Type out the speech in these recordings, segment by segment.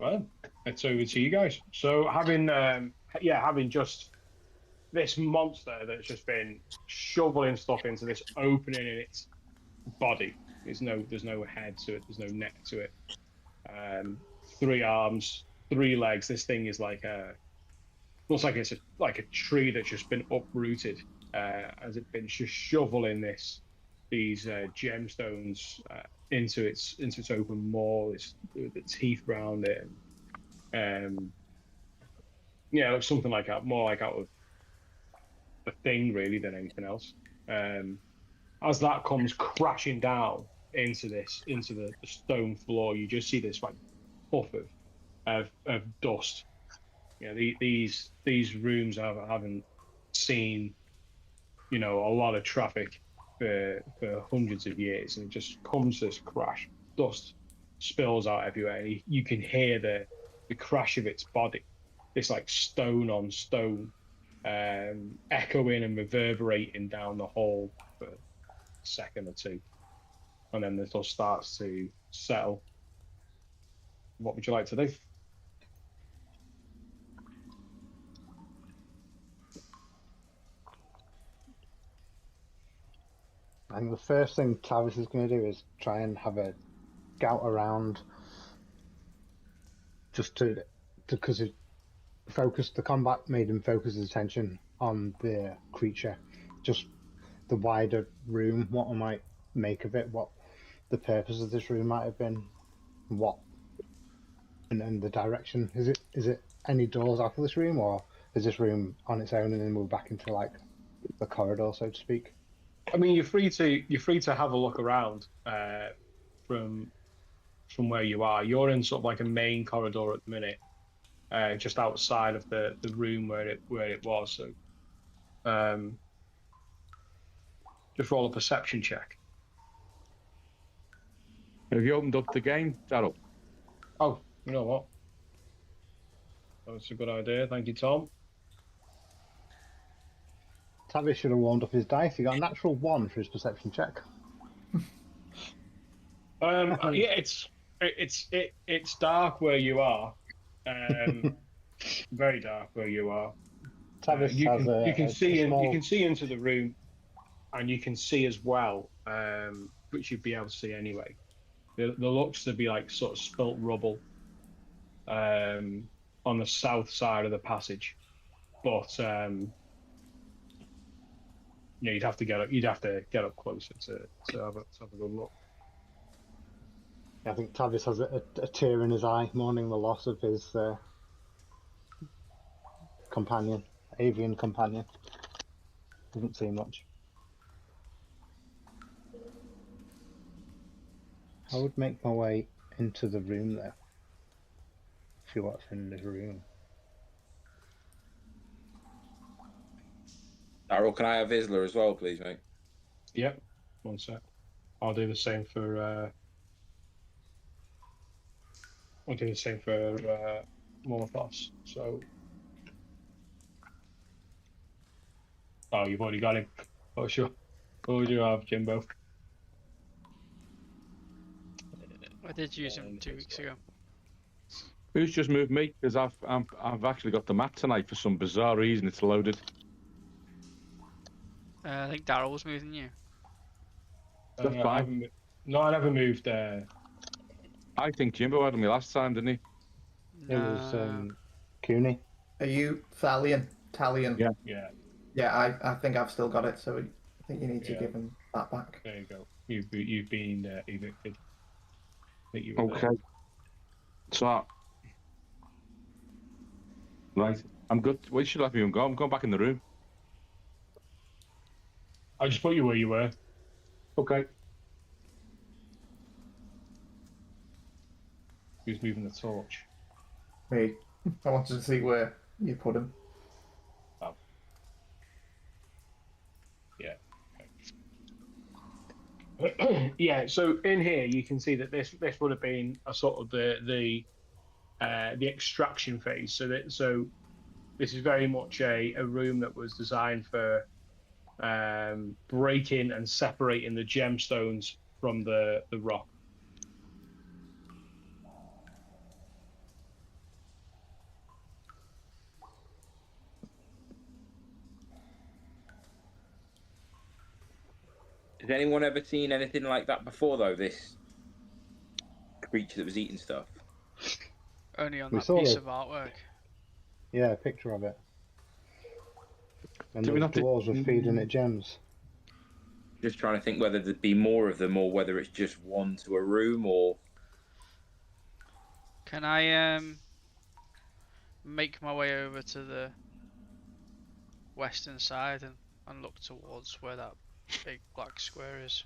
Well, it's over to you guys. So having just this monster that's just been shoveling stuff into this opening in its body. There's no head to it. There's no neck to it. Three arms, three legs. This thing is like looks like it's like a tree that's just been uprooted. As it's been just shoveling these gemstones into its open maw. It's the teeth around it. Um, yeah, it looks something like that, more like out of the thing really than anything else. Um, as that comes crashing down into the stone floor, you just see this like puff of dust. These rooms haven't seen a lot of traffic for hundreds of years, and it just comes this crash. Dust spills out everywhere, and you can hear the crash of its body. It's like stone on stone, echoing and reverberating down the hall for a second or two, and then the dust starts to settle. What would you like to do? I think the first thing Tavis is going to do is try and have a scout around, just to because it focused the combat made him focus his attention on the creature, just the wider room, what I might make of it, what the purpose of this room might have been, what and the direction. Is it any doors out of this room, or is this room on its own and then we're back into like the corridor, so to speak? I mean, you're free to have a look around from from where you are. You're in sort of like a main corridor at the minute, just outside of the room where it was. So um, just roll a perception check. Have you opened up the game, Daryl? Oh, you know what? That's a good idea. Thank you, Tom. Tavis should have warmed up his dice. He got a natural one for his perception check. Yeah, it's dark where you are. Um, very dark where you are. Tavis You has can you can a see you can small. see into the room, and you can see as well, which you'd be able to see anyway. There looks to be like sort of spilt rubble on the south side of the passage, but you'd have to get up closer to have a good look. I think Tavis has a tear in his eye, mourning the loss of his companion, avian companion. Doesn't see much. I would make my way into the room there. See what's in the room. Daryl, can I have Isla as well, please, mate? Yep, one sec. I'll do the same for I'll do the same for Molothovs. So, oh, you've already got him. Oh, sure. What would you have, Jimbo? I did use him And 2 weeks ago. Who's just moved me? Because I've actually got the map tonight for some bizarre reason. It's loaded. I think Daryl was moving you. That's I fine. haven't. No, I never moved. I think Jimbo had me last time, didn't he? It was No. Cooney. Are you Thalion? Talion? Yeah. Yeah, Yeah, I think I've still got it, so I think you need to yeah. give him that back. There you go. You've been evicted. I think you were Okay. there. So, right. I'm good. Where should I let me go? I'm going back in the room. I just put you where you were. Okay. Who's moving the torch? Me. I wanted to see where you put him. Oh, yeah. Yeah. So in here, you can see that this would have been a sort of the extraction phase. So this is very much a room that was designed for breaking and separating the gemstones from the rock. Has anyone ever seen anything like that before, though? This creature that was eating stuff. Only on We that saw piece the of artwork. a picture of it, and Do we the not think- dwarves were feeding it gems. Just trying to think whether there'd be more of them, or whether it's just one to a room, or Can I make my way over to the western side and look towards where that big black square is?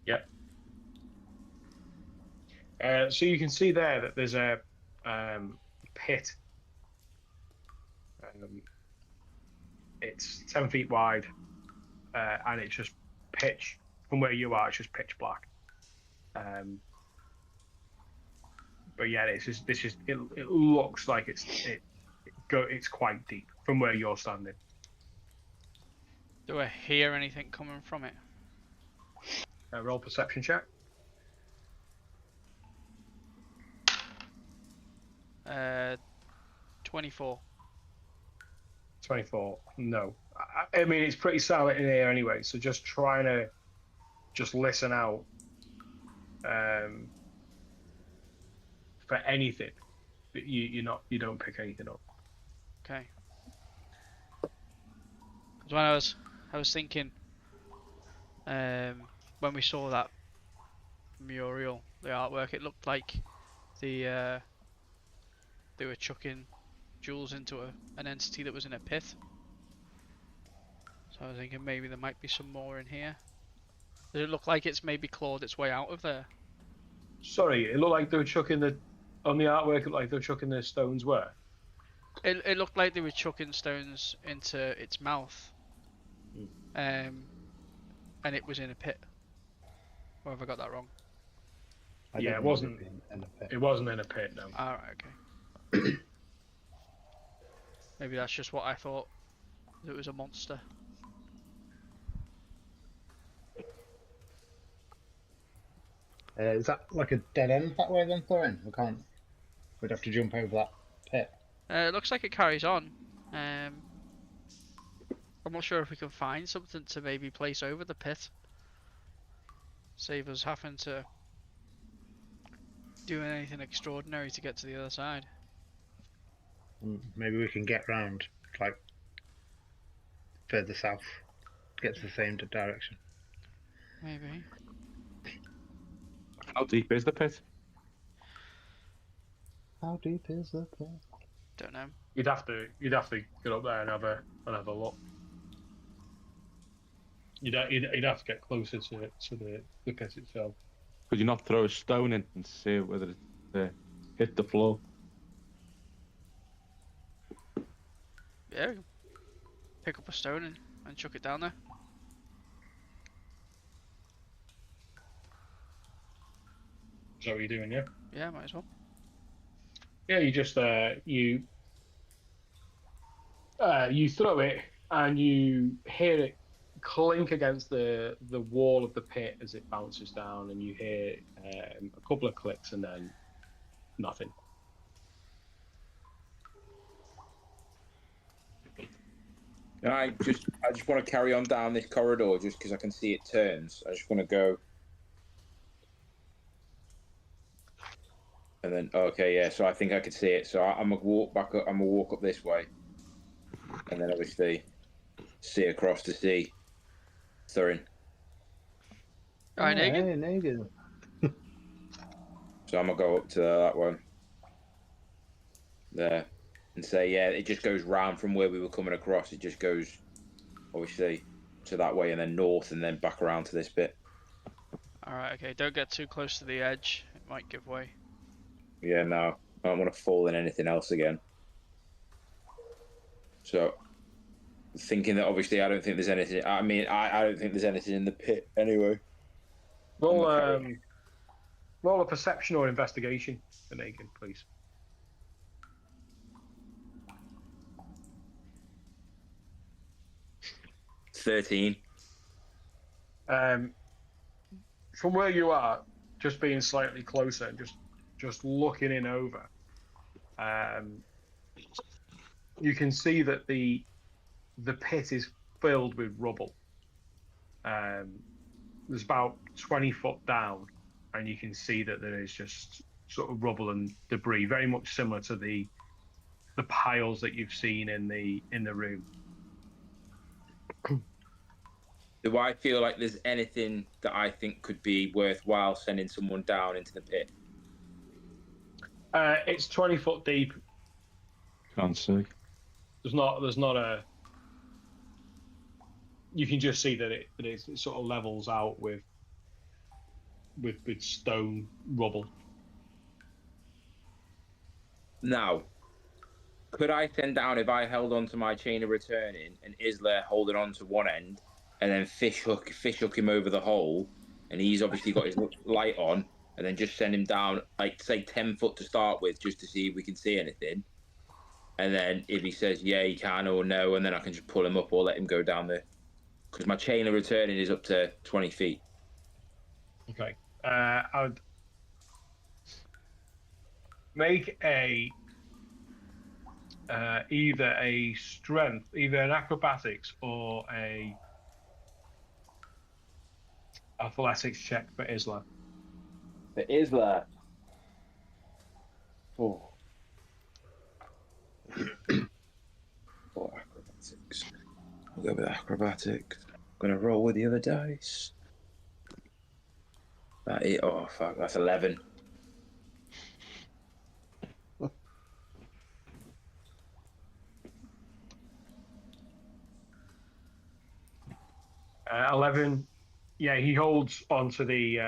Yep. So you can see there that there's a pit. It's 10 feet wide, and it's just pitch. From where you are, it's just pitch black. But yeah, it looks like it's quite deep from where you're standing. Do I hear anything coming from it? Roll perception check. 24. 24. No. I mean, it's pretty silent in here anyway, so just trying to just listen out for anything. But you don't pick anything up. Okay. Because when I was thinking, when we saw that mural, the artwork, it looked like they were chucking jewels into an entity that was in a pit. So I was thinking maybe there might be some more in here. Does it look like it's maybe clawed its way out of there? Sorry, it looked like they were chucking on the artwork. It looked like they were chucking the stones where? It looked like they were chucking stones into its mouth. And it was in a pit. Or have I got that wrong? I Yeah, don't it remember wasn't. being in a pit. It wasn't in a pit, no. Alright, okay. Maybe that's just what I thought. That it was a monster. Is that like a dead end that way then, Thorin? We can't. We'd have to jump over that pit. It looks like it carries on. I'm not sure if we can find something to maybe place over the pit. Save us having to do anything extraordinary to get to the other side. Maybe we can get round, like, further south, get to the same direction. Maybe. How deep is the pit? How deep is the pit? Don't know. You'd have to get up there and have a look. You'd have to get closer to the pit itself. Could you not throw a stone in and see whether it hit the floor? Yeah. Pick up a stone and chuck it down there. Is that what you're doing, yeah? Yeah, might as well. Yeah, you just you throw it and you hear it clink against the wall of the pit as it bounces down, and you hear a couple of clicks and then nothing. I just want to carry on down this corridor just because I can see it turns. I just want to go. And then, okay, yeah, so I think I could see it. So I'm going to walk back up, I'm going to walk up this way. And then obviously see across to see Thurin. Alright, Negan. Hey, Negan. So I'm going to go up to that one. There. And say, yeah, it just goes round from where we were coming across. It just goes, obviously, to that way and then north and then back around to this bit. Alright, okay. Don't get too close to the edge. It might give way. Yeah, no. I don't want to fall in anything else again. So, thinking that obviously I don't think there's anything. I mean, I don't think there's anything in the pit anyway. Roll a perception or investigation for Negan, please. $13. From where you are, just being slightly closer and just looking in over, you can see that the the pit is filled with rubble. There's about 20 foot down, and you can see that there is just sort of rubble and debris, very much similar to the piles that you've seen in the room. Do I feel like there's anything that I think could be worthwhile sending someone down into the pit? It's 20 foot deep. Can't see. There's not a. You can just see that it sort of levels out with stone rubble. Now, could I send down if I held on to my chain of returning and Isla holding on to one end, and then fish hook him over the hole, and he's obviously got his light on, and then just send him down, like say 10 foot to start with, just to see if we can see anything. And then if he says yeah he can or no, and then I can just pull him up or let him go down there, because my chain of returning is up to 20 feet. Okay. I would make either a strength, either an acrobatics or a athletics check for Isla. For Isla. Oh. Or acrobatics. I'll go with acrobatics. I'm gonna roll with the other dice. Oh fuck, that's 11. Uh, 11. Yeah, he holds onto the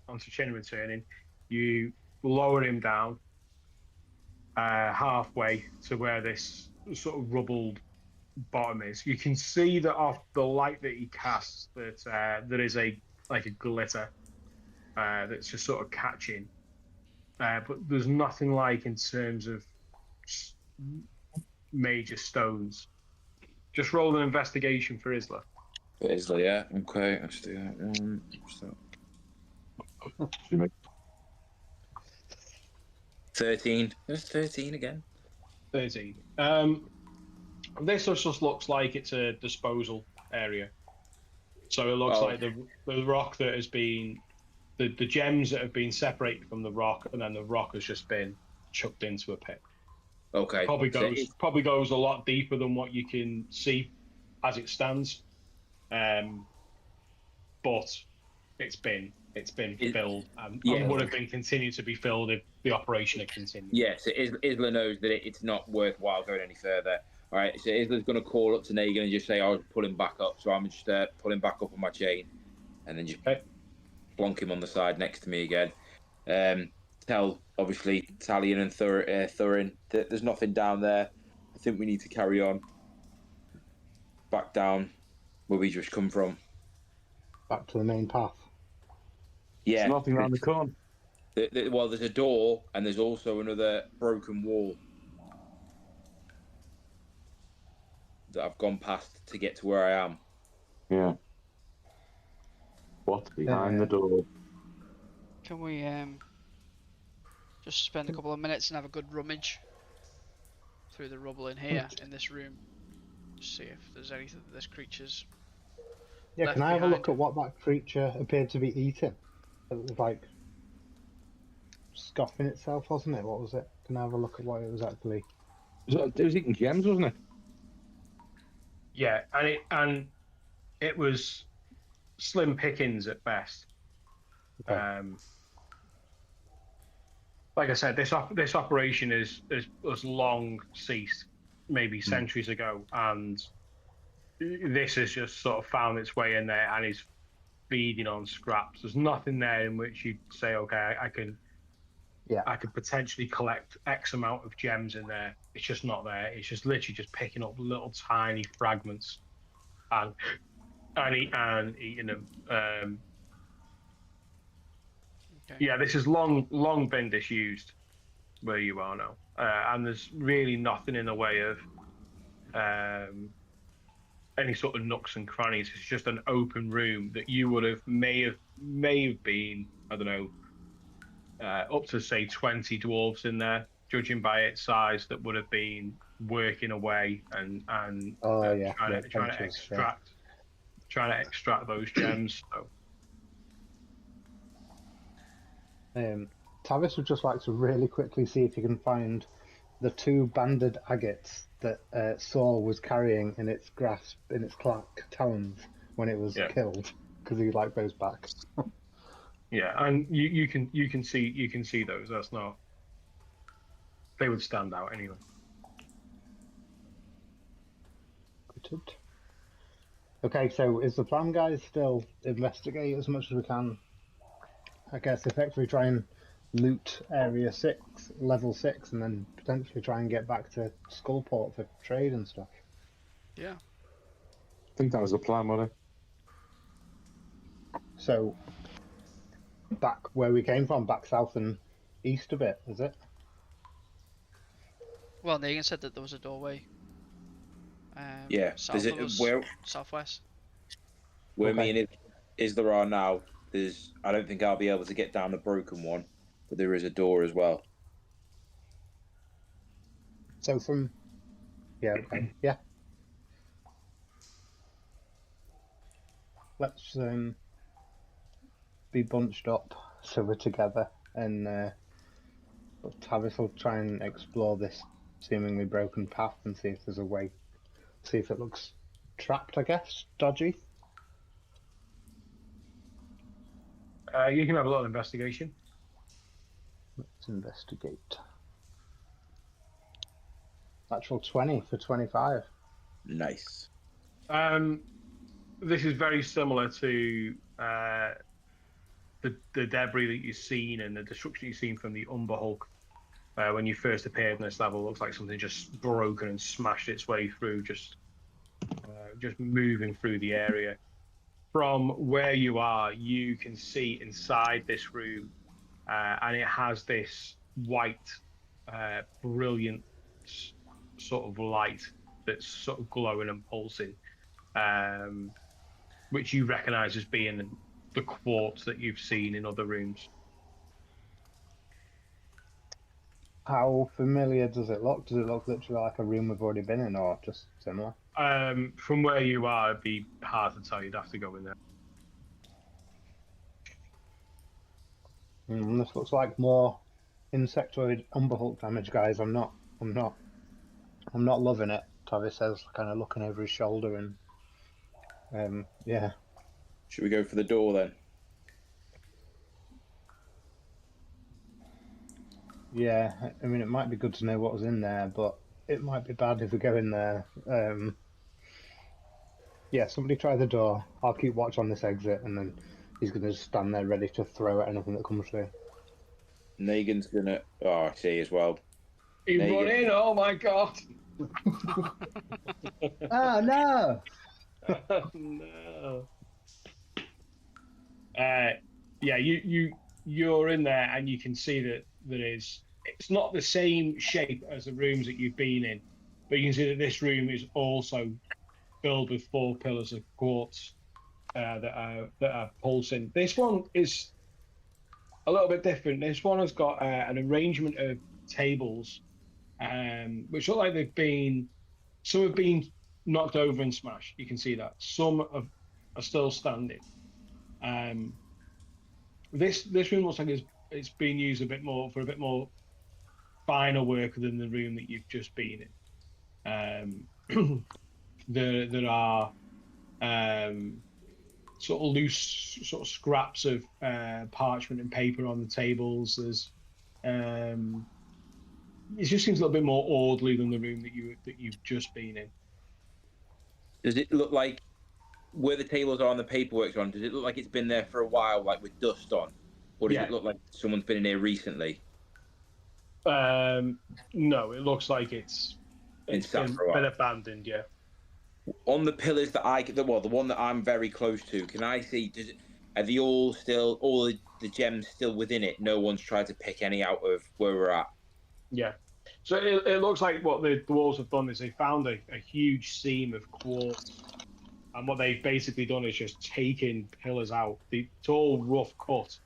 onto chain returning. You lower him down halfway to where this sort of rubbled bottom is. You can see that off the light that he casts that there is a glitter that's just sort of catching. But there's nothing like in terms of major stones. Just roll an investigation for Isla. For Isla, yeah. Okay, let's do that one. So, 13. There's 13 again. 13. This just looks like it's a disposal area. So it looks like the rock that has been the gems that have been separated from the rock, and then the rock has just been chucked into a pit. Okay. Probably goes a lot deeper than what you can see as it stands. But it's been filled and would have been continued to be filled if the operation had continued. Yeah, so Isla knows that it's not worthwhile going any further. All right, so Isla's going to call up to Negan and just say, I'll pull him back up. So I'm just pulling back up on my chain and then just plonk him on the side next to me again. Tell, obviously, Talion and Thurin that there's nothing down there. I think we need to carry on back down where we just come from. Back to the main path. Yeah. There's nothing around the corner. Well, there's a door and there's also another broken wall that I've gone past to get to where I am. Yeah. What's behind the door? Can we just spend a couple of minutes and have a good rummage through the rubble in here, in this room? Just see if there's anything that this creature's Yeah, left can I have a look behind. at what that creature appeared to be eating? It was like scoffing itself, wasn't it? What was it? Can I have a look at what it was actually? It was eating gems, wasn't it? Yeah, and it was slim pickings at best. Okay. Like I said, this operation has long ceased, maybe centuries ago, and this has just sort of found its way in there and is feeding on scraps. There's nothing there in which you'd say, okay, I could potentially collect X amount of gems in there. It's just not there. It's just literally just picking up little tiny fragments and eating them. Okay. Yeah, this has long been disused where you are now, and there's really nothing in the way of any sort of nooks and crannies. It's just an open room that you would have may have been, I don't know, up to say 20 dwarves in there, judging by its size, that would have been working away and Oh yeah, trying to benches, yeah. extract those gems. So Tavis would just like to really quickly see if he can find the 2 banded agates that Saul was carrying in its grasp, in its talons when it was yeah, killed, because he'd like those back. yeah, and you can see those. That's not, they would stand out anyway. Noted. Okay, so is the plan, guys, still investigate as much as we can? I guess effectively try and loot area 6, level 6, and then potentially try and get back to Skullport for trade and stuff. Yeah. I think that was the plan, wasn't it? So back where we came from, back south and east a bit, is it? Well, Negan said that there was a doorway. Yeah, South there's of it us, southwest. where Okay. me and Isla are now. There's I don't think I'll be able to get down the broken one, but there is a door as well. So from okay, yeah. Let's be bunched up so we're together, and Tavis will try and explore this seemingly broken path and see if there's a way. See if it looks trapped, I guess, dodgy. You can have a little investigation. Let's investigate. Natural 20 for 25. Nice. This is very similar to the debris that you've seen and the destruction you've seen from the Umber Hulk when you first appeared in this level. It looks like something just broken and smashed its way through, just moving through the area. From where you are, you can see inside this room, and it has this white, brilliant sort of light that's sort of glowing and pulsing, which you recognize as being the quartz that you've seen in other rooms. How familiar does it look? Does it look literally like a room we've already been in, or just similar? From where you are, it'd be hard to tell. You'd have to go in there. This looks like more insectoid Umberhulk damage, guys. I'm not loving it. Tavis says, kind of looking over his shoulder, and yeah. Should we go for the door then? Yeah, I mean, it might be good to know what was in there, but it might be bad if we go in there. Yeah, somebody try the door. I'll keep watch on this exit, and then he's going to just stand there ready to throw at anything that comes through. Negan's gonna. Oh, I see as well. He run in. Oh my god! Oh no! No. Yeah, you're in there, and you can see that it's not the same shape as the rooms that you've been in, but you can see that this room is also filled with 4 pillars of quartz that are pulsing. This one is a little bit different. This one has got an arrangement of tables, which look like some have been knocked over and smashed. You can see that are still standing. This room looks like it's being used a bit more for a bit more finer work than the room that you've just been in. There are sort of loose sort of scraps of parchment and paper on the tables. It just seems a little bit more orderly than the room that you've just been in. Does it look like where the tables are and the paperwork's on? Does it look like it's been there for a while, like with dust on, or does Yeah. it look like someone's been in here recently? No, it looks like it's Sat for a while. been abandoned. Yeah. On the pillars that the one that I'm very close to, can I see? Are they all the gems still within it? No one's tried to pick any out of where we're at. Yeah. So it looks like what the dwarves have done is they found a huge seam of quartz, and what they've basically done is just taken pillars out. It's all rough cut,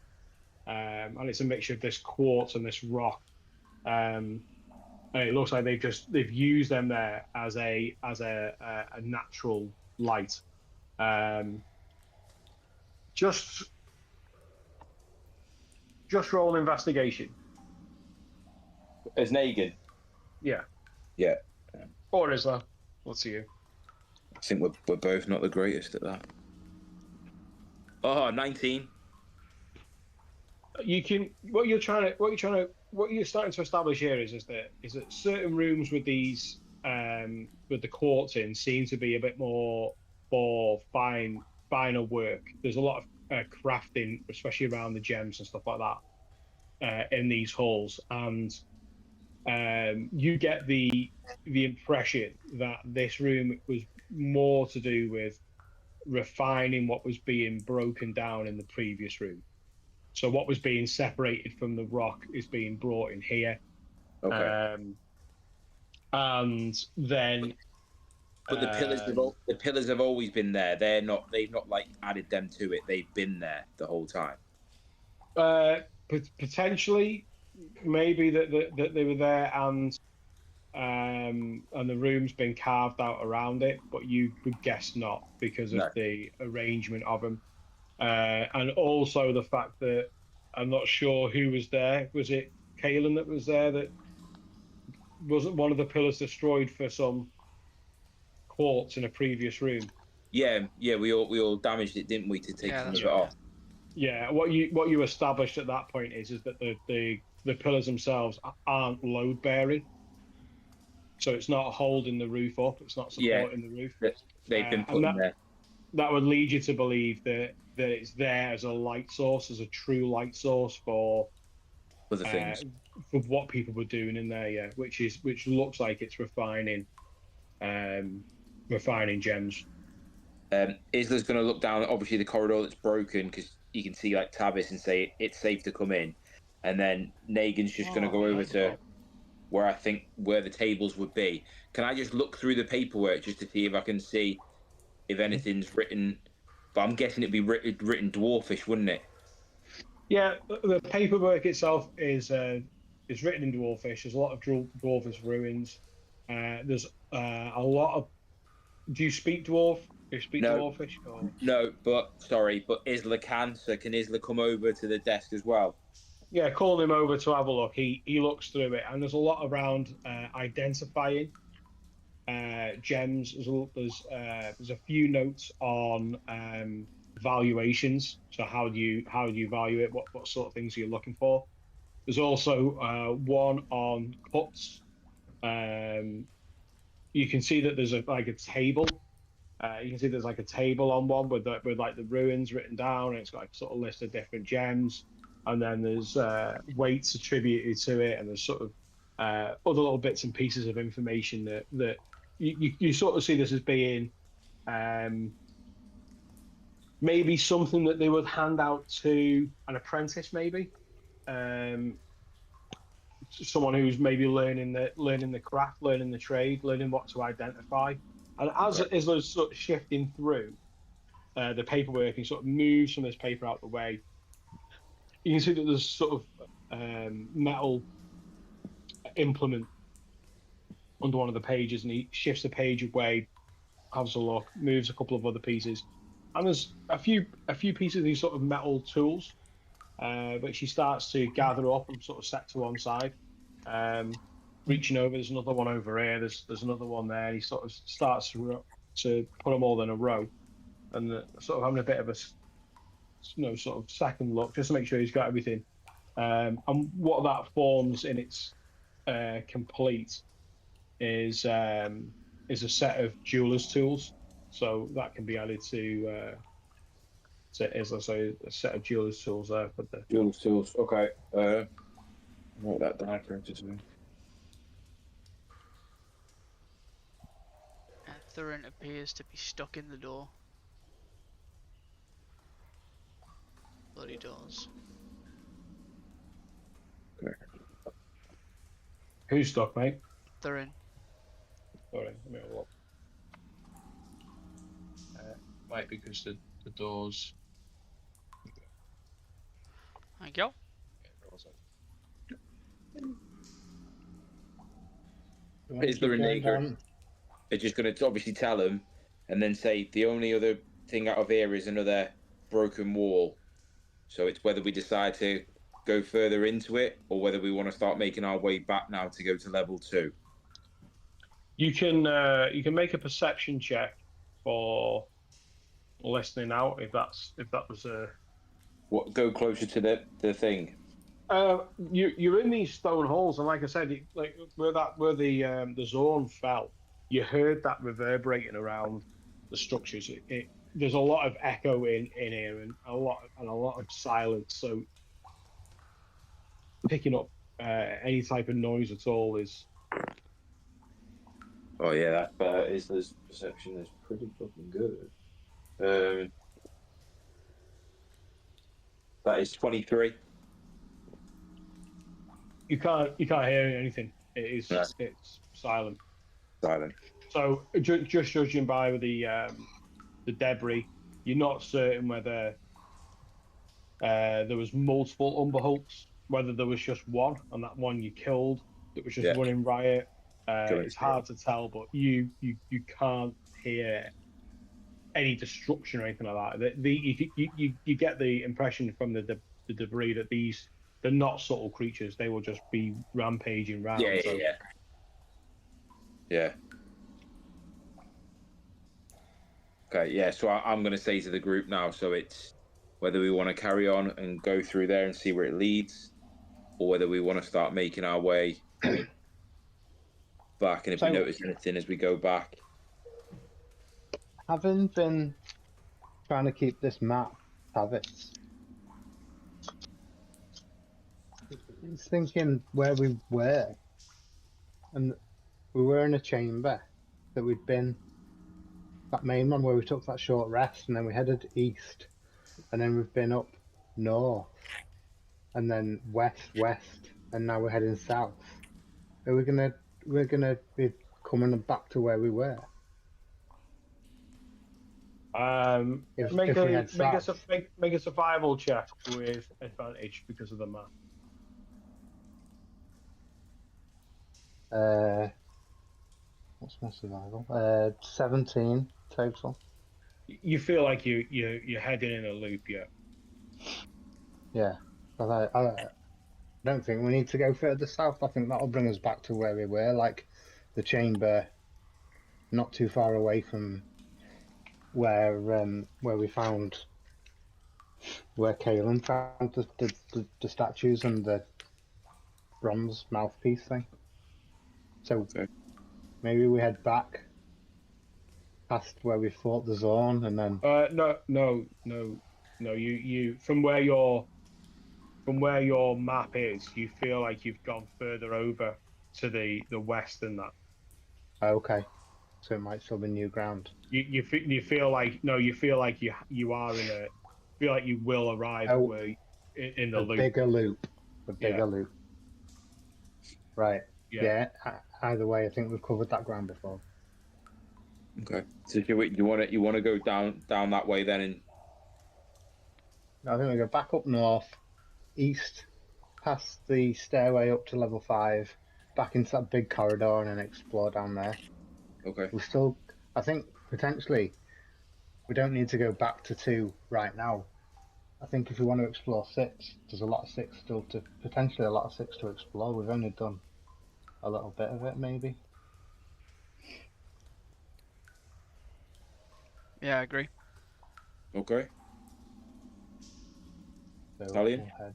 and it's a mixture of this quartz and this rock. And it looks like they've used them there as a natural light. Um, just roll investigation. As Negan. Yeah. Yeah. Or is that? What's you? I think we're both not the greatest at that. Oh, 19. You can what you're starting to establish here is that certain rooms with these with the quartz in seem to be a bit more for finer work. There's a lot of crafting, especially around the gems and stuff like that, in these halls, and you get the impression that this room was more to do with refining what was being broken down in the previous room. So what was being separated from the rock is being brought in here, Okay. and then But the pillars have always been there. They've not like added them to it. They've been there the whole time. Potentially, maybe that they were there, and the room's been carved out around it, but you would guess not because of No. the arrangement of them, and also the fact that I'm not sure who was there. Was it Kalen that was there? That wasn't one of the pillars destroyed for some quartz in a previous room. Yeah, yeah. We all damaged it, didn't we, to take Yeah, some that's of it right. off? Yeah, what you established at that point is that the pillars themselves aren't load bearing, so it's not holding the roof up, it's not Yeah, supporting the roof, they've been and put in there that would lead you to believe that it's there as a light source, as a true light source for the uh, things. for what people were doing in there, yeah, which looks like it's um, refining gems. Isla's going to look down obviously the corridor that's broken because you can see like Tavis and say it's safe to come in, and then Negan's just going to go over to where I think where the tables would be. Can I just look through the paperwork just to see if I can see if anything's written? But I'm guessing it'd be written dwarfish, wouldn't it? Yeah, the paperwork itself is written in Dwarfish. There's a lot of Dwarfish ruins. There's a lot of. Do you speak Dwarf? Do you speak No, Dwarfish? Or no. But sorry, but Isla can. So can Isla come over to the desk as well? yeah, call him over to have a look. He looks through it, and there's a lot around identifying gems. There's a few notes on valuations. So how do you value it? What sort of things are you looking for? There's also one on cuts. Um, you can see that there's like a table. You can see there's like a table on one with like the ruins written down, and it's got like sort of list of different gems. And then there's weights attributed to it, and there's sort of other little bits and pieces of information that you sort of see this as being um, maybe something that they would hand out to an apprentice, maybe. Um, Someone who's maybe learning the craft, learning the trade, learning what to identify. And as Okay. Isla's sort of shifting through the paperwork and sort of moves some of this paper out the way, you can see that there's sort of metal implement under one of the pages, and he shifts the page away, has a look, moves a couple of other pieces, and there's a few pieces of these sort of metal tools, which he starts to gather up and sort of set to one side. Reaching over, there's another one over here. There's another one there. And he sort of starts to put them all in a row, and sort of having a bit of a sort of second look just to make sure he's got everything. And what that forms in its complete is a set of jeweler's tools. So that can be added to Isla. So a set of jeweler's tools there for the. Tools. Okay. Write that down for him to do. Thurin appears to be stuck in the door. Bloody doors. Okay. Who's stuck, mate? Thurin. Sorry, let me have a look. Might be because the doors. Thank you. You want to Is there keep a going nigger? down? They're just going to obviously tell him, and then say the only other thing out of here is another broken wall. So it's whether we decide to go further into it or whether we want to start making our way back now to go to level 2. You can make a perception check for listening out if that was a. What? Go closer to the thing. You're in these stone halls, and like I said, like where the zone fell, you heard that reverberating around the structures. There's a lot of echo in here, and a lot of silence. So picking up any type of noise at all is. Oh yeah, that Isla's perception is pretty fucking good. That is 23. You can't hear anything. That's It's silent. silent. So just judging by the debris, you're not certain whether there was multiple Umber Hulks, whether there was just one, and that one you killed that was just Yeah, running riot. going It's through. hard to tell, but you can't hear any destruction or anything like that. You get the impression from the debris that they're not subtle creatures. They will just be rampaging Yeah, round. yeah, So yeah. Yeah. Okay, yeah. So I'm going to say to the group now. So it's whether we want to carry on and go through there and see where it leads, or whether we want to start making our way back. And if we So, notice anything as we go back, having been trying to keep this map habits, it's thinking where we were, and we were in a chamber that we'd been, that main one where we took that short rest, and then we headed east, and then we've been up north, and then west, and now we're heading south. Are we're gonna be coming back to where we were make if we a head south? make a survival check with advantage because of the map. What's my survival? 17 total. You feel like you're heading in a loop, yeah. Yeah, but I don't think we need to go further south. I think that'll bring us back to where we were, like the chamber, not too far away from where we found where Kalen found the statues and the bronze mouthpiece thing. So okay. maybe we head back past where we fought the zone, and then No. You from where your map is, you feel like you've gone further over to the west than that. okay, so it might still be new ground. You feel like no, you feel like you are in a feel like you will arrive at Oh, where in the a loop. bigger loop, a Yeah, bigger loop. Right. yeah. Yeah. Either way, I think we've covered that ground before. Okay. So you want to go down that way then, and I think we go back up north, east, past the stairway up to level 5, back into that big corridor, and then explore down there. okay. We still, I think, potentially, we don't need to go back to 2 right now. I think if we want to explore 6, there's a lot of 6 still to, potentially a lot of 6 to explore. We've only done a little bit of it, maybe. Yeah, I agree. Okay. So Italian. we'll head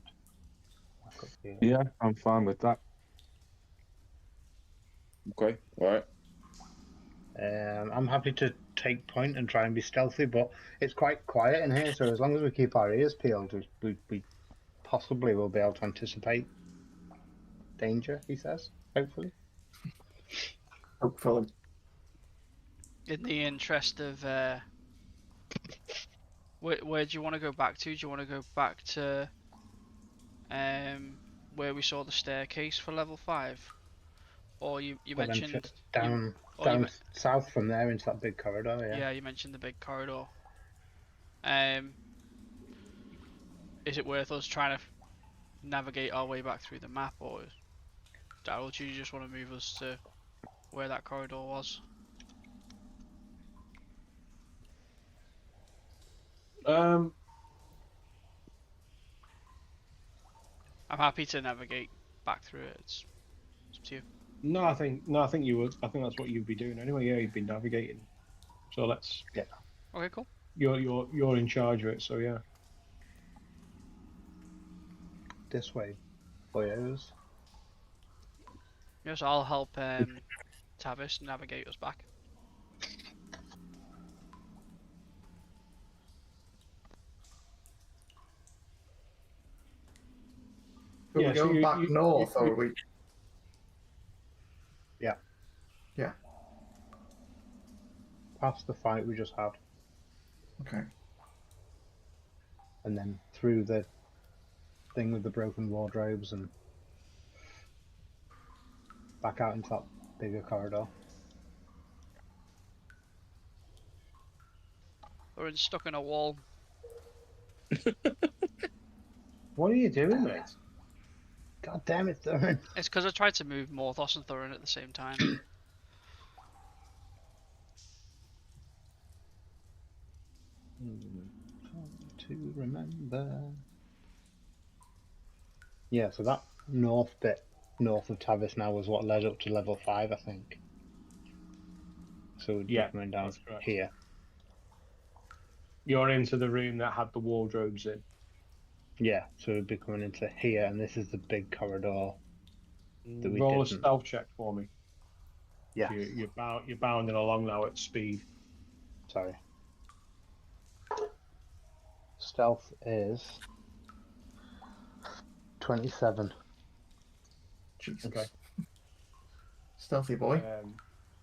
back up here. Yeah, I'm fine with that. Okay. All right. I'm happy to take point and try and be stealthy, but it's quite quiet in here, so as long as we keep our ears peeled, we possibly will be able to anticipate danger, he says, hopefully. Hopefully. In the interest of where do you want to go back to? Do you want to go back to where we saw the staircase for level 5? Or you But then mentioned down or you south from there into that big corridor, yeah. yeah, you mentioned the big corridor. Um, is it worth us trying to navigate our way back through the map, or Daryl, do you just want to move us to where that corridor was. Um, I'm happy to navigate back through it. It's up to you. no, I think you would. I think that's what you'd be doing anyway. Yeah, you'd be navigating. So let's. Okay, cool. You're in charge of it. So yeah. This way, boyos. Yes, I'll help Tavis navigate us back. Are Yeah, we so going back north, or are we? Yeah. Yeah. Past the fight we just had, Okay. and then through the thing with the broken wardrobes and back out into that bigger corridor. We're stuck in a wall. what are you doing, mate? God damn it, Thurin. It's because I tried to move Morthos and Thorin at the same time. To remember. Yeah, so that north bit, north of Tavis now, was what led up to level 5, I think. So we'd be Yeah, coming down that's correct. here. You're into the room that had the wardrobes in. Yeah, so we'd be coming into here, and this is the big corridor that we Roll a didn't. stealth check for me. Yeah, You're bounding along now at speed. sorry. Stealth is 27. Jesus. Okay. Stealthy boy.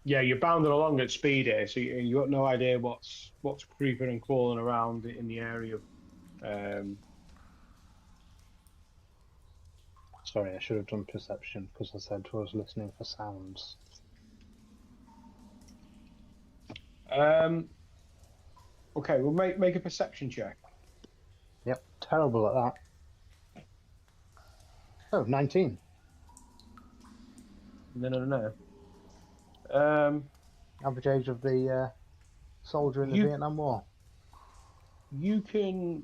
Yeah, you're bounding along at speed here, so you got no idea what's creeping and crawling around in the area. Sorry, I should have done perception because I said I was listening for sounds. Okay, we'll make a perception check. Yep, terrible at that. Oh, 19. No. Average age of the soldier in the You- Vietnam War. You can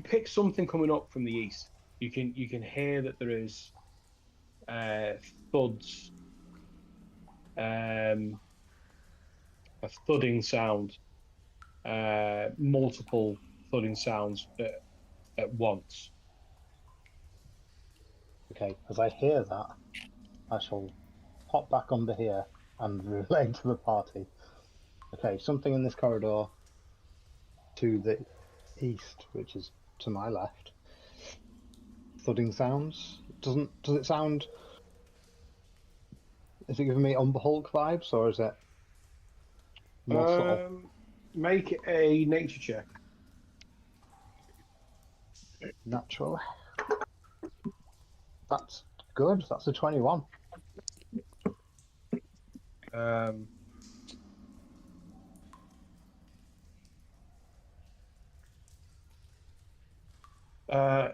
pick something coming up from the east. You can hear that there is thuds, a thudding sound, multiple thudding sounds at once. Okay, as I hear that, I shall hop back under here and relay to the party. Okay, something in this corridor to the east, which is to my left. Thudding sounds. Does it sound? Is it giving me Umber Hulk vibes, or is it more subtle? Make a nature check. Natural. That's good. That's a 21.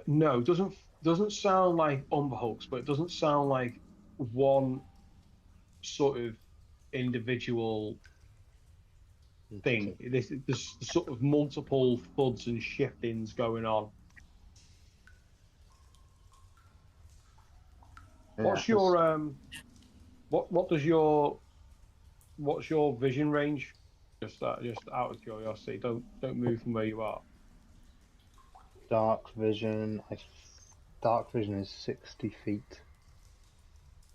No, doesn't sound like Umberhulks, but it doesn't sound like one sort of individual thing. There's sort of multiple thuds and shiftings going on. Yeah, What's your what's your vision range? Just out of curiosity, don't move from where you are. dark vision? Dark vision is 60 feet.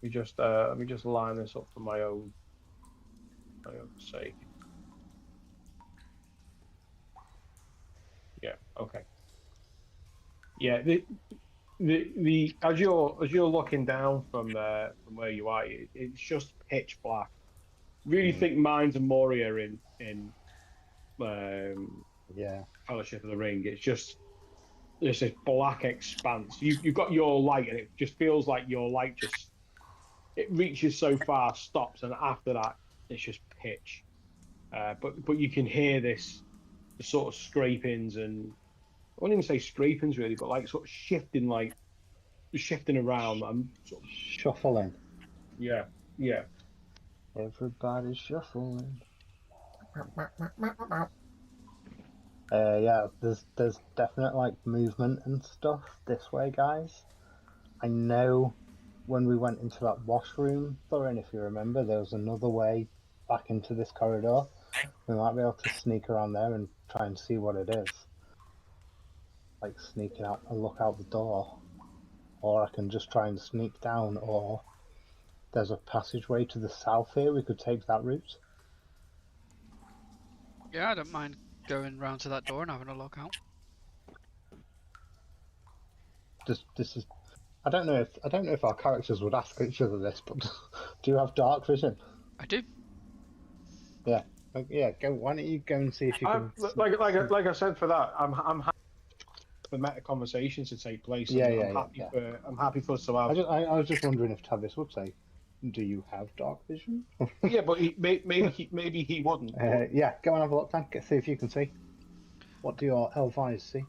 Let me just line this up for my own sake. Yeah. Okay. Yeah. The as you're looking down from where you are, it's just pitch black. Really think Mines and Moria in Yeah. Fellowship of the Ring. It's just this black expanse. You've got your light, and it just feels like your light just it reaches so far, stops, and after that it's just pitch. But you can hear the sort of scrapings and I wouldn't even say scrapings really, but like sort of shifting like shifting around. I'm sort of, Shuffling. yeah, yeah. Everybody shuffling. Yeah, there's definite like movement and stuff this way, guys. I know when we went into that washroom, Thorin, if you remember, there was another way back into this corridor. We might be able to sneak around there and try and see what it is. Like sneaking out and look out the door. Or I can just try and sneak down, or there's a passageway to the south here, we could take that route. Yeah, I don't mind going round to that door and having a look out. This is I don't know if our characters would ask each other this, but do you have dark vision? I do. Yeah. Yeah, go. Why don't you go and see if you can? Like I said, for that, I'm happy for meta conversations to take place, Yeah, and yeah, yeah. I'm happy for us to have. I was just wondering if Tavis would say, "Do you have dark vision?" Yeah, but maybe he wouldn't. But Yeah, go and have a look, then. See if you can see. What do your elf eyes see?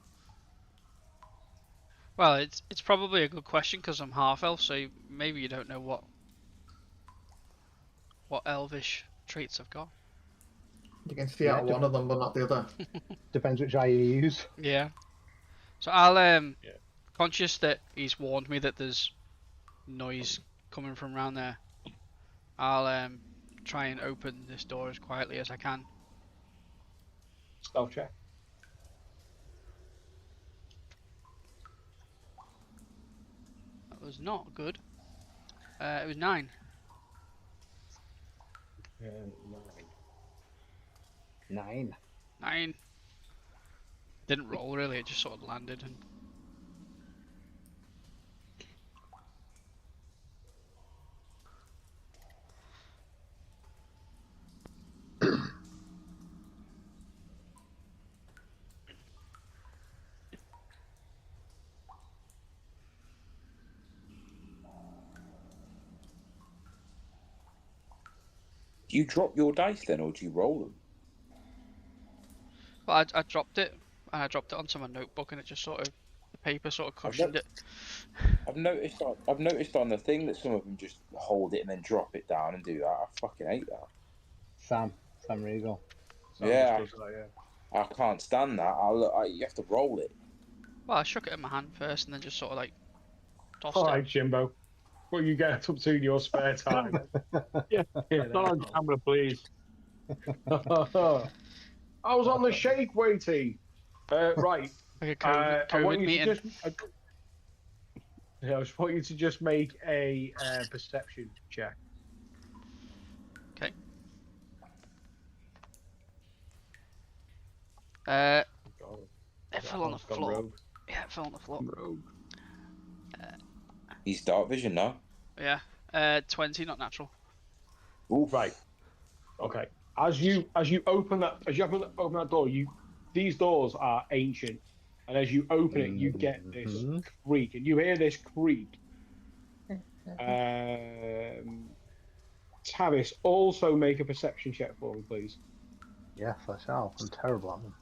Well, it's probably a good question because I'm half elf, so maybe you don't know what elvish traits I've got. You can see Yeah, out one of them, but not the other. Depends which eye you use. Yeah. So I'll Yeah. conscious that he's warned me that there's noise coming from around there. I'll try and open this door as quietly as I can. stealth check. That was not good. It was 9. 9. 9. 9. Didn't roll really, it just sort of landed and Do you drop your dice then, or do you roll them? well, I dropped it and I dropped it onto my notebook and it just sort of the paper sort of cushioned it. I've noticed on the thing that some of them just hold it and then drop it down and do that. I fucking hate that. Sam Regal. Yeah, Just does that, yeah. I can't stand that. You have to roll it. Well, I shook it in my hand first and then just sort of like tossed All it. right, Jimbo. What you get up to in your spare time? Yeah, Yeah, not on camera, please. I was on the shake waiting. Right. Like a I COVID want you meeting. to just. I just want you to just make a perception check. Okay. God, It fell on the I've gone floor. rogue. Yeah, it fell on the floor. Rogue. He's dark vision now. Yeah. 20, not natural. Oof. Right. Okay. As you open that door, these doors are ancient, and as you open it, you get this Mhm. creak, and you hear this creak. Tavis, also make a perception check for me, please. Yes, I shall. I'm terrible at them.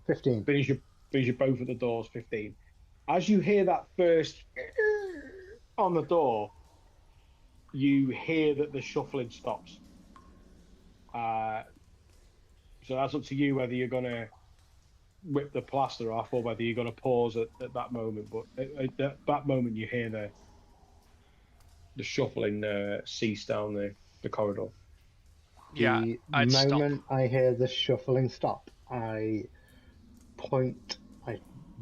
15. Finish your both at the doors. 15. As you hear that first on the door, you hear that the shuffling stops. So that's up to you whether you're gonna whip the plaster off or whether you're gonna pause at that moment. But at that moment, you hear the shuffling cease down the corridor. Yeah, The I'd stop. moment I hear the shuffling stop, I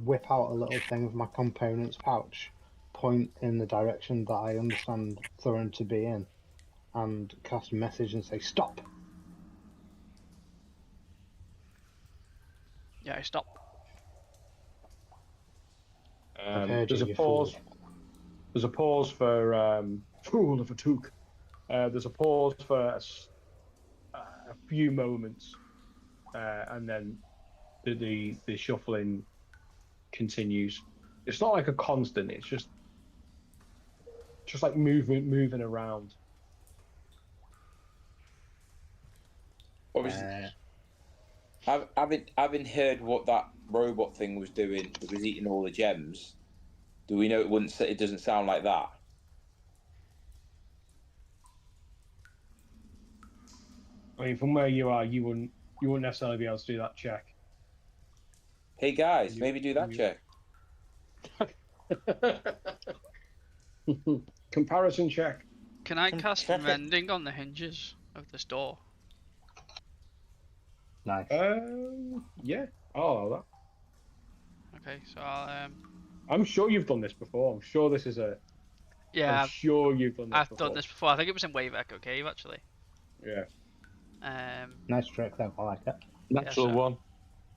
whip out a little thing of my components pouch, point in the direction that I understand Thorin to be in, and cast a message and say, "Stop!" Yeah, I stop. I've heard you, There's a you pause. fool. There's a pause for fool of a took. There's a pause for a few moments, and then the shuffling continues. It's not like a constant. It's just like moving around. Obviously, having heard what that robot thing was doing, it was eating all the gems. Do we know it wouldn't? It doesn't sound like that. I mean, from where you are, you wouldn't necessarily be able to do that check. Hey guys, You- maybe do that you- check. Comparison check. Can I cast check it. mending on the hinges of this door? Nice. Yeah, I'll allow that. Okay, so I'll I'm sure you've done this before. I'm sure this is a. I'm yeah, sure you've done this I've before. done this before. I think it was in Wave Echo Cave actually. Yeah. Nice trick though. I like it. Natural so- one.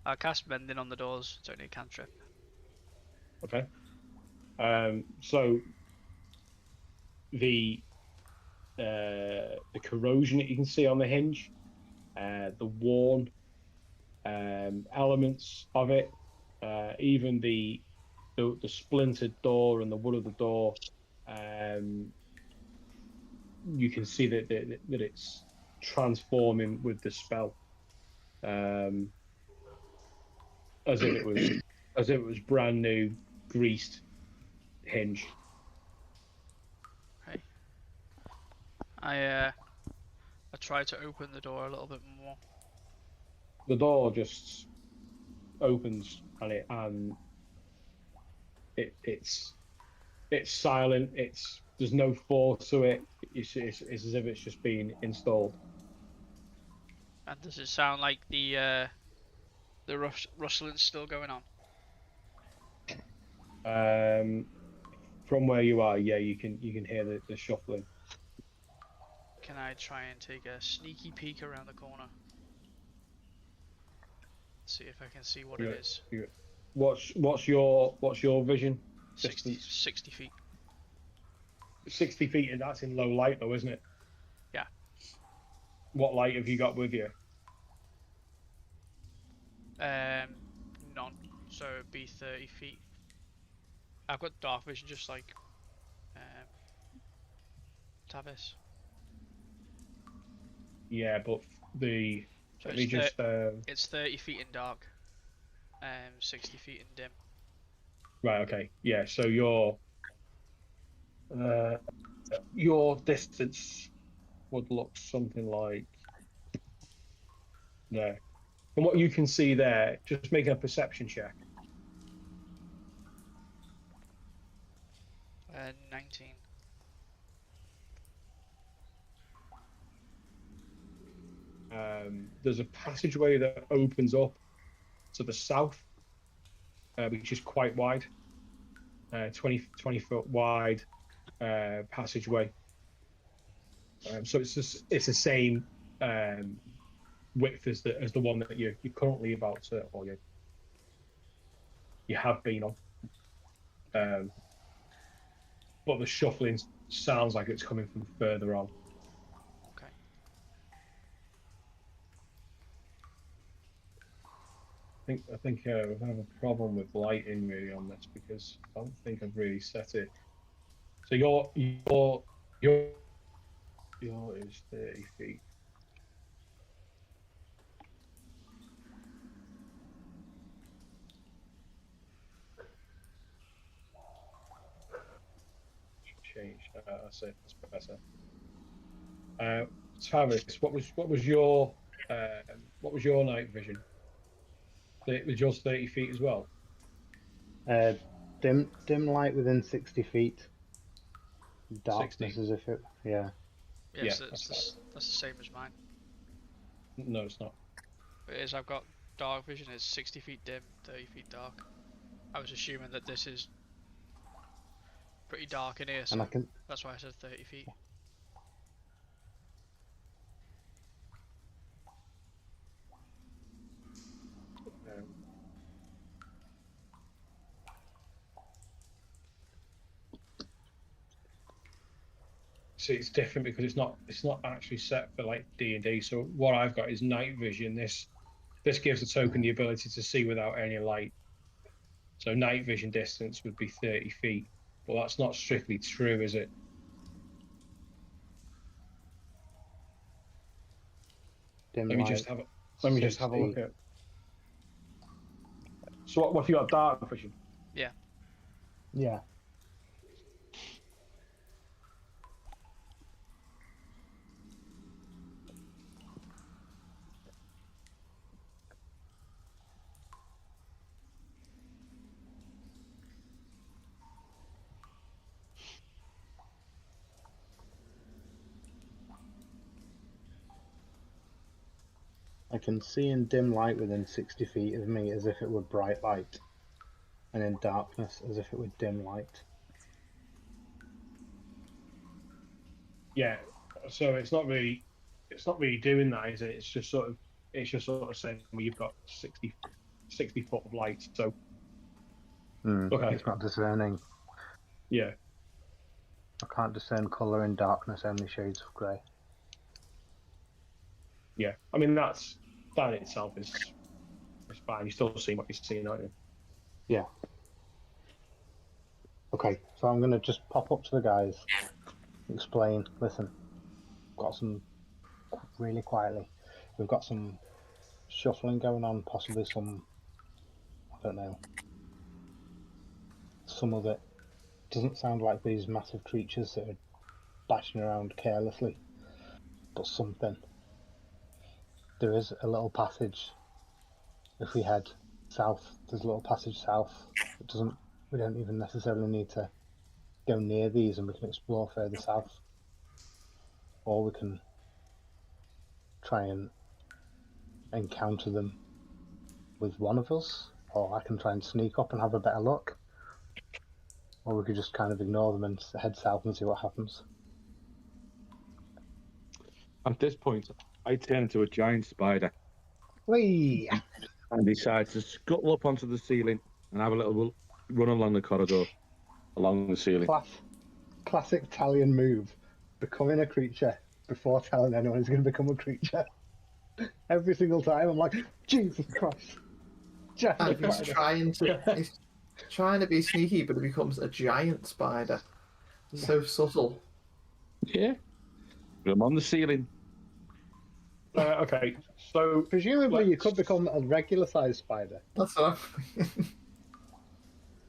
I'll cast mending on the doors. It's only a cantrip. Okay. So the corrosion that you can see on the hinge, the worn elements of it, even the splintered door and the wood of the door, you can see that it's transforming with the spell, as if it was brand new, greased hinge. Okay. I try to open the door a little bit more. The door just opens and it's silent. There's no force to it. It's as if it's just been installed. And does it sound like the rustling's still going on? From where you are, yeah, you can hear the shuffling. Can I try and take a sneaky peek around the corner? See if I can see what it is. What's your vision? 60 Distance? feet. 60 feet, and that's in low light, though, isn't it? Yeah. What light have you got with you? None. So it'd be 30 feet. I've got dark vision, just like Tavis. Yeah, but the So let me just it's 30 feet in dark, 60 feet in dim. right. Okay. Yeah. So your distance would look something like there. From what you can see there, just making a perception check. 19. There's a passageway that opens up to the south, which is quite wide, 20 foot wide passageway. So it's the same width as the one that you're currently about to, or you have been on. But the shuffling sounds like it's coming from further on. Okay. I think we have a problem with lighting really on this, because I don't think I've really set it. So your is 30 feet. Change. That's it. That's better. Travis, what was your night vision? Was yours 30 feet as well? Dim light within 60 feet. Darkness 60. as if it. Yeah. Yeah, Yeah, so that's that's the same as mine. No, it's not. It is. I've got dark vision. It's 60 feet dim, 30 feet dark. I was assuming that this is pretty dark in here, so And I can. that's why I said 30 feet. See, it's different because it's not actually set for like D&D. So what I've got is night vision. This gives the token the ability to see without any light. So night vision distance would be 30 feet, but that's not strictly true, is it? Dim Let me light. just have a look 60. at. So what have you got? Dark vision. Yeah. Yeah. I can see in dim light within 60 feet of me as if it were bright light, and in darkness as if it were dim light. Yeah. So it's not really doing that, is it? It's just sort of saying, well, you've got 60 foot of light. So okay, It's not discerning. yeah, I can't discern colour in darkness, only shades of grey. yeah. I mean that in itself is fine. You're still seeing what you're seeing, aren't you? Yeah. Okay, so I'm going to just pop up to the guys, explain, listen, got some, really quietly, we've got some shuffling going on, possibly some, I don't know, some of it doesn't sound like these massive creatures that are bashing around carelessly, but something. There is a little passage. If we head south, there's a little passage south. It doesn't. We don't even necessarily need to go near these, and we can explore further south, or we can try and encounter them with one of us, or I can try and sneak up and have a better look, or we could just kind of ignore them and head south and see what happens. At this point, I turn into a giant spider Whee! and decide to scuttle up onto the ceiling and have a little run along the corridor, along the ceiling. Classic Italian move: becoming a creature before telling anyone he's going to become a creature. Every single time, I'm like, Jesus Christ! Giant And he's spider. trying to be sneaky, but it becomes a giant spider. So subtle. Yeah. But I'm on the ceiling. Okay, so Presumably, you let's- could become a regular-sized spider. That's what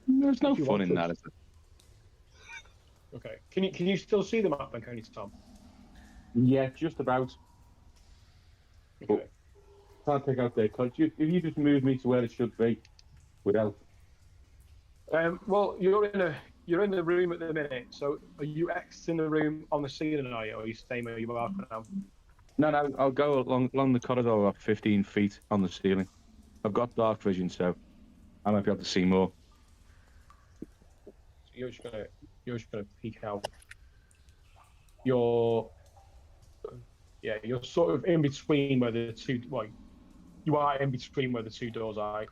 There's no If you fun in wanted. that, is there? okay. Can you still see the map then, can you, Tom? Yeah, just about. Okay. Can't take out there. If you just move me to where it should be without. Well, you're in the room at the minute. So are you exiting the room on the ceiling, are you, or are you staying where you are for now? No, I'll go along the corridor about 15 feet on the ceiling. I've got dark vision, so I might be able to see more. So you're just gonna peek out. You're you're sort of in between where the two. Well, you are in between where the two doors are.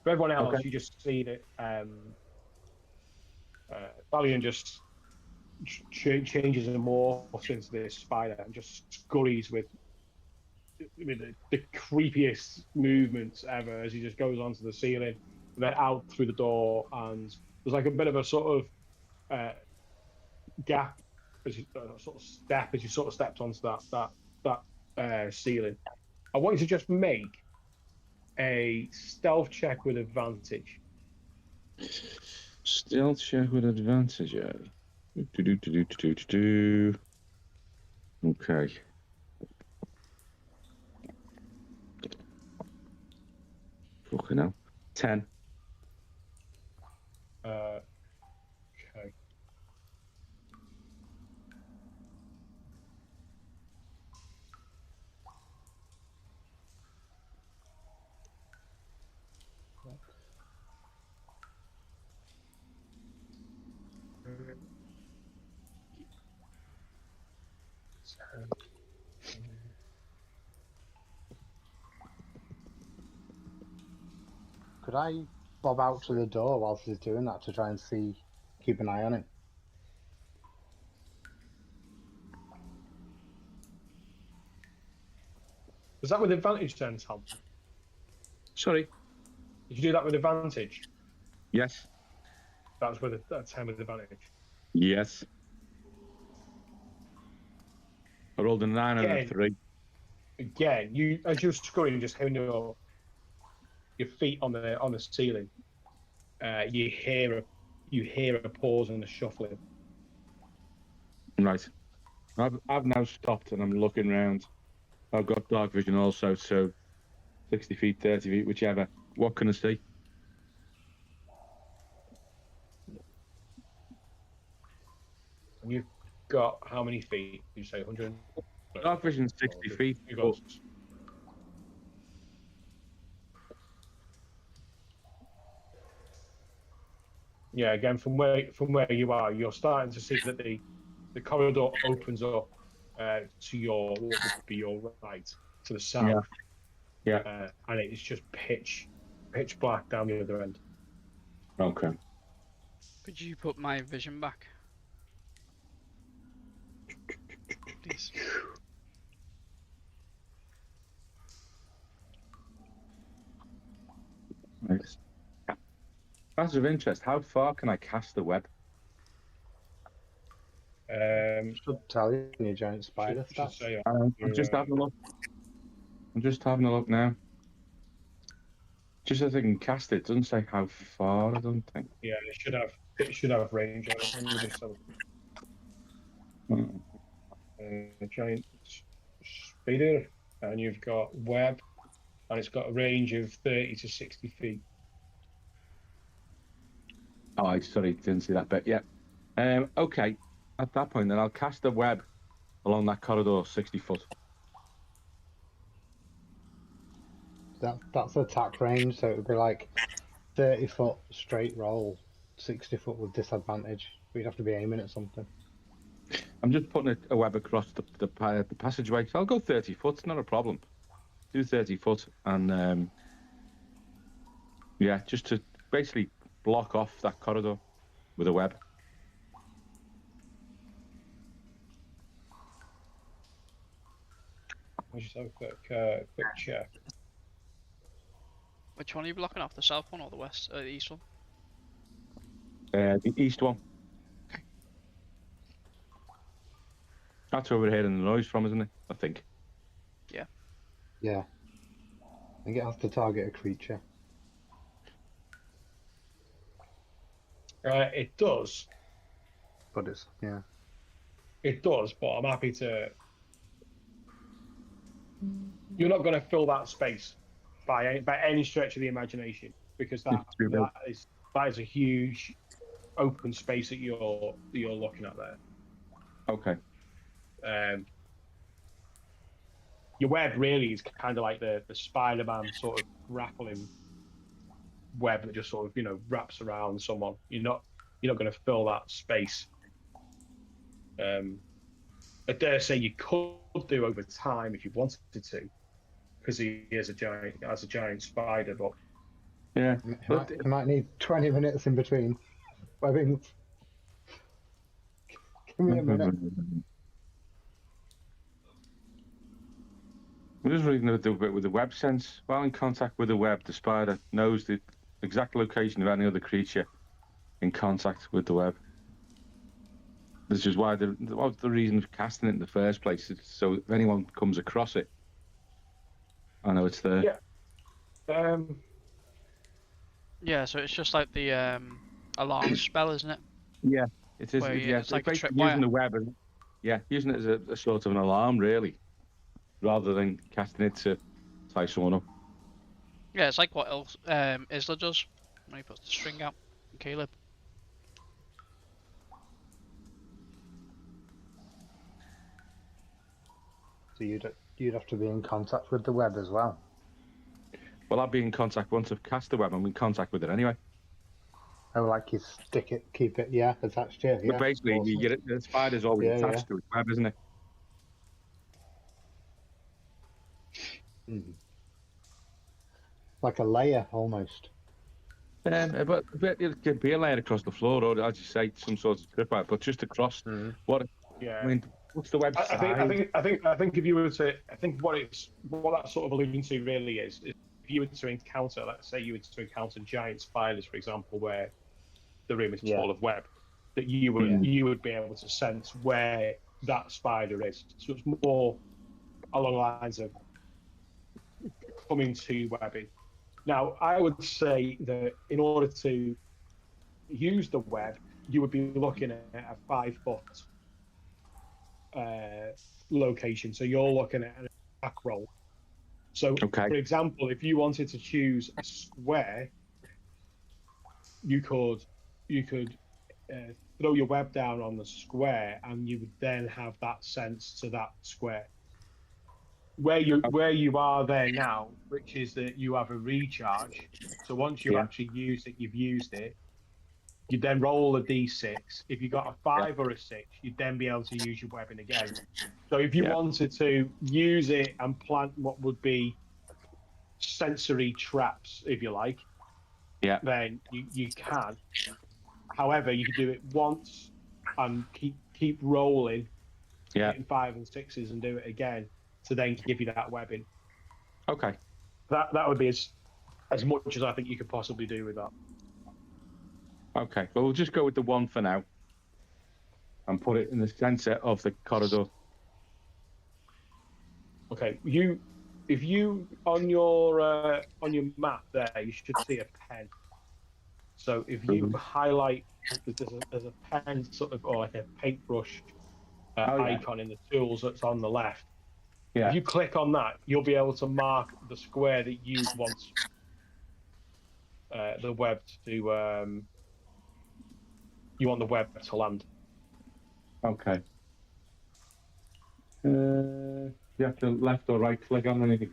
For everyone else, Okay. you just see that Valiant just changes and morphs into this spider and just scurries with the creepiest movements ever as he just goes onto the ceiling, and then out through the door, and there's like a bit of a sort of gap as you sort of step as you sort of stepped onto that ceiling. I want you to just make a stealth check with advantage. Stealth check with advantage, yeah. Do. Okay. Fucking hell. 10. Okay. Could I bob out to the door whilst he's doing that to try and keep an eye on him? Was that with advantage then, Tom? Sorry. Did you do that with advantage? Yes. That's with a 10 with advantage. Yes. I rolled a 9 and a 3. Again, you as you're scurrying, just having your feet on the ceiling, you hear a pause and a shuffling. Right. I've now stopped and I'm looking round. I've got dark vision also, so 60 feet, 30 feet, whichever. What can I see? And you've got how many feet? Did you say 100? Dark vision 60 feet. You got Yeah, again, from where you are, you're starting to see that the corridor opens up to your what would be your right, to the Yeah. south, Yeah. and it's just pitch black down the other end. Okay. Could you put my vision back, please? Nice. That's of interest. How far can I cast the web? Should tell you in your giant spider Should stats. say I'm your, just having a look. I'm just having a look now. Just so I can cast it. It doesn't say how far, I don't think. yeah, it should have range on it. Let me just have Hmm. a giant spider, and you've got web, and it's got a range of 30 to 60 feet. Oh, I sorry, didn't see that bit. Yeah. Okay. At that point, then I'll cast the web along that corridor, 60 foot. That's attack range, so it would be like 30-foot straight roll, 60-foot with disadvantage. But you'd have to be aiming at something. I'm just putting a web across the passageway. So I'll go 30 foot. It's not a problem. Do 30 foot, and yeah, just to basically block off that corridor with a web. I'll just have a quick check. Which one are you blocking off? The south one or the west? The east one? The east one. That's where we're hearing the noise from, isn't it? I think. Yeah. I think it has to target a creature. It does. But it's, yeah. It does, but I'm happy to. You're not going to fill that space by any stretch of the imagination, because that is a huge open space that you're looking at there. Okay. Your web really is kind of like the Spider-Man sort of grappling web that just sort of wraps around someone. You're not going to fill that space. I dare say you could do over time if you wanted to, because he is a giant spider. But Yeah. You might need 20 minutes in between webbing. Give me a minute. I'm just reading a bit with the web sense. While in contact with the web, the spider knows the exact location of any other creature in contact with the web. This is why what was the reason for casting it in the first place? It's so if anyone comes across it, I know it's there. yeah, Yeah, so it's just like the alarm spell, isn't it? Yeah, it is. Where Yeah, it's so like a basically using tripwire. the web, using it as a sort of an alarm, really, rather than casting it to tie someone up. Yeah, it's like what else Isla does when he puts the string out. Caleb. So you'd have to be in contact with the web as well. Well, I'll be in contact once I've cast the web. I'm in contact with it anyway. Oh, like you stick it, keep it, yeah, attached to you. But Yeah. basically, Awesome. you get it. The spider's always Yeah, attached to its web, isn't it? Like a layer almost. But it could be a layer across the floor, or as you say, some sort of tripwire. But just across what? yeah. I mean, what's the web I think, I think, I think, I think if you were to, I think what that's sort of alluding to really is if you were to encounter, let's say you were to encounter giant spiders, for example, where the room is full of web, that you would be able to sense where that spider is. So it's more along the lines of coming to webbing. Now, I would say that in order to use the web, you would be looking at a 5 foot location. So you're looking at an attack roll. So, Okay. for example, if you wanted to choose a square, you could throw your web down on the square, and you would then have that sense to that square. Where you are there now, which is that you have a recharge. So once you've Yeah. actually used it, you've used it. You'd then roll a d6. If you got a 5 or a 6, you'd then be able to use your webbing again. So if you wanted to use it and plant what would be sensory traps, if you like, then you can. However, you could do it once and keep rolling, hitting 5 and 6s, and do it again to then give you that webbing. Okay. That would be as much as I think you could possibly do with that. Okay. Well, we'll just go with the 1 for now, and put it in the centre of the corridor. Okay, if you on your map there, you should see a pen. So if you highlight, there's a pen sort of, or like a paintbrush icon in the tools that's on the left. Yeah. If you click on that, you'll be able to mark the square that you want the web to you want the web to land. Okay. You have to left or right click on anything.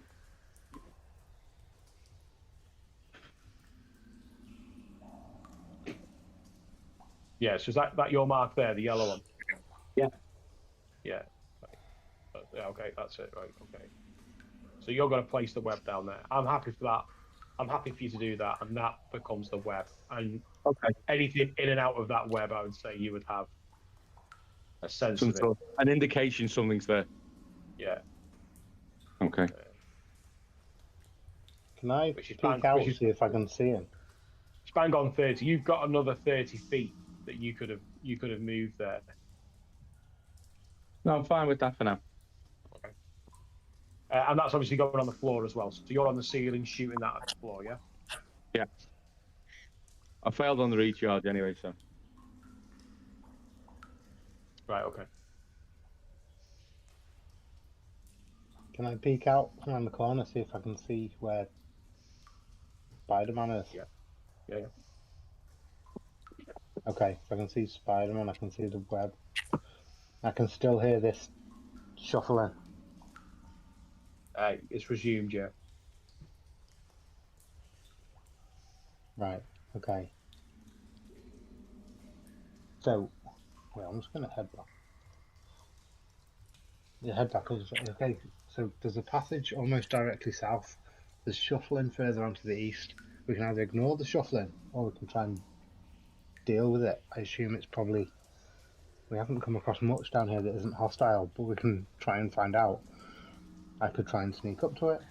Yeah, so is that your mark there, the yellow one? Yeah. Yeah. Okay, that's it. Right. Okay. So you're going to place the web down there. I'm happy for that. I'm happy for you to do that, and that becomes the web. And anything in and out of that web, I would say you would have a sense of it. An indication something's there. Yeah. Okay. Can I peek out and see if I can see him? It's bang on 30. You've got another 30 feet that you could have moved there. No, I'm fine with that for now. Okay. And that's obviously going on the floor as well. So you're on the ceiling shooting that at the floor, yeah? Yeah. I failed on the recharge anyway, so. Right, okay. Can I peek out around the corner, see if I can see where Spider-Man is? Yeah. Yeah. Okay, if I can see Spider-Man, I can see the web. I can still hear this shuffling. It's resumed, yeah. Right, okay. So, well, I'm just going to head back. Yeah, head back. Okay, so there's a passage almost directly south. There's shuffling further onto the east. We can either ignore the shuffling, or we can try and deal with it. I assume it's probably... We haven't come across much down here that isn't hostile, but we can try and find out. I could try and sneak up to it,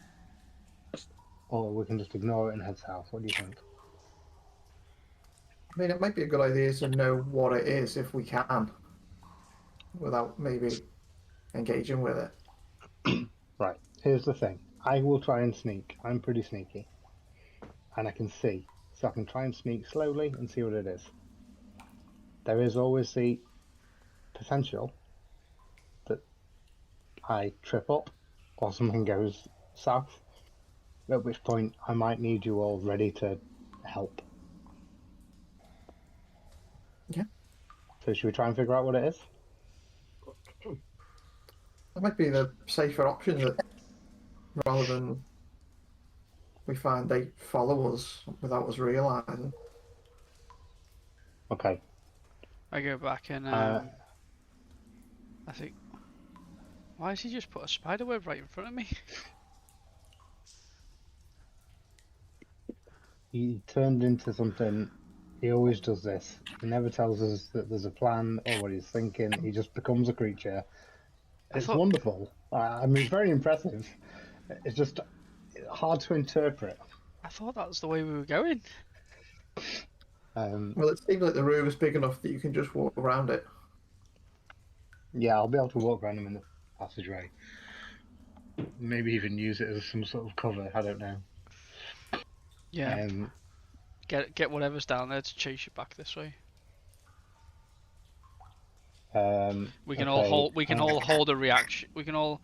or we can just ignore it and head south. What do you think? I mean, it might be a good idea to know what it is if we can, without maybe engaging with it. Right, here's the thing. I will try and sneak. I'm pretty sneaky. And I can see. So I can try and sneak slowly and see what it is. There is always the potential that I trip up or something goes south, at which point I might need you all ready to help. Yeah. So should we try and figure out what it is? That might be the safer option, that rather than we find they follow us without us realising. Okay. I go back and I think, why has he just put a spider web right in front of me? He turned into something. He always does this. He never tells us that there's a plan or what he's thinking. He just becomes a creature. It's wonderful. I mean, it's very impressive. It's just hard to interpret. I thought that was the way we were going. Well, it seems like the room is big enough that you can just walk around it. Yeah, I'll be able to walk around him in the passageway. Maybe even use it as some sort of cover. I don't know. Yeah. Get whatever's down there to chase you back this way. We can all hold. We can all hold a reaction. We can all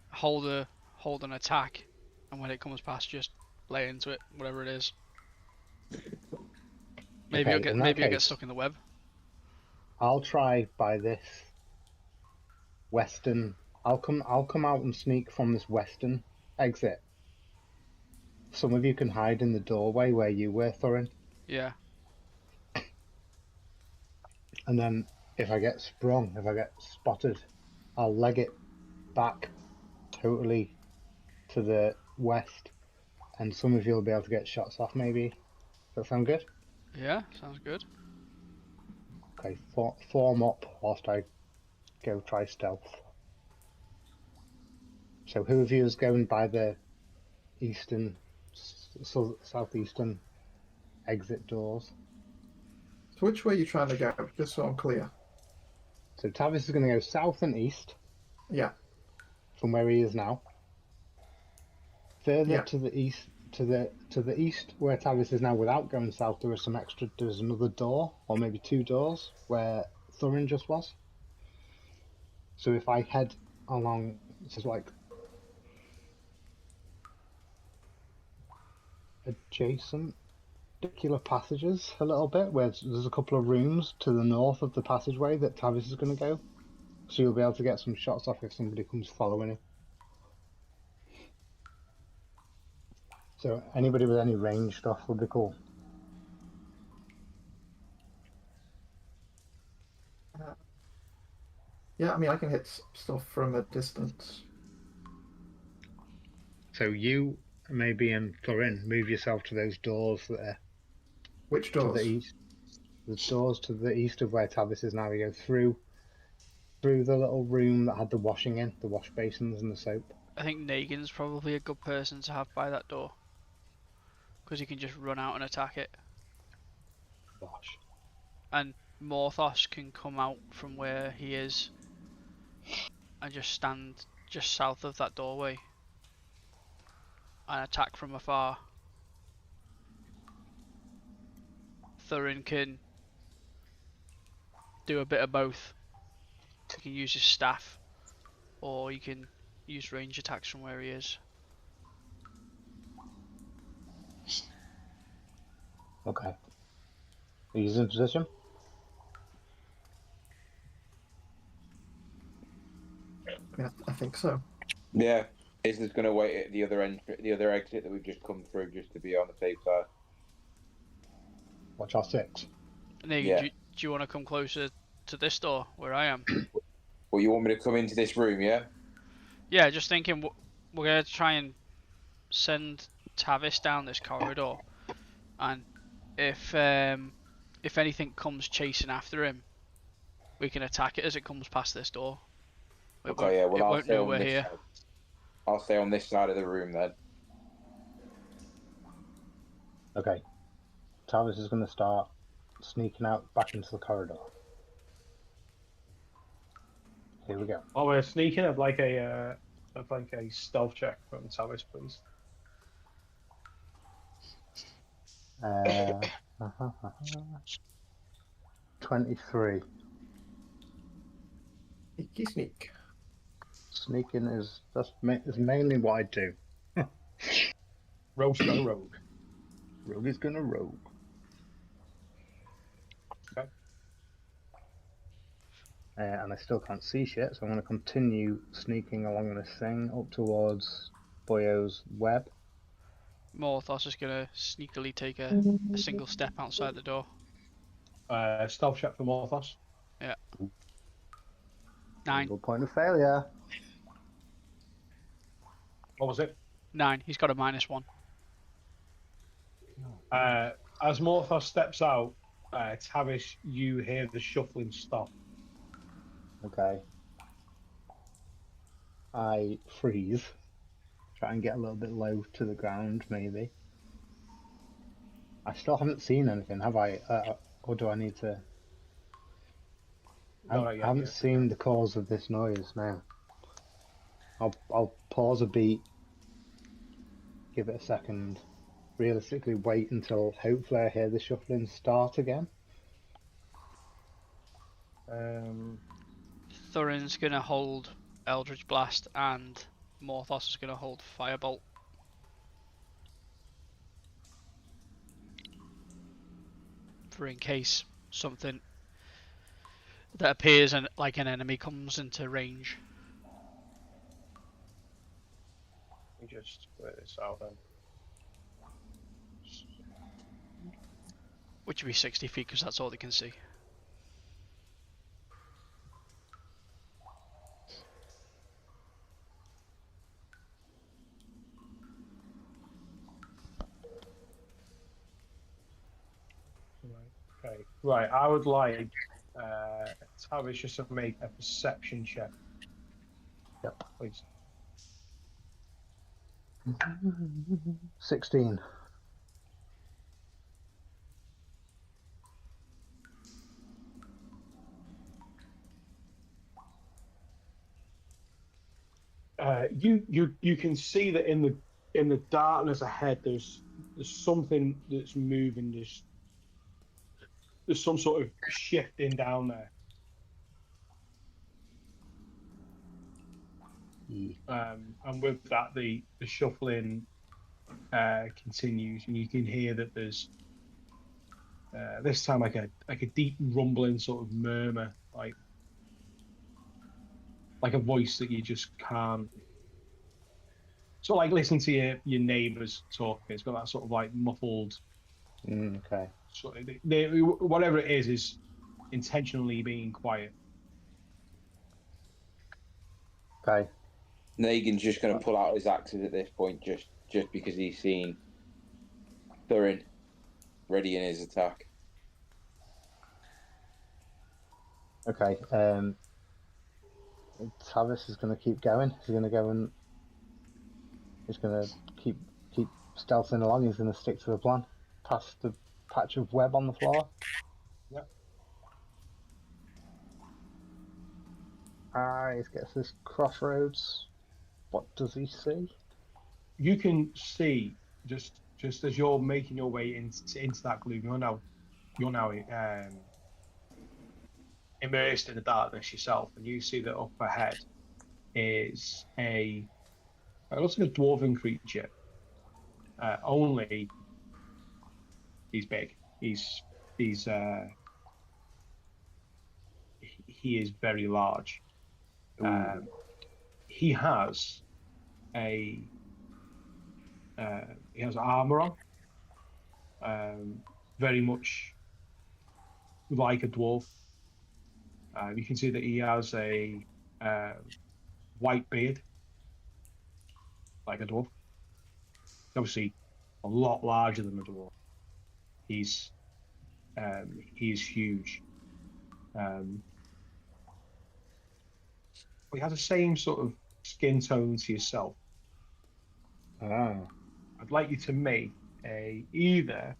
hold an attack, and when it comes past, just lay into it, whatever it is. Maybe I'll get stuck in the web. I'll try by this western. I'll come out and sneak from this western exit. Some of you can hide in the doorway where you were, Thorin. Yeah. and then if I get sprung, if I get spotted, I'll leg it back totally to the west, and some of you will be able to get shots off. Maybe. Does that sound good? Yeah, sounds good. Okay, form up whilst I go try stealth. So who of you is going by the eastern, southeastern exit doors? So which way are you trying to go? Just so I'm clear. So Tavis is going to go south and east Yeah. from where he is now. Further Yeah. to the east, to the east where Tavis is now, without going south, there is some extra. There's another door, or maybe two doors, where Thurin just was. So if I head along, this is like adjacent particular passages a little bit, where there's a couple of rooms to the north of the passageway that Tavis is going to go. So you'll be able to get some shots off if somebody comes following him. So anybody with any range stuff would be cool. Yeah, I mean, I can hit stuff from a distance. So you, maybe, and Florin, move yourself to those doors there Which to the doors? east. The doors to the east of where Tavis is now. You go through the little room that had the washing in, the wash basins and the soap. I think Negan's probably a good person to have by that door, because he can just run out and attack it. Gosh. And Morthos can come out from where he is and just stand just south of that doorway and attack from afar. Thurin can do a bit of both. He can use his staff, or he can use range attacks from where he is. Okay. He's in position. Yeah, I think so. Yeah. Is this going to wait at the other end, the other exit that we've just come through, just to be on the safe side? Watch our six. Negan, Yeah. do you want to come closer to this door where I am? Well, you want me to come into this room, yeah? Yeah, just thinking we're going to try and send Tavis down this corridor, and if anything comes chasing after him, we can attack it as it comes past this door. Okay, yeah. Well, It I'll won't stay know on we're this here. side. I'll stay on this side of the room then. Okay. Tavis is going to start sneaking out back into the corridor. Here we go. While we're sneaking, I'd like a stealth check from Tavis, please. 23. Sneaky sneak. Sneaking is mainly what I do. Rogue's gonna rogue. Rogue is gonna rogue. Okay. And I still can't see shit, so I'm going to continue sneaking along this thing up towards Boyo's web. Morthos is going to sneakily take a single step outside the door. Stealth check for Morthos. Yeah. 9. Single point of failure. What was it? 9. He's got a -1. As Morthos steps out, Tavish, you hear the shuffling stop. Okay. I freeze. Try and get a little bit low to the ground, maybe. I still haven't seen anything, have I? Or do I need to? I haven't seen the cause of this noise now. I'll pause a beat, give it a second, realistically wait until hopefully I hear the shuffling start again. Thurin's going to hold Eldritch Blast and Morthos is going to hold Firebolt. For in case something that appears like an enemy comes into range. Let me just work this out then. Which would be 60 feet because that's all they can see. Right, I would like Tavish just to make a perception check, Yep. please. 16. You can see that in the darkness ahead, there's something that's moving. There's some sort of shifting down there. E. And with that, the shuffling continues, and you can hear that there's this time like a deep rumbling sort of murmur, like a voice that you just can't. Sort of like listen to your neighbours talking. It's got that sort of like muffled Okay. sort of whatever it is intentionally being quiet. Okay. Negan's just going to pull out his axes at this point, just because he's seen Thurin ready in his attack. Okay. Tavis is going to keep going. He's going to go and he's going to keep stealthing along. He's going to stick to the plan. Past the patch of web on the floor. Yeah. He gets this crossroads. What does he see? You can see just as you're making your way into that gloom. You're now immersed in the darkness yourself, and you see that up ahead is it looks like a dwarven creature. Only he's big. He's he is very large. Um, he has a he has armor on, very much like a dwarf. You can see that he has a white beard, like a dwarf. Obviously, a lot larger than a dwarf. He's he's huge. Um, he has the same sort of skin tone to yourself. Oh. I'd like you to make either.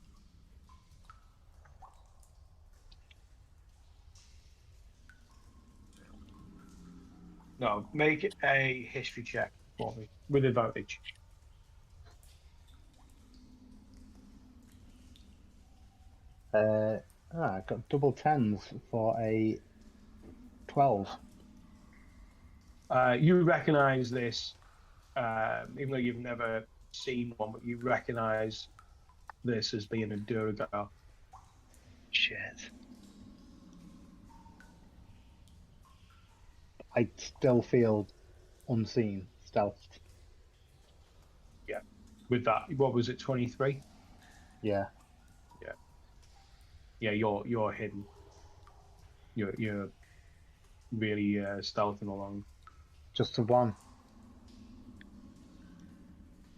No, make a history check for me with advantage. I got double tens for a 12. You recognize this, even though you've never seen one, but you recognize this as being a Duergar. Shit. I still feel unseen, stealthed. Yeah. With that, what was it, 23? Yeah. Yeah. Yeah, you're hidden. You're really stealthing along. Just the one.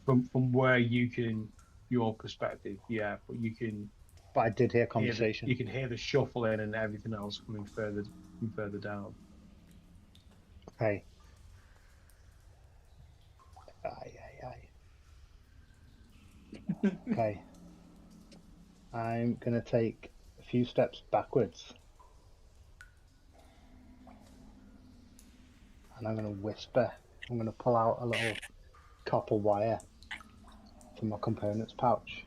From where you can, your perspective, yeah, but you can But I did hear hear conversation. you can hear the shuffling and everything else coming further down. Okay. Aye. Okay. I'm going to take a few steps backwards. And I'm going to whisper. I'm going to pull out a little copper wire from my components pouch,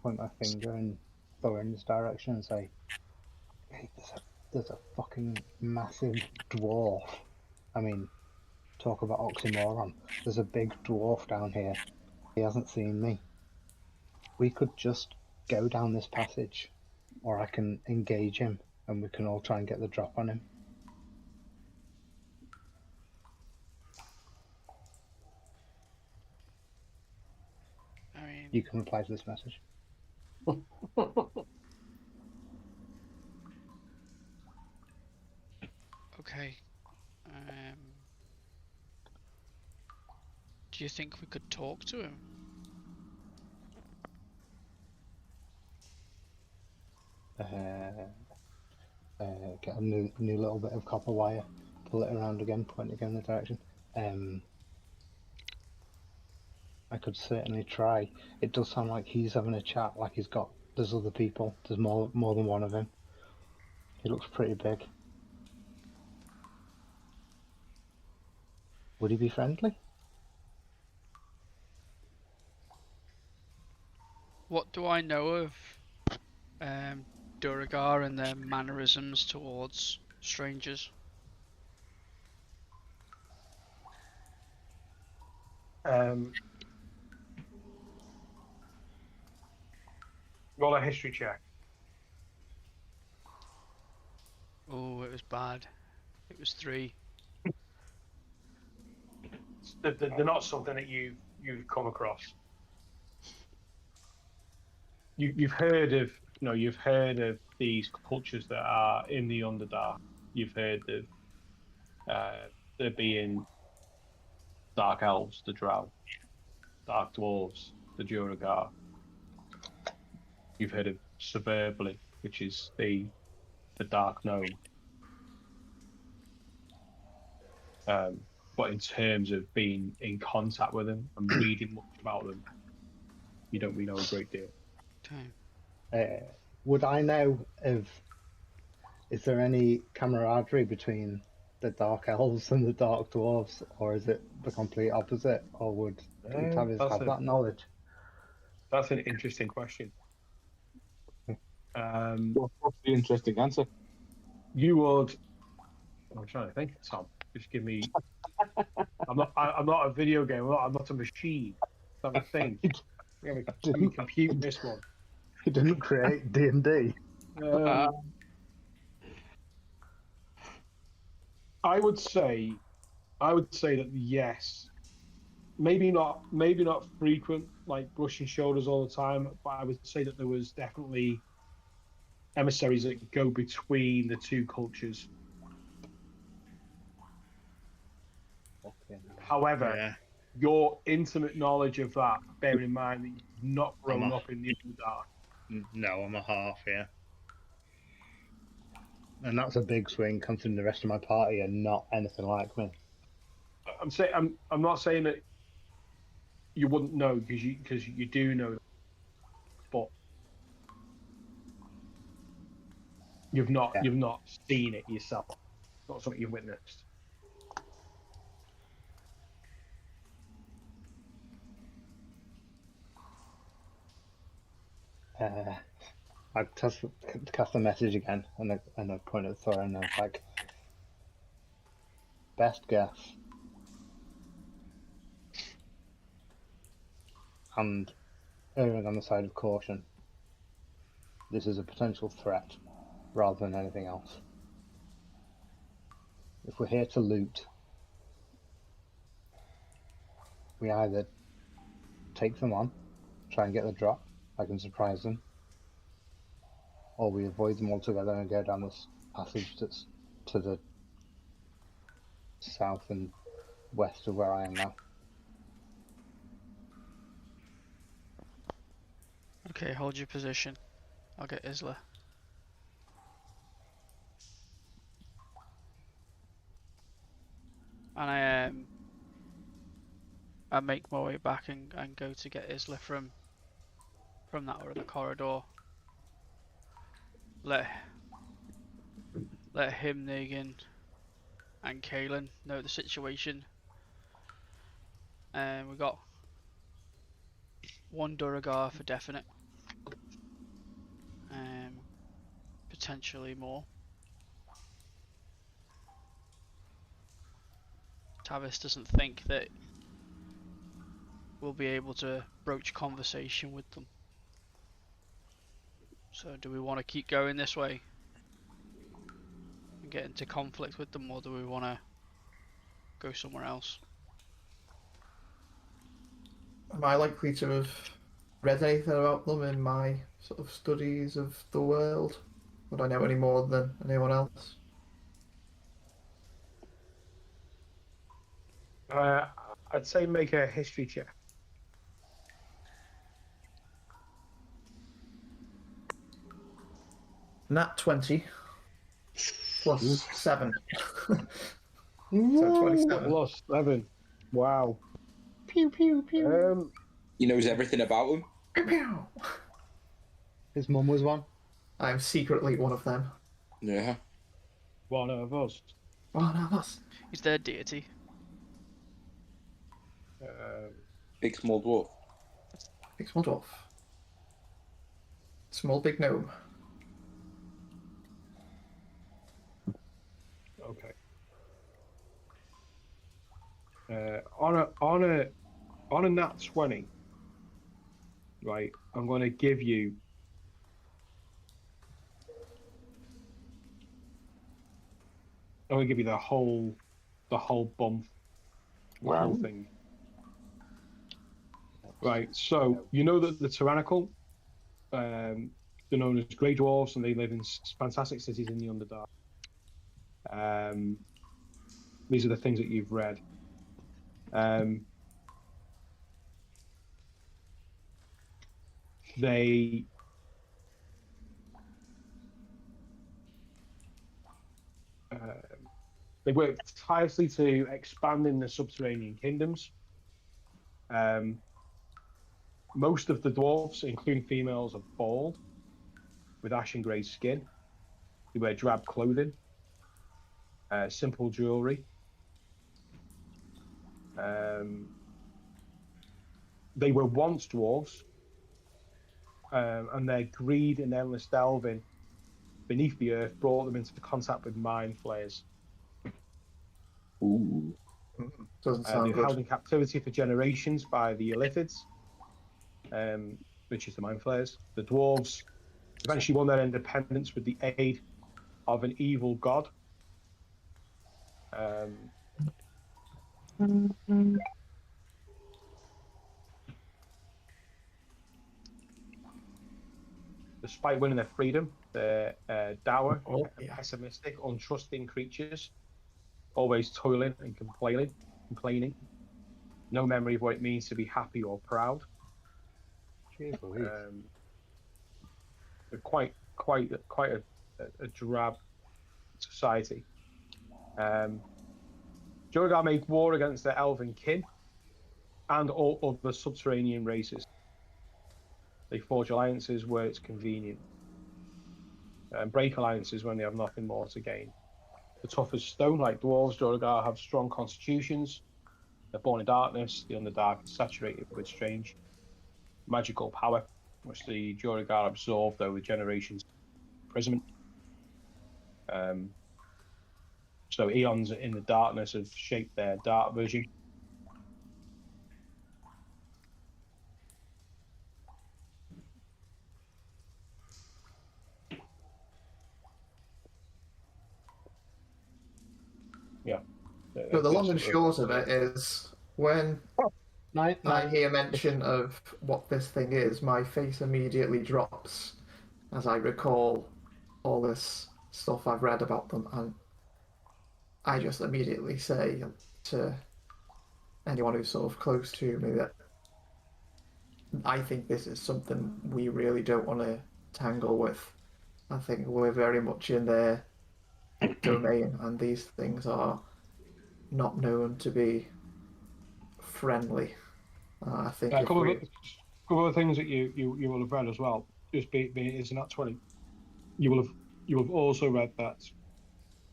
point my finger in Thorin's direction and say, hey, there's a fucking massive dwarf. I mean, talk about oxymoron. There's a big dwarf down here. He hasn't seen me. We could just go down this passage, or I can engage him and we can all try and get the drop on him. I mean, You can reply to this message. okay. Do you think we could talk to him? Get a new little bit of copper wire, pull it around again, point it again in the direction. I could certainly try. It does sound like he's having a chat, like there's other people. There's more than one of him. He looks pretty big. Would he be friendly? What do I know of Duergar and their mannerisms towards strangers? Roll a history check. Oh, it was bad. It was 3. They're not something that you've come across. You've heard of you've heard of these cultures that are in the Underdark. You've heard of there being dark elves, the Drow, dark dwarves, the Duergar. You've heard of Suburbly, which is the dark gnome. But in terms of being in contact with them and reading much about them, you don't really know a great deal. Okay. Would I know if is there any camaraderie between the dark elves and the dark dwarves, or is it the complete opposite? Or would Tavis have that knowledge? That's an interesting question. What's the interesting answer? You would. I'm trying to think, Tom. Just give me. I'm not a video game. I'm not a machine. Have a think. Let me compute this one. He didn't create D&D. I would say that yes. Maybe not frequent, like brushing shoulders all the time, but I would say that there was definitely emissaries that go between the two cultures. Okay. However, Yeah, your intimate knowledge of that, bearing in mind that you've not I'm grown a- up in the Underdark. no, I'm a half. Yeah, And that's a big swing considering the rest of my party are not anything like me. I'm not saying that you wouldn't know because you do know, but Yeah. you've not seen it yourself. It's not something you've witnessed. I cast a message again, and I point at Thor, and I was like, best guess. And erring on the side of caution. This is a potential threat rather than anything else. If we're here to loot, we either take them on, try and get the drop, I can surprise them, or we avoid them altogether and go down this passage that's to the south and west of where I am now. Okay, hold your position. I'll get Isla. And I make my way back and go to get Isla from that other corridor. Let him, Negan, and Kaelin know the situation. And we got one Duergar for definite. Potentially more. Tavis doesn't think that we'll be able to broach conversation with them. So do we want to keep going this way and get into conflict with them, or do we want to go somewhere else? Am I likely to have read anything about them in my sort of studies of the world? Would I know any more than anyone else? I'd say make a history check. Nat 20. plus 7. Woo, 27. plus 7. Wow. Pew pew pew. He knows everything about him. Pew, pew. His mum was one. I am secretly one of them. Yeah. One of us. One of us. He's their deity. Big small dwarf. Big small dwarf. Small big gnome. Okay. On a nat 20, right? I'm going to give you. I'm going to give you the whole bump, the Wow. whole thing. Right. So you know that the tyrannical, they're known as grey dwarfs, and they live in fantastic cities in the Underdark. These are the things that you've read. They work tirelessly to expand in the subterranean kingdoms. Most of the dwarves, including females, are bald with ashen grey skin. They wear drab clothing, simple jewelry. They were once dwarves, and their greed and endless delving beneath the earth brought them into contact with mind flayers. Ooh. Doesn't They sound were held good. in captivity for generations by the Illithids, which is the mind flayers. The dwarves eventually won their independence with the aid of an evil god. Despite winning their freedom, they're dour, Oh, yeah. pessimistic, untrusting creatures, always toiling and complaining. No memory of what it means to be happy or proud. Jeez Louise. They're quite a drab society. Duergar made war against their elven kin and all other subterranean races. They forge alliances where it's convenient, and break alliances when they have nothing more to gain. The tough as stone, like dwarves, Duergar have strong constitutions. They're born in darkness. The Underdark is saturated with strange magical power, which the Duergar absorbed over generations of imprisonment. So eons in the darkness have shaped their dark version. Yeah. But the long and That's short of it is when Night, I night. hear mention of what this thing is, my face immediately drops as I recall all this stuff I've read about them, and I just immediately say to anyone who's sort of close to me that I think this is something we really don't want to tangle with. I think we're very much in their domain, and these things are not known to be friendly. I think A if couple we, of couple of things that you will have read as well. Just being it's not 20. You will have also read that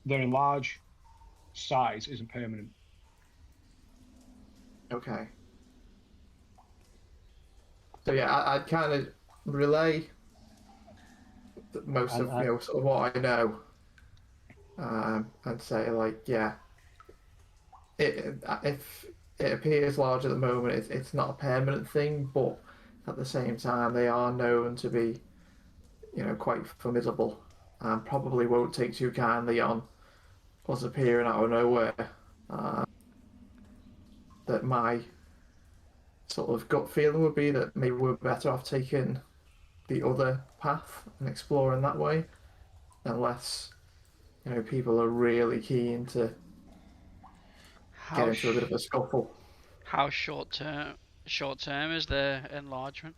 their enlarged size isn't permanent. okay. So yeah, I'd kind of relay most of sort of what I know, and say like, yeah, if it appears large at the moment, it's not a permanent thing, but at the same time, they are known to be, quite formidable, and probably won't take too kindly on us appearing out of nowhere. That my sort of gut feeling would be that maybe we're better off taking the other path and exploring that way, unless people are really keen to get How into a bit of a scuffle. how short term is their enlargement?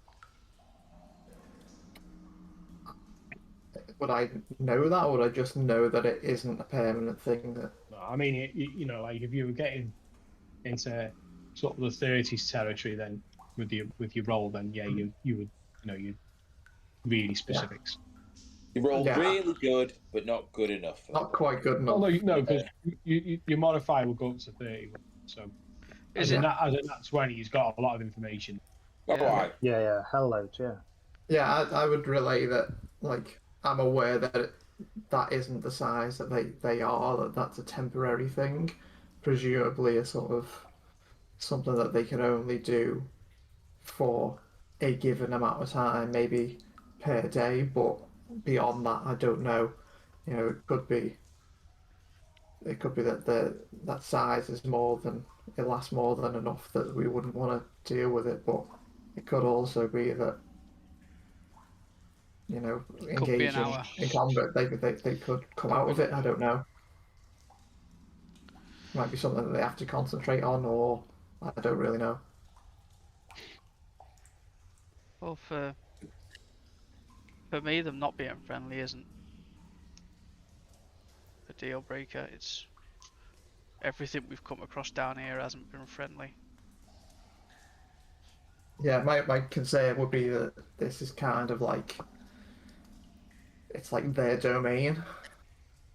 would I know that, or would I just know that it isn't a permanent thing? That I mean, like if you were getting into sort of the 30s territory, then with your role, then yeah, you would you really specifics. You rolled Yeah. really good, but not good enough. not quite good enough. Although no, because your modifier will go up to 30. So Is as it? a nat 20, he's got a lot of information. All Yeah. right. Yeah, hell loads, yeah. Yeah, I would relay that. Like, I'm aware that that isn't the size that they are. That that's a temporary thing, presumably a sort of something that they can only do for a given amount of time, maybe per day. But beyond that, I don't know. You know, it could be that that size is more than it lasts more than enough that we wouldn't want to deal with it. But it could also be that Could be an engaging hour. in combat, they could come out of it. I don't know. Might be something that they have to concentrate on, or I don't really know. Well, for me, them not being friendly isn't a deal breaker. It's everything we've come across down here hasn't been friendly. Yeah, my concern would be that this is kind of like it's like their domain,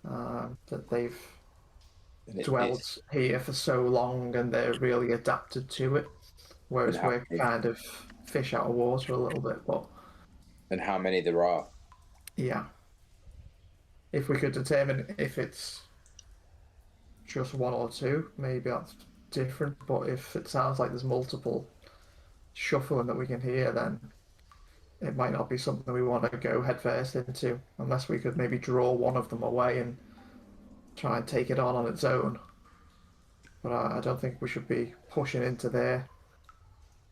that they've And dwelled here for so long and they're really adapted to it, whereas And how we're kind of fish out of water a little bit. But and how many there are. yeah, if we could determine if it's just one or two, maybe that's different. But if it sounds like there's multiple shuffling that we can hear, then it might not be something we want to go headfirst into, unless we could maybe draw one of them away and try and take it on its own. But I don't think we should be pushing into their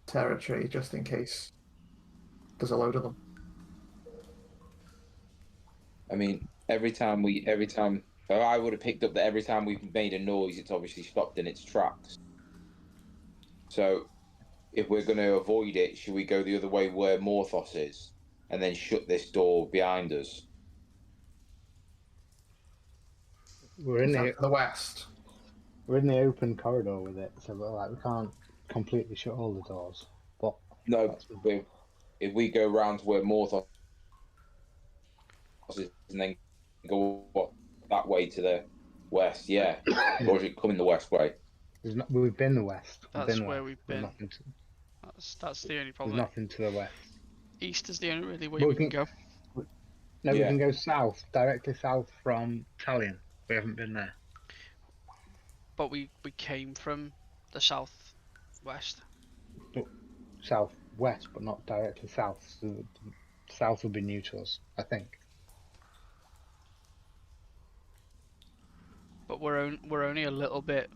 territory just in case there's a load of them. I mean, every time I would have picked up that every time we've made a noise, it's obviously stopped in its tracks. So if we're going to avoid it, should we go the other way where Morthos is and then shut this door behind us? We're in the The west. open corridor with it, so we can't completely shut all the doors. But No, if we go round to where Morthos is and then go that way to the west, yeah. Or is it coming the west way? We've been the west. That's where we've been. Nothing to, That's the only there's problem. nothing to the west. East is the only really way But we can go. No, we Yeah. can go south, directly south from Talion. We haven't been there. But we came from the southwest. Southwest, but not directly south. So the south would be new to us, I think. But we're only a little bit.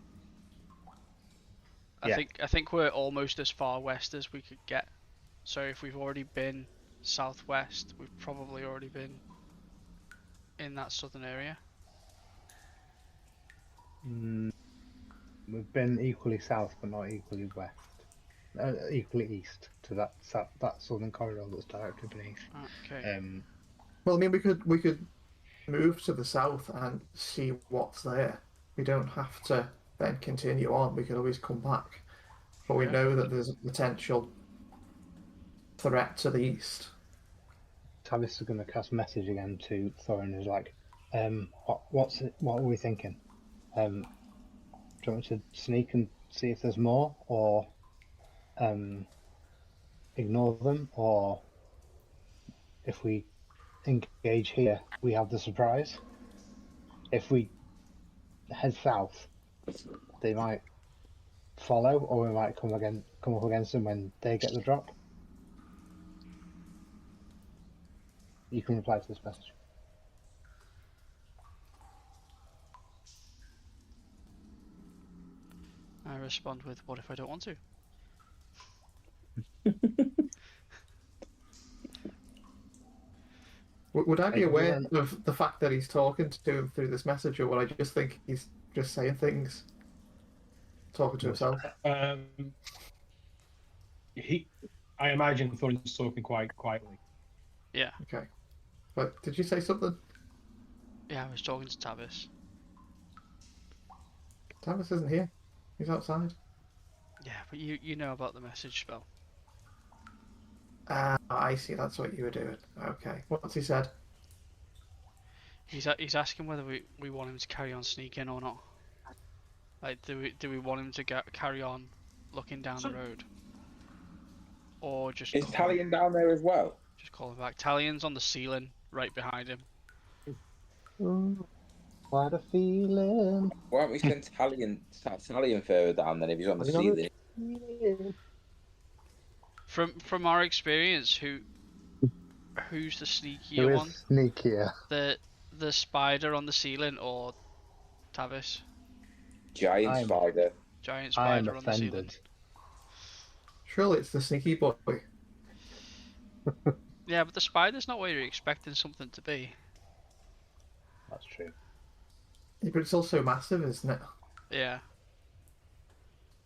Yeah. I think we're almost as far west as we could get. So if we've already been southwest, we've probably already been in that southern area. We've been equally south, but not equally west. Equally east to that southern corridor that's directly beneath. Okay. Well, I mean, we could move to the south and see what's there. We don't have to then continue on. We could always come back. But we Yeah. know that there's a potential threat to the east. Tavis is going to cast message again to Thorin. Is like, what are we thinking? Do you want me to sneak and see if there's more, or ignore them, or if we engage here, we have the surprise? If we head south, they might follow, or we might come up against them when they get the drop. You can reply to this message. I respond with, "What if I don't want to?" Would I be Hey, aware everyone. of the fact that he's talking to him through this message, or would I just think he's just saying things, talking to himself? I imagine Thorin's talking quite quietly. Yeah. Okay. But did you say something? Yeah, I was talking to Tavis. Tavis isn't here. He's outside. Yeah, but you know about the message spell. Ah, I see. That's what you were doing. Okay. What's he said? He's asking whether we want him to carry on sneaking or not. Like, do we want him to carry on looking down the road, or just Is Talion down there as well? call him back? Talion's on the ceiling right behind him. Ooh, what a feeling. Why don't we send Talion further down then if he's on the ceiling? From our experience, who's the Who sneakier is one? sneakier? The spider on the ceiling or Tavis? Giant I'm- spider. Giant I am spider on the ceiling. offended. Surely it's the sneaky boy. Yeah, but the spider's not where you're expecting something to be. That's true. Yeah, but it's also massive, isn't it? Yeah,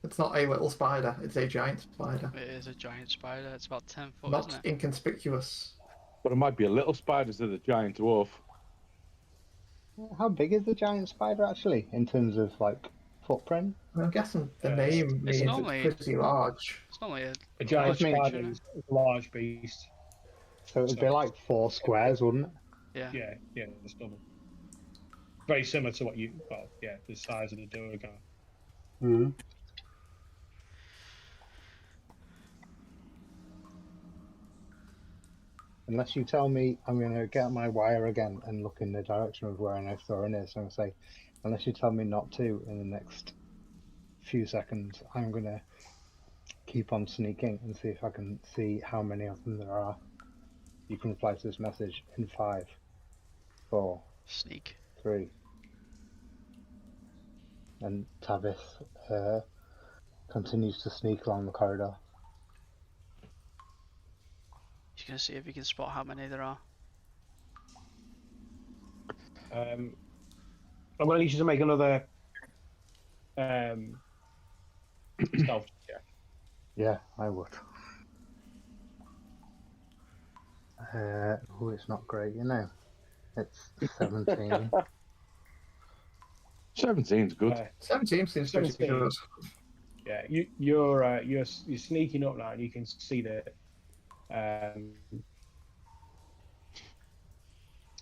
It's not a little spider. It's a giant spider. it is a giant spider. It's about 10 foot, Not isn't it? inconspicuous. But it might be a little spider to the giant dwarf. How big is the giant spider actually in terms of like footprint? I'm guessing the It's name means normally- it's pretty large. It's normally a A giant large mean- spider creature, is a large beast. So it'd be So- like 4 squares, wouldn't it? yeah. Yeah, it's double. Very similar to what you, well, yeah, the size of the Duergar. Mm-hmm. Unless you tell me I'm going to get my wire again and look in the direction of where I know Thorin is, I'm going to say, unless you tell me not to in the next few seconds, I'm going to keep on sneaking and see if I can see how many of them there are. You can reply to this message in 5, 4, Sneak. 3. And Tavis continues to sneak along the corridor. He's gonna see if he can spot how many there are. I'm going to need you to make another stealth check. Yeah, I would. Oh, it's not great, you know. It's 17. 17's good. 17 seems pretty 17. good. Yeah, you're sneaking up now, and you can see that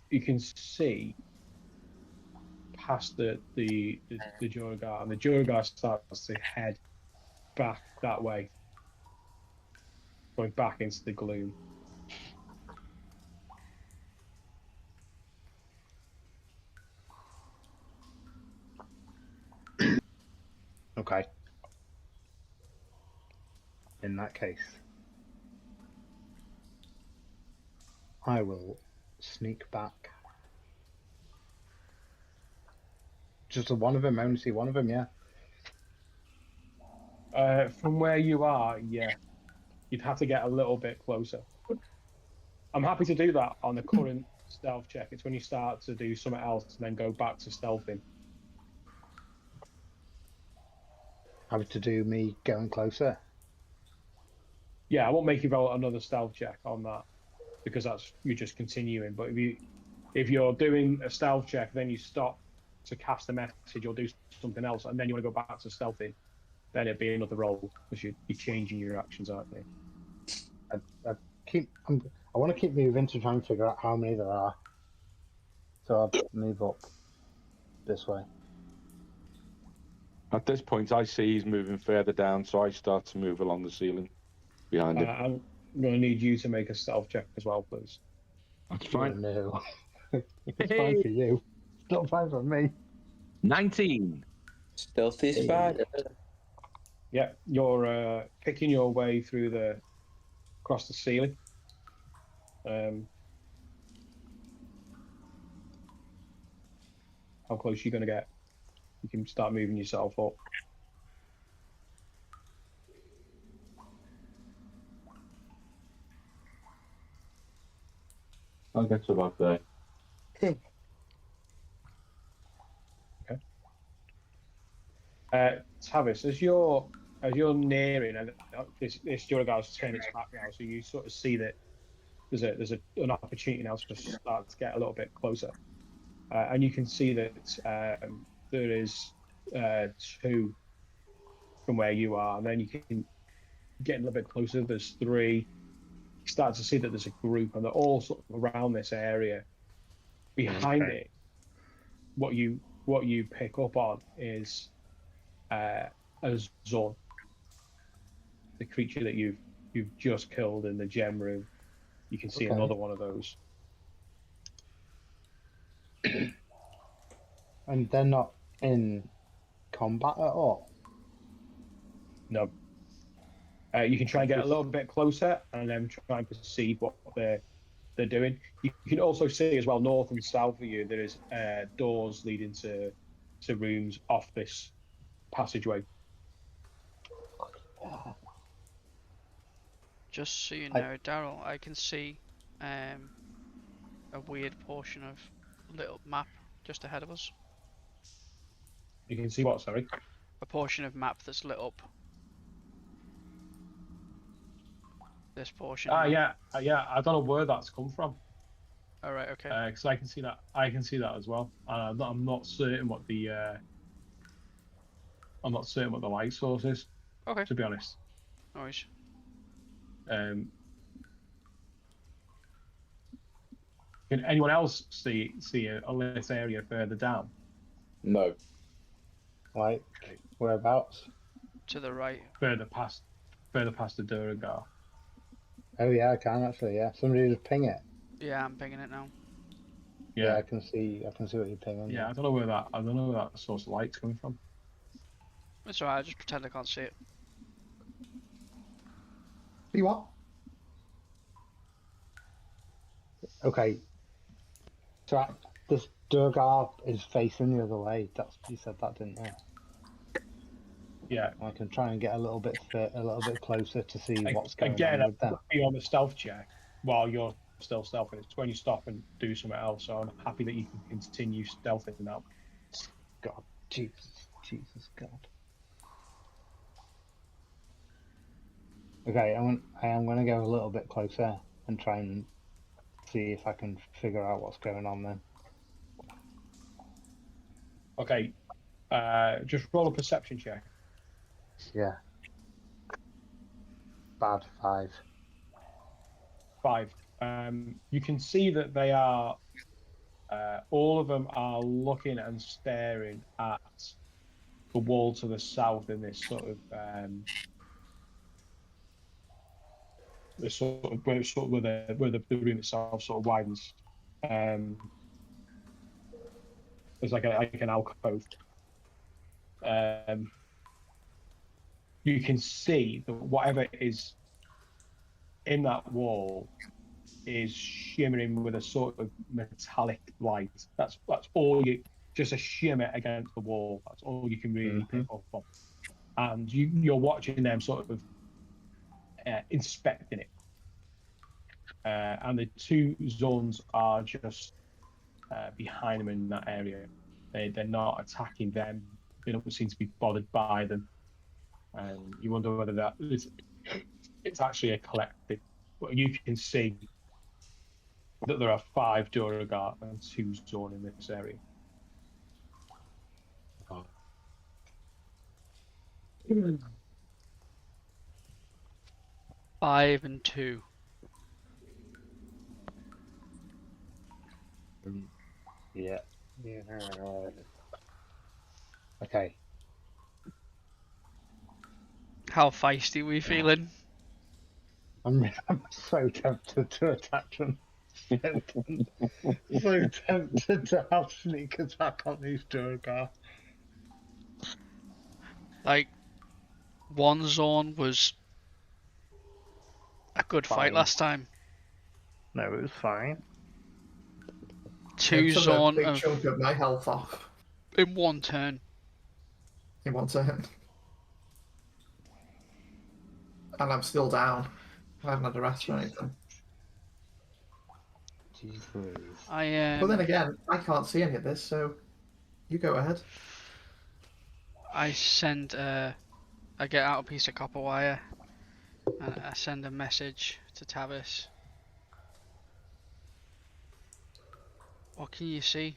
you can see past the Duergar, and the Duergar starts to head back that way, going back into the gloom. Okay. In that case, I will sneak back. Just the one of them, I only see one of them, yeah. From where you are, yeah, you'd have to get a little bit closer. I'm happy to do that on the current stealth check. It's when you start to do something else and then go back to stealthing. Happy to do me going closer. Yeah, I won't make you roll another stealth check on that because you're just continuing. But if you're doing a stealth check, then you stop to cast a message or do something else, and then you want to go back to stealthing, then it'd be another roll because you're changing your actions, aren't you? I want to keep moving to try and figure out how many there are. So I'll move up this way. At this point, I see he's moving further down, so I start to move along the ceiling behind him. I'm going to need you to make a stealth check as well, please. That's Oh, fine. no. It's fine for you. It's not fine for me. 19. Stealthy spider. Yeah, you're picking your way across the ceiling. How close are you going to get? You can start moving yourself up. I'll get to about there. Tavis, as you're nearing, and this Duergar's turned its back now, so you sort of see that an opportunity now to start to get a little bit closer, and you can see that there is two from where you are, and then you can get a little bit closer. There's three. You start to see that there's a group, and they're all sort of around this area. Behind Okay. it, what you pick up on is a Zon, the creature that you've just killed in the gem room. You can see Okay. another one of those. And they're not in combat at all. No. You can try and get a little bit closer and then try and perceive what they're doing. You can also see as well, north and south of you, there is doors leading to rooms off this passageway. Just so you I- know, Daryl, I can see a weird portion of lit up map just ahead of us. You can see what, sorry? A portion of map that's lit up. This portion here. Yeah. I don't know where that's come from. All right, okay. Because I can see that. I can see that as well. I'm not certain what the light source is. Okay. To be honest. No worries. Can anyone else see a lit area further down? No. Like whereabouts? To the right. Further past the Duergar. Oh yeah, I can actually. Yeah, somebody just ping it. Yeah, I'm pinging it now. Yeah, I can see what you're pinging. Yeah, I don't know where that source of light's coming from. It's alright, I'll just pretend I can't see it. See what? Okay. So this Duergar is facing the other way. You said that, didn't you? Yeah. I can try and get a little bit closer to see what's going Again, on with them. be on the stealth check while you're still stealthing. It's when you stop and do something else. So I'm happy that you can continue stealthing now. God, Jesus, God. Okay, I am going to go a little bit closer and try and see if I can figure out what's going on then. Okay. Just roll a perception check. Yeah. Bad 5. 5. You can see that they are. All of them are looking and staring at the wall to the south in this sort of where the room itself sort of widens. There's like an alcove. You can see that whatever is in that wall is shimmering with a sort of metallic light. That's all just a shimmer against the wall. That's all you can really pick up on. And you're watching them sort of inspecting it. And the two zones are just behind them in that area. They're not attacking them. They don't seem to be bothered by them. And you wonder whether that is it's actually a collective. But you can see that there are 5 Duergar and 2 Zorn in this area. Oh. 5 and 2. Yeah. Okay. How feisty we feeling? I'm so tempted to attack them. So tempted to have sneak attack on these Duergar. Like, one zone was a good fight Fine. last time. No, it was fine. Two It took a zone big chunk of my health off in one turn. in one turn. And I'm still down. I haven't had a rest or anything. Jesus. But then again, I can't see any of this, so you go ahead. I get out a piece of copper wire and I send a message to Tavis. What can you see?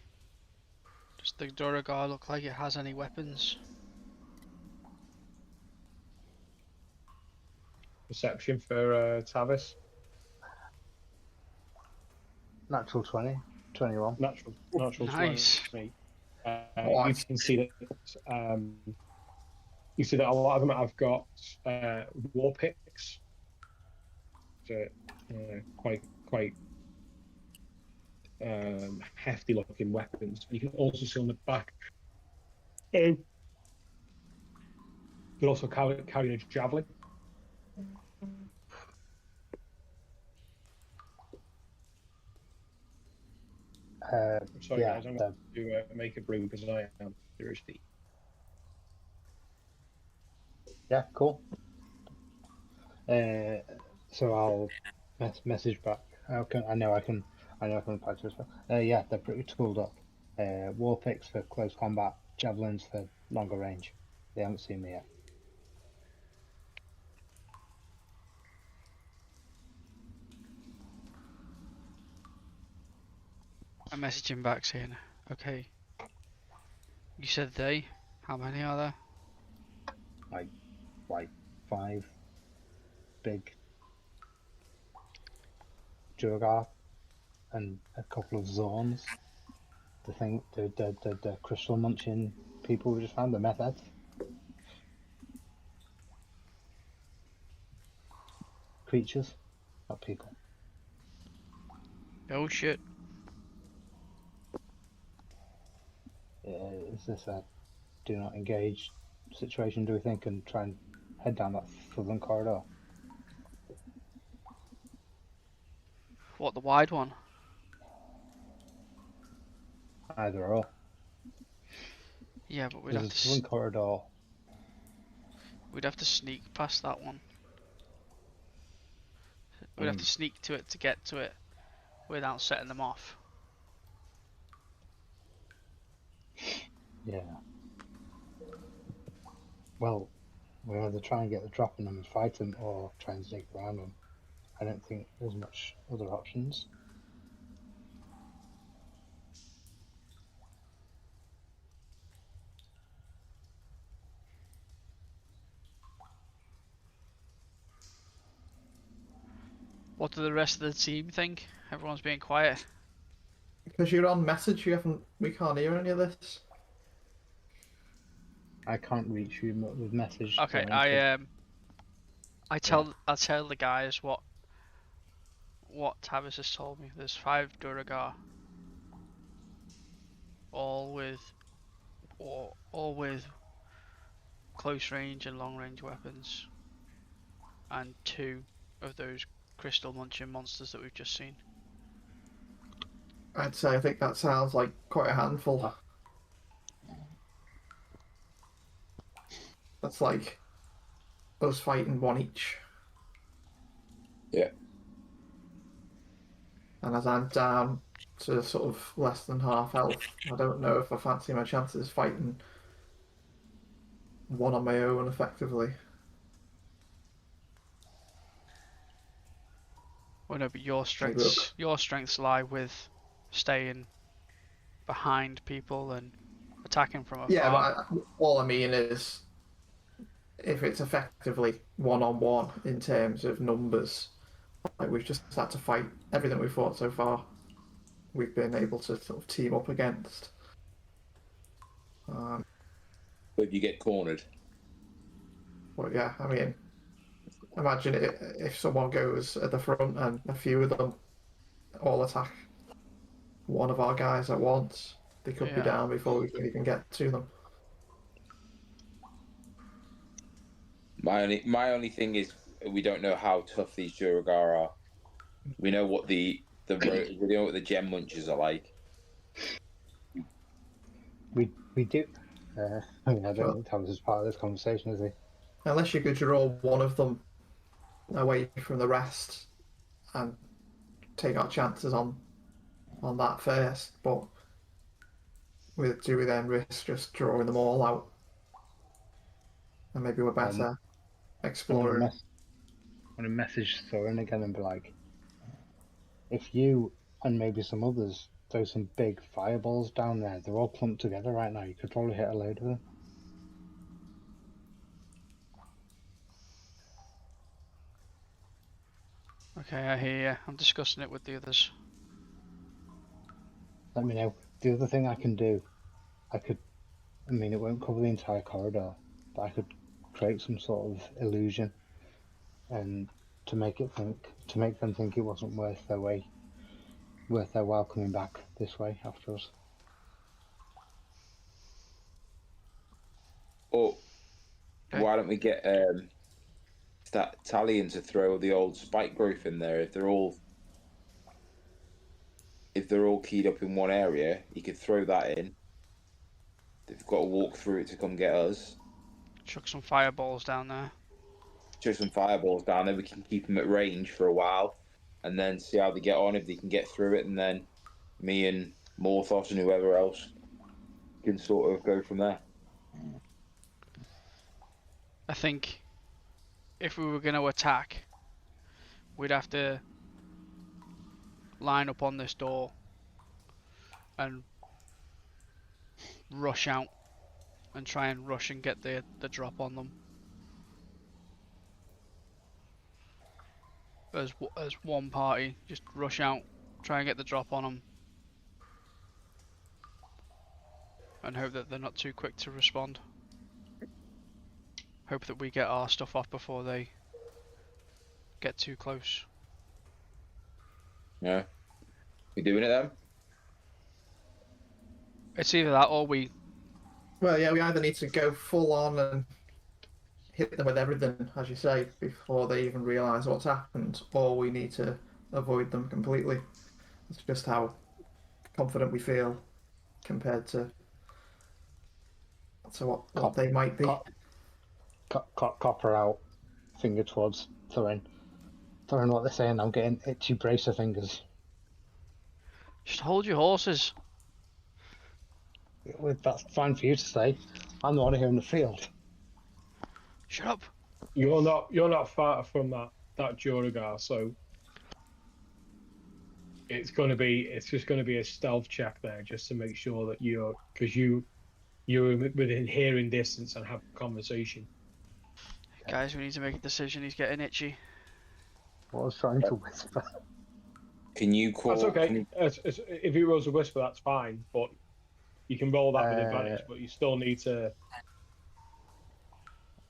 Does the Duergar look like it has any weapons? Perception for Tavis. Natural 20, 21. Natural Nice. 20. Oh, You can see that you see that a lot of them have got war picks, so quite hefty looking weapons. You can also see on the back. You can also carry a javelin. I'm sorry, Yeah, guys. I'm going to make a brew because I am thirsty. yeah, cool. So I'll message back. I know I can reply to as well. Yeah, they're pretty tooled up. War picks for close combat, javelins for longer range. They haven't seen me yet. I message him back saying, okay, you said they. How many are there? Like 5 big Duergar and a couple of Zorns. The crystal munching people we just found, the meth heads. Creatures, not people. Oh shit. Is this a do not engage situation, do we think, and try and head down that southern corridor? What, the wide one? Either or. Yeah, but There's a southern corridor. we'd have to sneak past that one. We'd have to sneak to it to get to it without setting them off. Yeah. Well, we either try and get the drop on them and fight them, or try and sneak around them. I don't think there's much other options. What do the rest of the team think? Everyone's being quiet. because you're on message, we can't hear any of this. I can't reach you with message. Okay, So I tell the guys what Tavis has told me. There's 5 Duergar, all with all with close range and long range weapons, and 2 of those crystal munching monsters that we've just seen. I'd say I think that sounds like quite a handful. That's like us fighting one each. Yeah. And as I'm down to sort of less than half health, I don't know if I fancy my chances fighting one on my own effectively. Well, no, but Maybe look. your strengths lie with staying behind people and attacking from Yeah, afar. but all I mean is if it's effectively one on one in terms of numbers, like we've just had to fight everything we've fought so far, we've been able to sort of team up against. But if you get cornered, But yeah, I mean, imagine if someone goes at the front and a few of them all attack one of our guys at once. They could be Yeah. down before we can even get to them. my only thing is we don't know how tough these Duergar are. We know what we know what the gem munchers are like. we do. I don't So, think Thomas is part of this conversation, is he? unless you could draw one of them away from the rest and take our chances on that first, but do we then risk just drawing them all out? And maybe we're better I'm exploring. gonna message Thorin again and be like, if you and maybe some others throw some big fireballs down there. They're all clumped together right now. You could probably hit a load of them. Okay, I hear you. I'm discussing it with the others. Let me know. The other thing I can do, I mean, it won't cover the entire corridor, but I could create some sort of illusion and to make them think it wasn't worth their while coming back this way after us. Or Okay. why don't we get that Talion to throw the old spike growth in there? If they're all keyed up in one area, you could throw that in. They've got to walk through it to come get us. Chuck some fireballs down there. Chuck some fireballs down there. We can keep them at range for a while, and then see how they get on. If they can get through it, and then me and Morthos and whoever else can sort of go from there. I think if we were going to attack, we'd have to line up on this door and rush out and try and rush and get the drop on them as one party. Just rush out, try and get the drop on them, and hope that they're not too quick to respond. Hope that we get our stuff off before they get too close. Yeah, we doing it then? It's either that or we. Well, yeah, we either need to go full on and hit them with everything, as you say, before they even realise what's happened, or we need to avoid them completely. It's just how confident we feel compared to what they might be. Copper out, finger towards throwing what they're saying. I'm getting itchy bracer fingers. Just hold your horses. That's fine for you to say. I'm the one here in the field. Shut up. You're not far from that Duergar, so it's just going to be a stealth check there, just to make sure that you're within hearing distance and have a conversation. Guys, we need to make a decision. He's getting itchy. I was trying to whisper. Can you call? That's okay. If he rolls a whisper, that's fine. But you can roll that with advantage. But you still need to.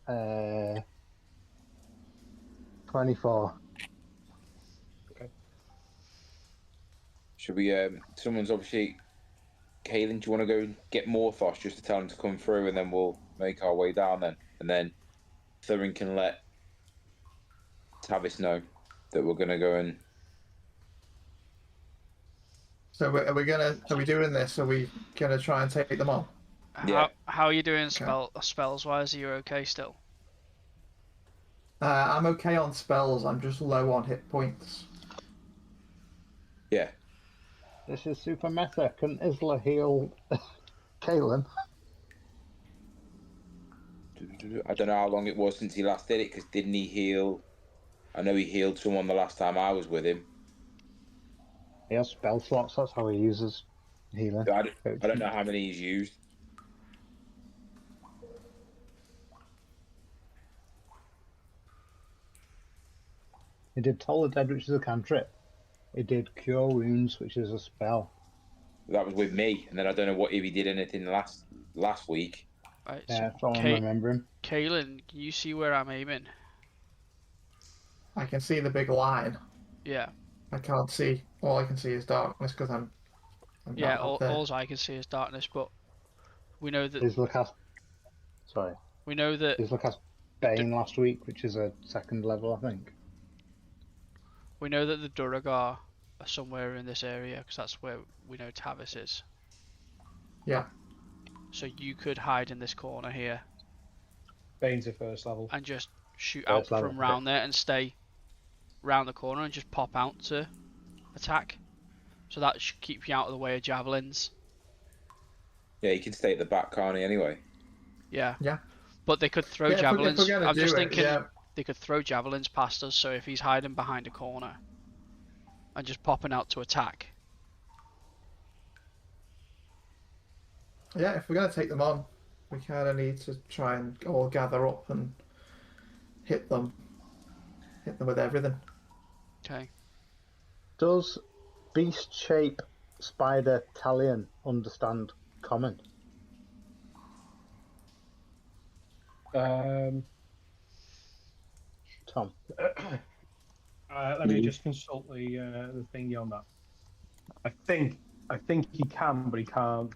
24. Okay. Should we? Someone's obviously. Kaelin, do you want to go and get Morthos just to tell him to come through, and then we'll make our way down then, and then Thurin can let Tavis know that we're gonna go and. So are we doing this? Are we gonna try and take them on? Yeah. How are you doing spells wise? Are you okay still? I'm okay on spells. I'm just low on hit points. Yeah. This is super meta. Can Isla heal Kaelin? I don't know how long it was since he last did it, because didn't he heal? I know he healed someone the last time I was with him. He has spell slots. That's how he uses healing. I don't know how many he's used. He did Toll the Dead, which is a cantrip. He did Cure Wounds, which is a spell. That was with me, and then I don't know what if he did anything last week. Right, Yeah, so that's all I'm remembering. Kaelin, can you see where I'm aiming? I can see the big line. Yeah. I can't see. All I can see is darkness because I'm Yeah, not up there. all I can see is darkness, but we know that. Isla cast. Sorry. We know that. Isla cast Bane last week, which is a second level, I think. We know that the Duergar are somewhere in this area because that's where we know Tavis is. Yeah. So you could hide in this corner here Bane's a first level. and just shoot First out level, from round there and stay round the corner and just pop out to attack. So that should keep you out of the way of javelins. Yeah, he can stay at the back, can't he? Anyway. Yeah. Yeah. But they could throw Yeah, javelins. if we're gonna I'm just do it, thinking yeah. they could throw javelins past us. So if he's hiding behind a corner and just popping out to attack, Yeah, if we're going to take them on, we kind of need to try and all gather up and hit them. Hit them with everything. Okay. Does beast shape spider Talion understand common? Um, Tom? let me just consult the thingy on that. I think he can, but he can't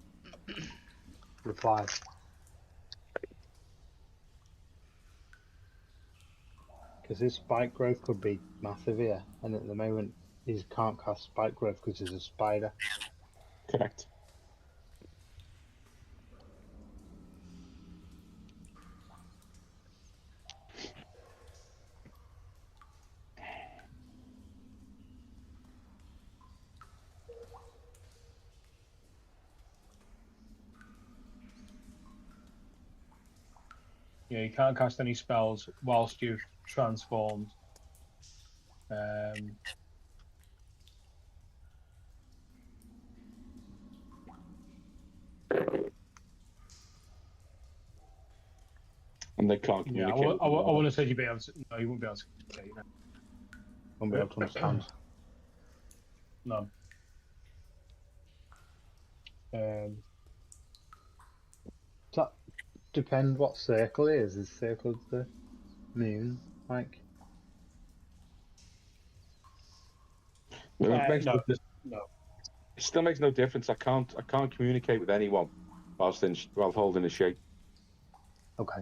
Reply. Because his spike growth could be massive here, and at the moment he can't cast spike growth because he's a spider. Correct. Yeah, you can't cast any spells whilst you've transformed. And they can't Yeah, I communicate. want to say you'd be able to. No, you wouldn't be able to communicate. Won't be able to understand. No. Does that depend what circle it is? Is circle the moon? Like, It makes No. it still makes no difference. I can't communicate with anyone while holding a shape. okay.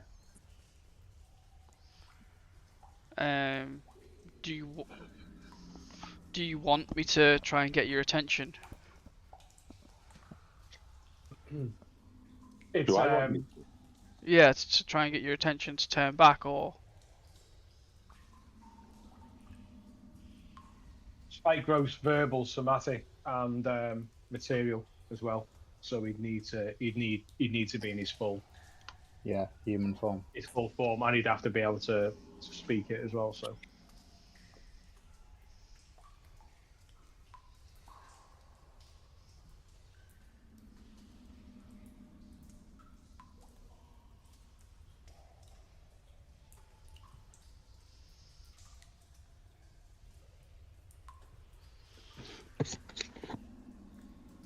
Do you want me to try and get your attention? It's Do I want? Yeah, to try and get your attention to turn back, or spike growth, verbal, somatic, and material as well. So he'd need to be in Yeah, human form. his full form, and he'd have to be able to speak it as well. So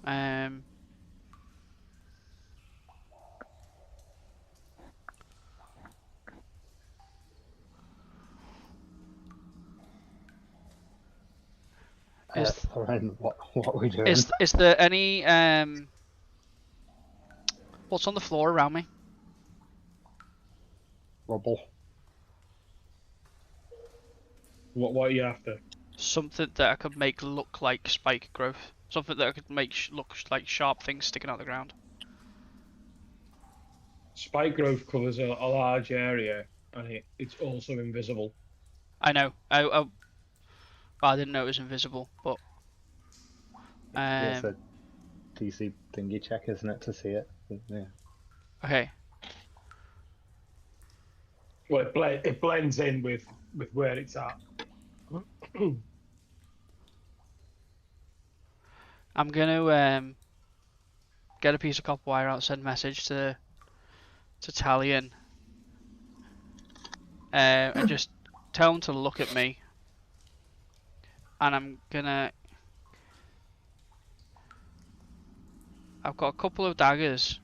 um, Lauren, what are we doing? is there any what's on the floor around me? Rubble. what are you after? Something that I could make look like spike growth. Something that I could make look like sharp things sticking out the ground. Spike growth covers a large area, and it's also invisible. I know. I didn't know it was invisible, but Yeah, it's a DC thingy check, isn't it, to see it? Yeah. okay. Well, it blends in with where it's at. I'm gonna get a piece of copper wire out, send message to Talion, and just tell him to look at me. And I've got a couple of daggers.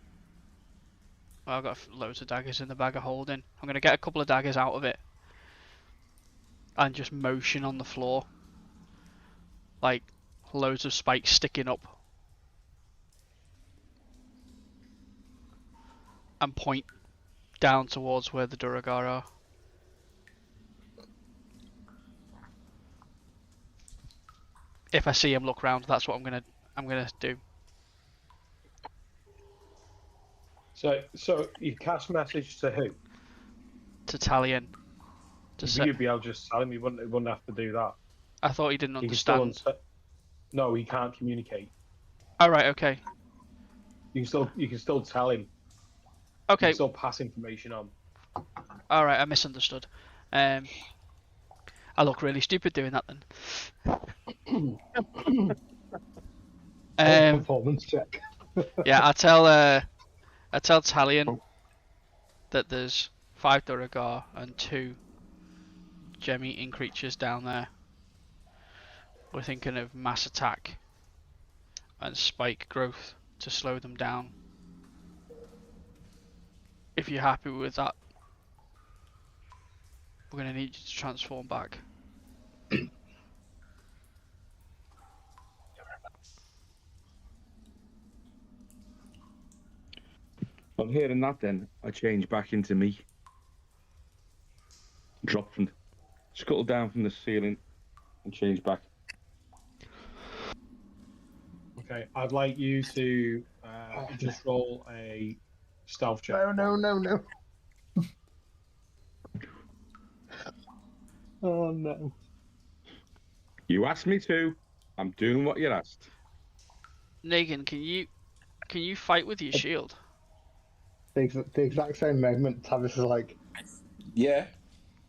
Well, I've got loads of daggers in the bag of holding. I'm gonna get a couple of daggers out of it and just motion on the floor, like loads of spikes sticking up, and point down towards where the Duergar are. If I see him look round, that's what I'm gonna do. So you cast message to who? To Talion. You'd be able to just tell him. He wouldn't have to do that. I thought he didn't He can still understand. no, he can't communicate. Oh, right, okay. You can still tell him. You Okay, can still pass information on. alright, I misunderstood. I look really stupid doing that then. Performance check. Yeah, I tell I tell Talion Oh. that there's 5 Duergar and 2 gem-eating creatures down there. We're thinking of mass attack and spike growth to slow them down. If you're happy with that, we're going to need you to transform back. On hearing that, then I change back into me. Drop from, scuttle down from the ceiling, and change back. Okay, I'd like you to just roll a stealth check. No. Oh no. You asked me to. I'm doing what you asked. Negan, can you fight with your shield? The exact same moment, Tavis is like, Yeah.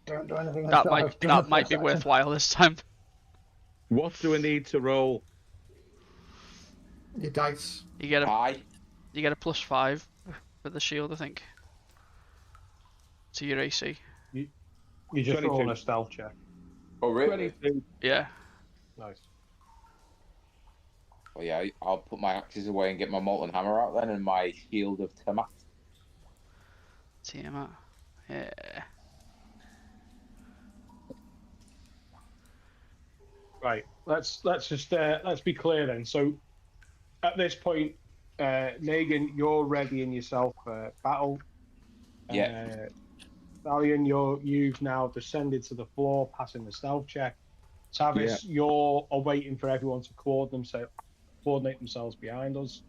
don't do anything. That might be worthwhile this time. What do I need to roll? Your dice. You get a Hi. +5 for the shield, I think, to your AC. You just 22. roll a stealth check. Oh, really? 22. Yeah. Nice. Well, yeah, I'll put my axes away and get my molten hammer out then and my shield of Tiamat. Tiamat. Yeah. Right. Let's just let's be clear then. So at this point, Negan, you're readying yourself for battle. Yeah. Valiant, you've now descended to the floor, passing the stealth check. Tavis, you're awaiting for everyone to coordinate themselves behind us.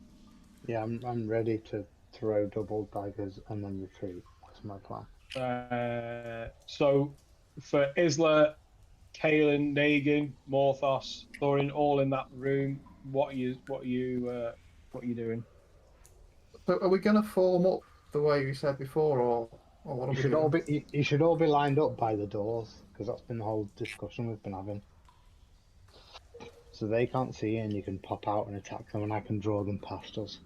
Yeah, I'm ready to throw double daggers and then retreat. That's my plan. So for Isla, Kaelin, Negan, Morthos, Thorin, all in that room. What are you doing? So are we going to form up the way you said before, or what are You we should doing? all be you should all be lined up by the doors because that's been the whole discussion we've been having. So they can't see you and you can pop out and attack them and I can draw them past us.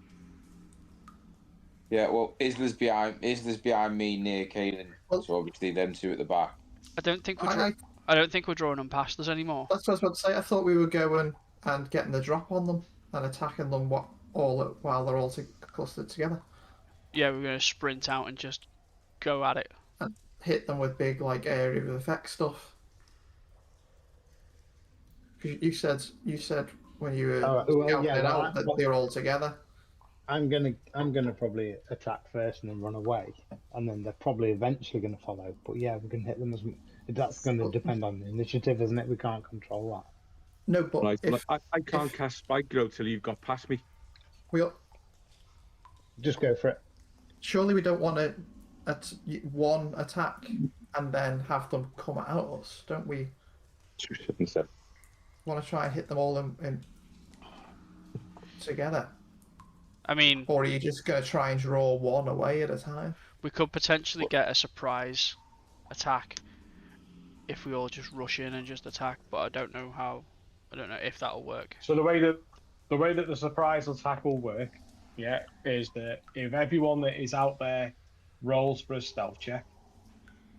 Yeah, well, Isla's behind me near Caden. Well- So obviously them two at the back. I don't think we're I, I don't think we're drawing them past us anymore. that's what I was about to say. I thought we were going and getting the drop on them and attacking them while they're all clustered together. Yeah, we're going to sprint out and just go at it. And hit them with big area of effect stuff. Because you said when you were scouting it out that they're all together. I'm gonna probably attack first and then run away, and then they're probably eventually gonna follow. But yeah, we can hit them that's going to depend on the initiative, isn't it? We can't control that. No, but Right, I can't cast Spike Growth till you've got past me. Just go for it. Surely we don't want to one attack and then have them come at us, don't we? 277. Want to try and hit them all in together? I mean, Or are you just going to try and draw one away at a time? we could potentially get a surprise attack if we all just rush in and just attack, but I don't know if that'll work. So the way that the surprise attack will work, is that if everyone that is out there rolls for a stealth check,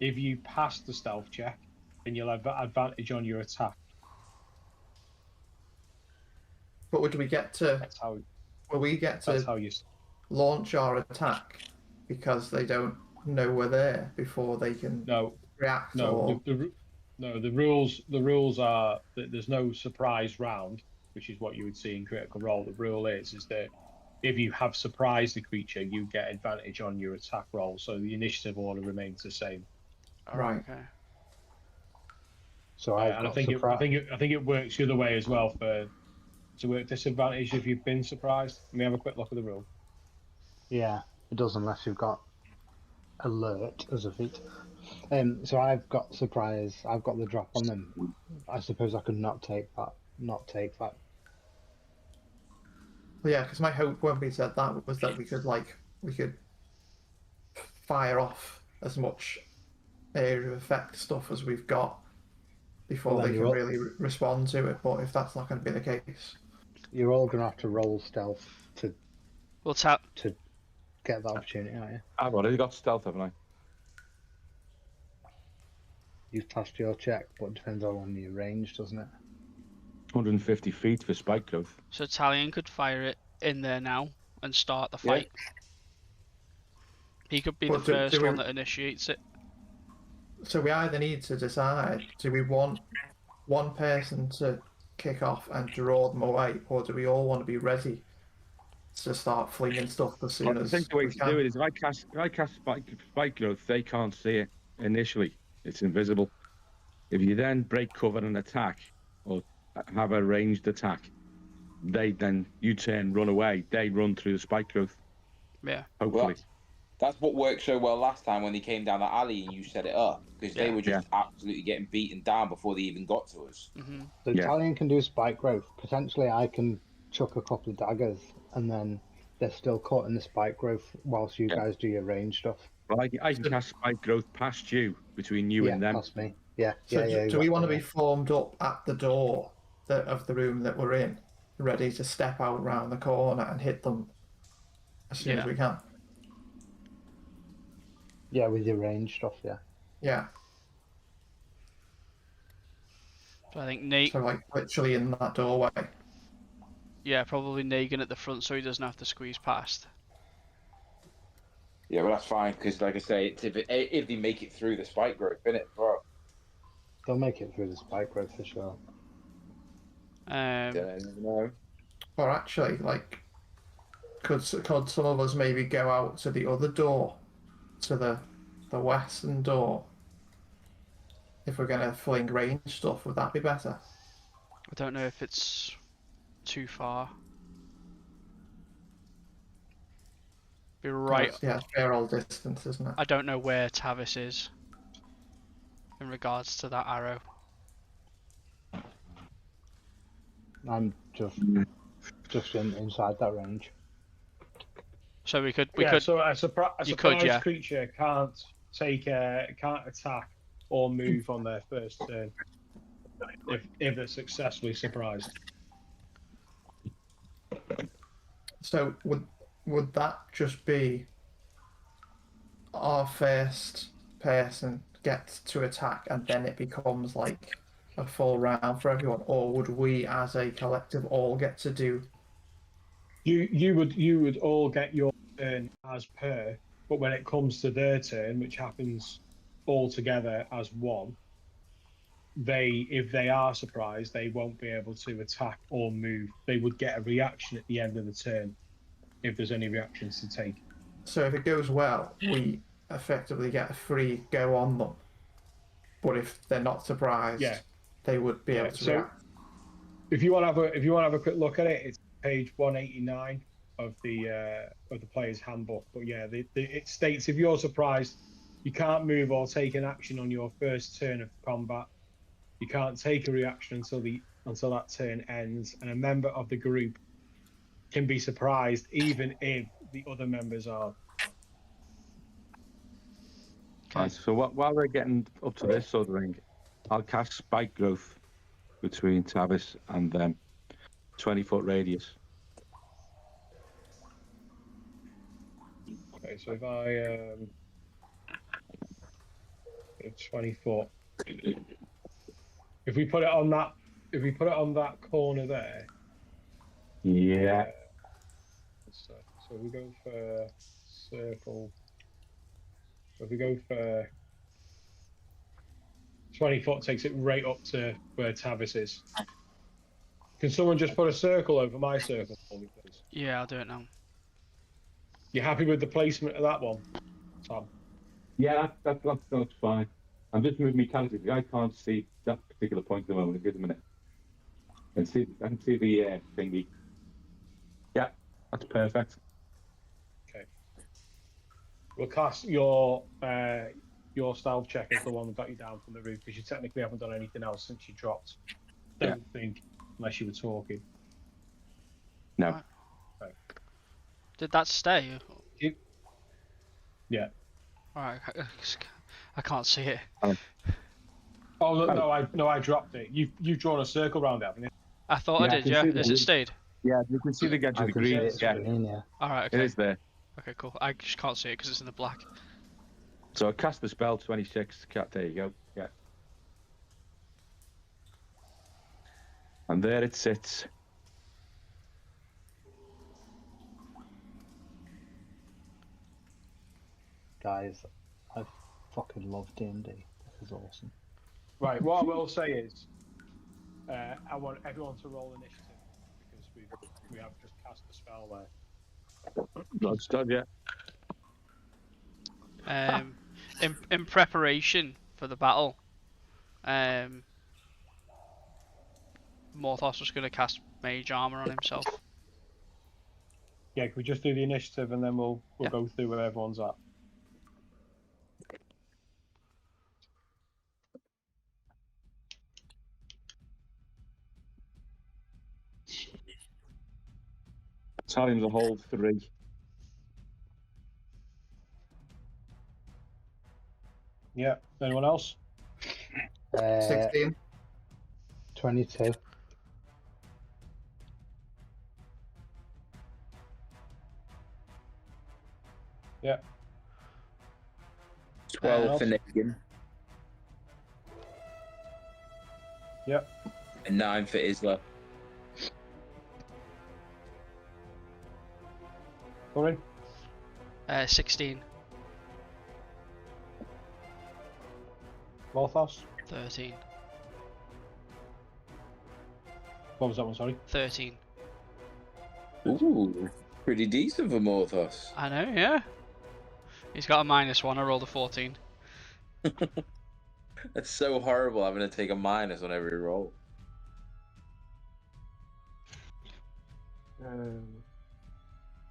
if you pass the stealth check, then you'll have advantage on your attack. But would we get to? That's how. Will we get to That's how you. Launch our attack because they don't know we're there before they can react? No. The rules are that there's no surprise round, which is what you would see in Critical Role. The rule is that if you have surprised the creature, you get advantage on your attack roll. So the initiative order remains the same. Right. Okay. So I think it works the other way as well to work disadvantage if you've been surprised. Let me have a quick look at the rule. Yeah, it does unless you've got alert as a feat. So I've got surprise. I've got the drop on them. I suppose I could not take that. Well, yeah, because my hope when we said that was that we could fire off as much area of effect stuff as we've got before they can really respond to it. But if that's not going to be the case, you're all going to have to roll stealth to get the opportunity, aren't you? I've already got stealth, haven't I? You've passed your check, but it depends how long your range, doesn't it? 150 feet for spike growth. So Italian could fire it in there now and start the Yeah. fight. He could be But the do first we- one that initiates it. So we either need to decide: do we want one person to kick off and draw them away, or do we all want to be ready to start flinging stuff as soon I as think the way we to can? do it is if I cast spike growth, they can't see it initially. It's invisible. If you then break cover and attack, or have a ranged attack, you turn, run away. They run through the spike growth. Yeah. Hopefully. Well, that's what worked so well last time when they came down the alley and you set it up, because they Yeah. were just absolutely getting beaten down before they even got to us. hmm So Yeah. Italian can do spike growth. Potentially, I can chuck a couple of daggers, and then they're still caught in the spike growth whilst you Yeah. guys do your range stuff. Well, I can cast spike growth past you, between you Yeah, and them. past me. Yeah, So yeah. do we want to exactly, be formed up at the door of the room that we're in, ready to step out round the corner and hit them as soon as Yeah. we can? Yeah, with your range stuff. Yeah. Yeah. So I think Nate. So like literally in that doorway. Yeah, probably Negan at the front so he doesn't have to squeeze past. Yeah, well, that's fine, because like I say, it's if they make it through the spike growth, innit? Bro. They'll make it through the spike growth for sure. No. Or actually, like, could some of us maybe go out to the other door, to the western door? If we're gonna fling range stuff, would that be better? I don't know if it's too far. Be right. Yeah, fair old distance, isn't it? I don't know where Tavis is in regards to that arrow. I'm just inside that range. So we could. So a surprised yeah. creature can't can't attack or move on their first turn if they're successfully surprised. So would that just be our first person gets to attack and then it becomes like a full round for everyone, or would we as a collective all get to do? You would all get your turn as per, but when it comes to their turn, which happens all together as one, if they are surprised, they won't be able to attack or move. They would get a reaction at the end of the turn if there's any reactions to take. So if it goes well, we effectively get a free go on them. But if they're not surprised, they would be able to react. If you want to have a quick look at it, it's page 189 of the player's handbook. But yeah, it states if you're surprised, you can't move or take an action on your first turn of combat. You can't take a reaction until that turn ends, and a member of the group can be surprised even if the other members are. Okay. Right, so while we're getting up to this sort of thing, I'll cast spike growth between Tavis and them. 20-foot radius. Okay, so if I 20 foot, if we put it on that corner there. Yeah. So we go for circle. If we go for 20 foot, takes it right up to where Tavis is. Can someone just put a circle over my circle for me, please? Yeah, I'll do it now. You happy with the placement of that one, Tom? Yeah, that's fine. I'm just moving my character. I can't see that particular point at the moment. Give it a minute. I can see the thingy. Yeah, that's perfect. Okay. We'll cast your stealth check as the one that got you down from the roof, because you technically haven't done anything else since you dropped. Don't think, unless you were talking. No. Right. Okay. Did that stay? Yeah. Alright, I can't see it. Oh no, I dropped it. You've drawn a circle around it, haven't you? I thought I did, yeah. Has it stayed? Yeah, you can see the edge of the green. Yeah. Alright, okay. It is there. Okay, cool. I just can't see it because it's in the black. So I cast the spell 26. There you go. Yeah. And there it sits. Guys, I fucking love D&D. This is awesome. Right. What I will say is, I want everyone to roll initiative because we have just cast a spell there. Not done yet. In preparation for the battle, Morthos was going to cast Mage Armor on himself. Yeah, can we just do the initiative and then we'll Yeah. go through where everyone's at. Italian's a whole 3. Yeah. Anyone else? 16. 22. Yeah. 12 for else? Negan. Yep. And 9 for Isla. Sorry. 16, Morthos. 13, What was that one? Sorry. 13. Ooh, pretty decent for Morthos. I know, yeah. He's got a -1. I rolled a 14. That's so horrible having to take a minus on every roll.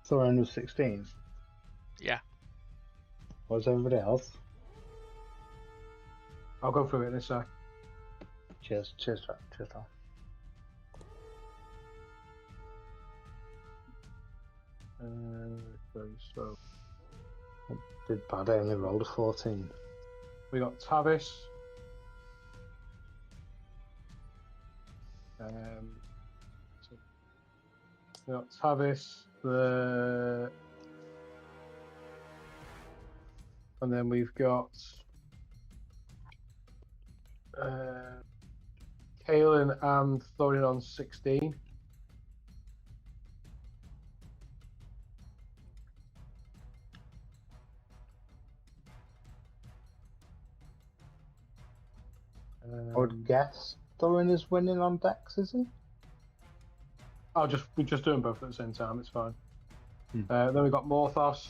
Thorin was 16. Yeah. What was everybody else? I'll go through it in a sec. Cheers, Tom. Okay, so I did bad, I only rolled a 14. we got Tavis. So we got Tavis, and then we've got Kaelin and Thorin on 16. I would guess Thorin is winning on Dex, is he? We just do them both at the same time. It's fine. Hmm. Then we got Morthos,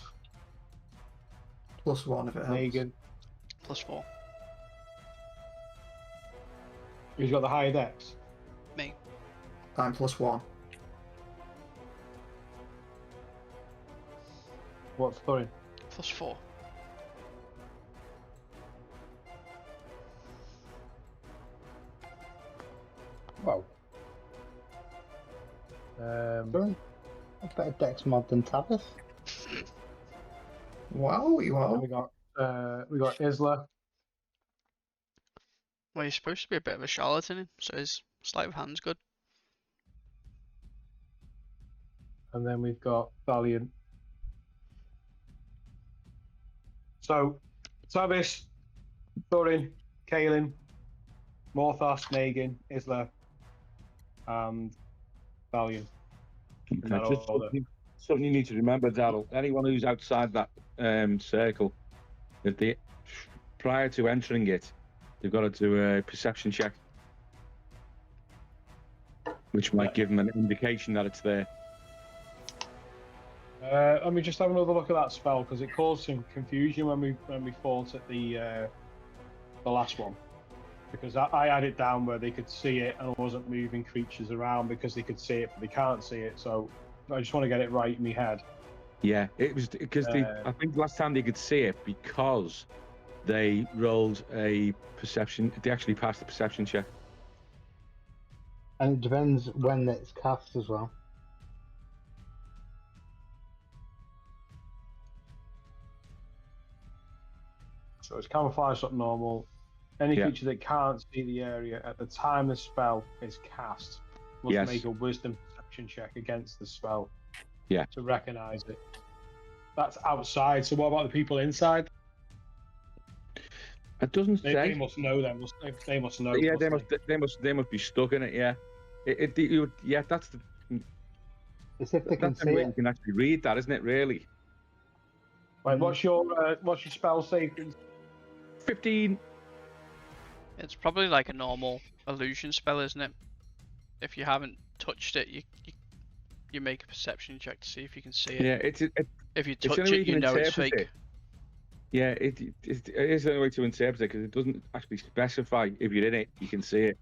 +1 if it helps. Negan. +4. Who's got the higher dex? Me. I'm +1. What's Thorin? +4. Well, Thorin, a better Dex mod than Tavis. Wow, then wow. we got Isla. Well, he's supposed to be a bit of a charlatan, so his sleight of hand's good. And then we've got Valiant. So, Tavis, Thorin, Kaelin, Morthos, Negan, Isla, and Valiant. In that Just order. something you need to remember, Daryl. Anyone who's outside that circle, if they prior to entering it, they've got to do a perception check, which might give them an indication that it's there. Let me just have another look at that spell because it caused some confusion when we fought at the last one. Because I had it down where they could see it and I wasn't moving creatures around because they could see it but they can't see it. So I just want to get it right in my head. Yeah, it was because I think last time they could see it because they rolled a perception. They actually passed the perception check. And it depends when it's cast as well. So it's camouflage up normal. Any creature that can't see the area at the time the spell is cast must make a wisdom perception check against the spell to recognize it. That's outside. So what about the people inside? It doesn't They say. must know them. They must know. Yeah, mustn't they must be stuck in it. Yeah, yeah. That's It's if they can that's the only see way it. you can actually read that, isn't it? Really. Right, what's your spell save? 15. It's probably like a normal illusion spell, isn't it? If you haven't touched it, you make a perception check to see if you can see it. Yeah, If you it's the touch only way it, you you can know it's interpret fake. it. Yeah, it is the only way to interpret it because it doesn't actually specify if you're in it, you can see it.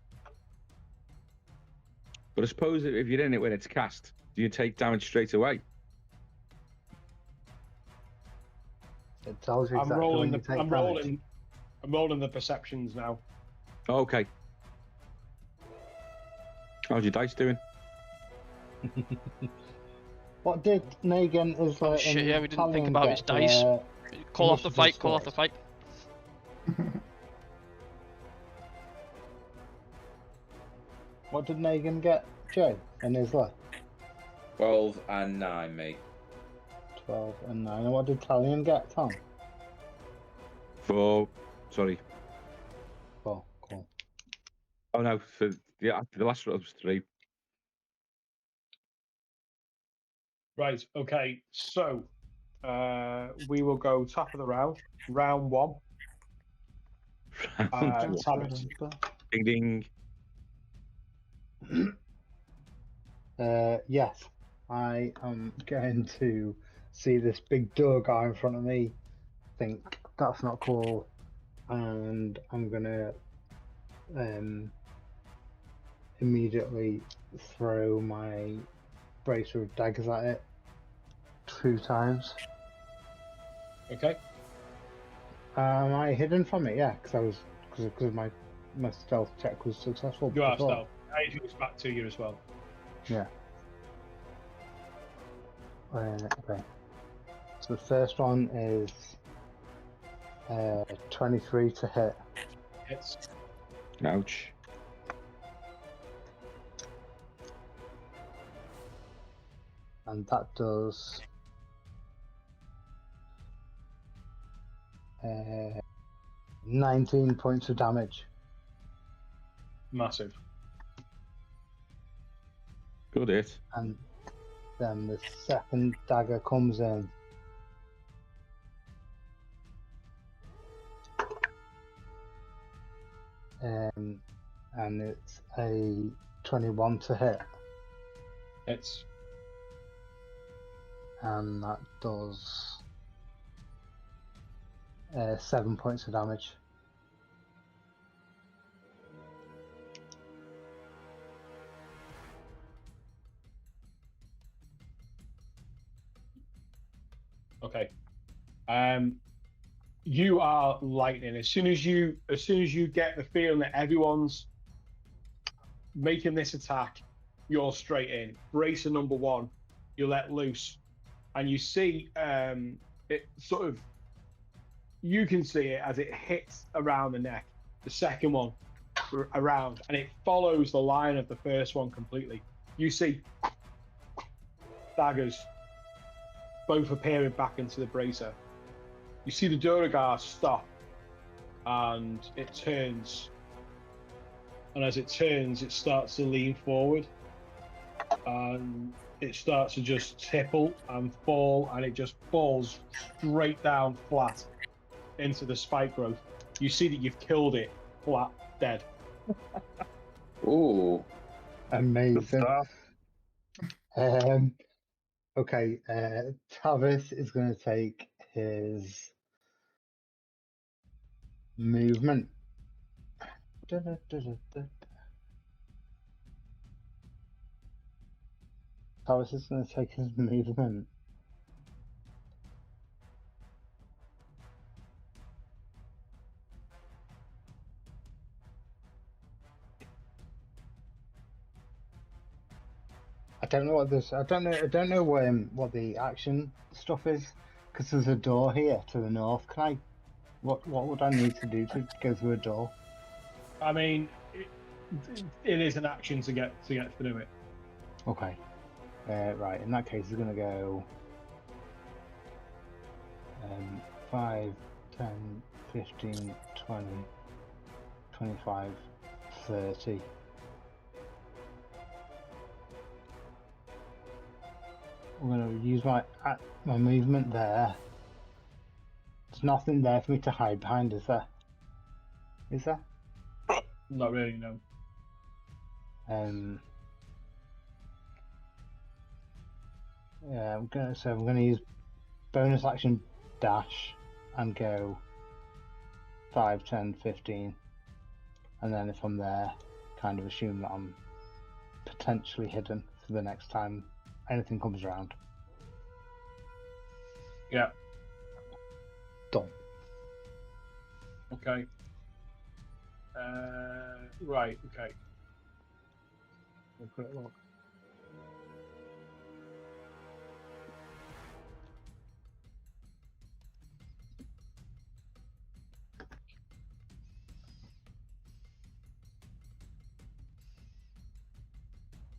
But I suppose if you're in it when it's cast, do you take damage straight away? It tells you I'm exactly rolling when the. you take I'm damage. rolling the perceptions now. Okay. How's your dice doing? What did Negan, Isla, Oh shit! and Yeah, we didn't think Talion about get his for dice. their Call off the initiative fight. Call off the scores? fight. What did Negan get, Joe and Isla? 12 and 9, mate. 12 and 9. And what did Talion get, Tom? Sorry. 4. Cool. Oh no, for the last roll was 3. Right. Okay. So we will go top of the round. Round 1. Round Tavis. Ding ding. Yes, I am going to see this big Duergar in front of me, think that's not cool, and I'm gonna immediately throw my bracer of daggers at it 2 times. Okay. Am I hidden from it? Yeah, because my stealth check was successful You are before. stealth. It goes back to you as well. Yeah. Okay. So the first one is 23 to hit. Hits. Ouch. And that does 19 points of damage. Massive. Good hit. And then the second dagger comes in. And it's a 21 to hit. Hits. And that does 7 points of damage. Okay. You are lightning. As soon as you get the feeling that everyone's making this attack, you're straight in. Bracer number 1, you let loose, and you see it sort of. You can see it as it hits around the neck. The second one around, and it follows the line of the first one completely. You see daggers both appearing back into the bracer. You see the Duergar stop, and it turns. And as it turns, it starts to lean forward, and it starts to just tipple and fall, and it just falls straight down flat into the spike growth. You see that you've killed it flat, dead. Ooh. Amazing. Okay, Tavis is going to take his movement. Tavis is going to take his movement. I don't know what this. I don't know what the action stuff is, because there's a door here to the north. Can I? What would I need to do to go through a door? I mean, it is an action to get through it. Okay. Right. In that case, he's gonna go 5, 10, 15, 20, 25, 30. I'm going to use my movement there. There's nothing there for me to hide behind, is there? Is there? Not really, no. Yeah, I'm gonna use bonus action dash and go 5, 10, 15, and then if I'm there, kind of assume that I'm potentially hidden for the next time anything comes around. Yeah. Done. Okay. Right. Okay. We'll put it look.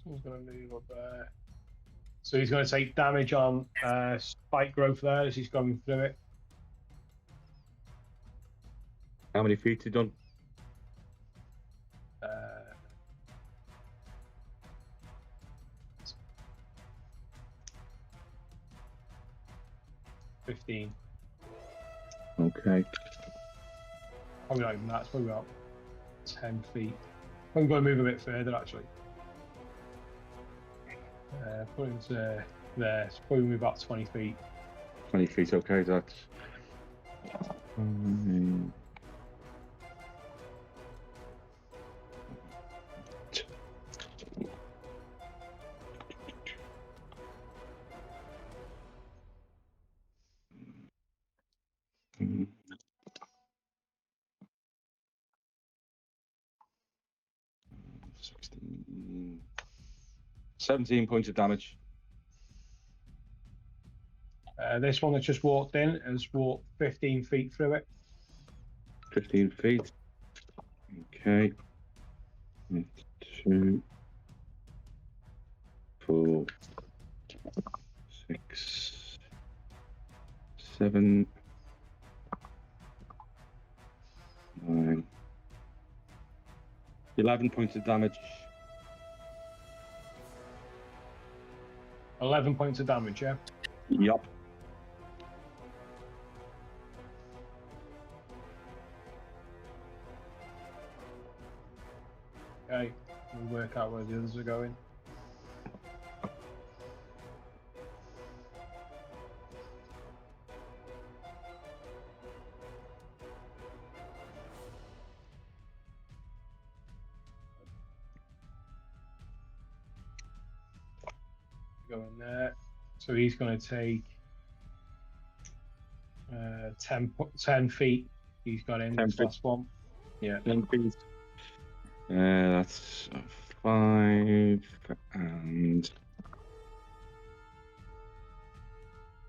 He's going to move up there. So he's going to take damage on spike growth there as he's going through it. How many feet he done? Uh, 15. Okay. Probably not even that. It's probably about 10 feet. I'm going to move a bit further actually. Put him to there. It's probably move about 20 feet. 20 feet, okay, that's... Mm. 16... 17 points of damage. This one that's just walked in has walked 15 feet through it. 15 feet. Okay. 2, 4, 6, 7, 9, 11 points of damage. 11 points of damage, yeah? Yup. Okay, we'll work out where the others are going. Go in there. So he's going to take 10 feet. He's got in 10 this feet. last one. Yeah. 10 feet. That's 5 and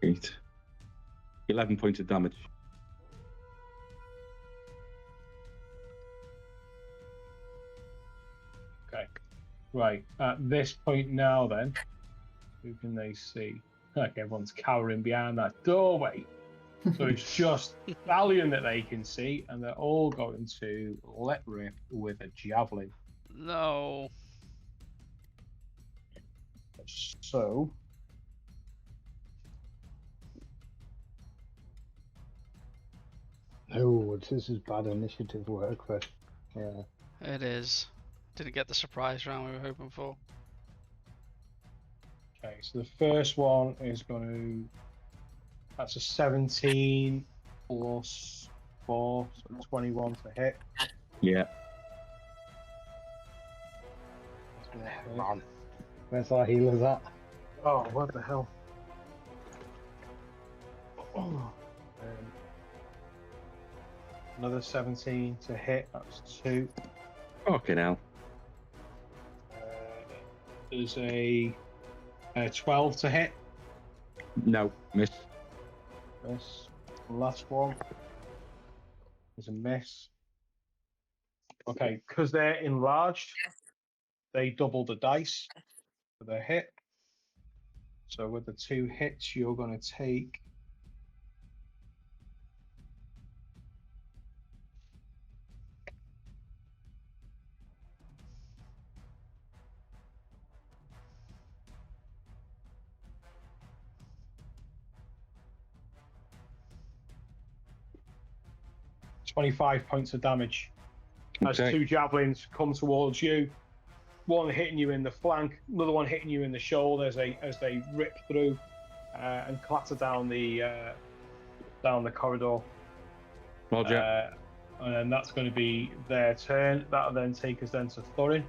8. 11 points of damage. Okay. Right. At this point now, then, who can they see? Like everyone's cowering behind that doorway. So it's just Valiant that they can see, and they're all going to let rip with a javelin. No. So Oh, this is bad initiative work, but yeah. It is. Didn't get the surprise round we were hoping for. okay, so the first one is going to. That's a 17 plus 4, so 21 to hit. Yeah. That's gonna hit. Man, where's our healers at? Oh, what the hell? Another 17 to hit. That's 2. Fucking hell. There's a 12 to hit. No, miss. This last one is a miss. Okay, because they're enlarged, they double the dice for their hit. So with the 2 hits, you're going to take 25 points of damage as Okay. 2 javelins come towards you. One hitting you in the flank, another one hitting you in the shoulder as they rip through and clatter down the corridor. Roger. And then that's going to be their turn. That'll then take us then to Thorin.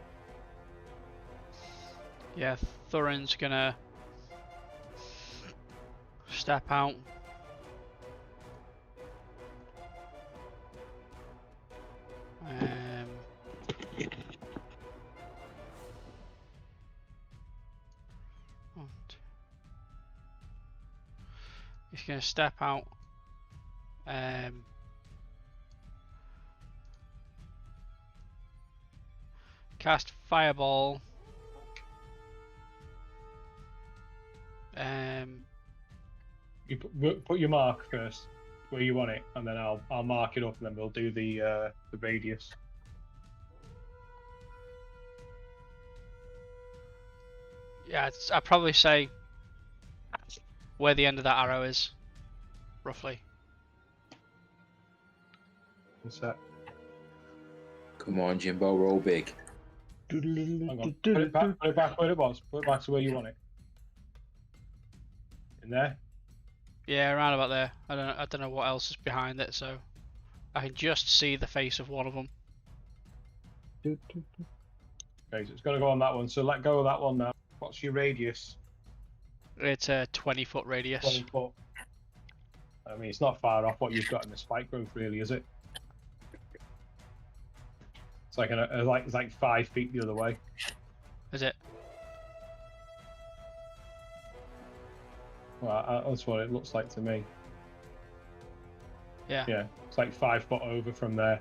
Yeah, Thorin's gonna step out. He's gonna step out. Cast Fireball. You put your mark first where you want it, and then I'll mark it up, and then we'll do the radius. Yeah, I'd probably say where the end of that arrow is, roughly. One sec. Come on, Jimbo, roll big. Hang on. Put it back where it was. Put it back to where you want it. In there. Yeah, around about there. I don't know what else is behind it, so I can just see the face of one of them. Okay, so it's got to go on that one. So let go of that one now. What's your radius? It's a 20-foot radius. 20 foot. I mean, it's not far off what you've got in the spike growth, really, is it? It's like it's like 5 feet the other way. Is it? Well, that's what it looks like to me. Yeah. Yeah, it's like 5 foot over from there.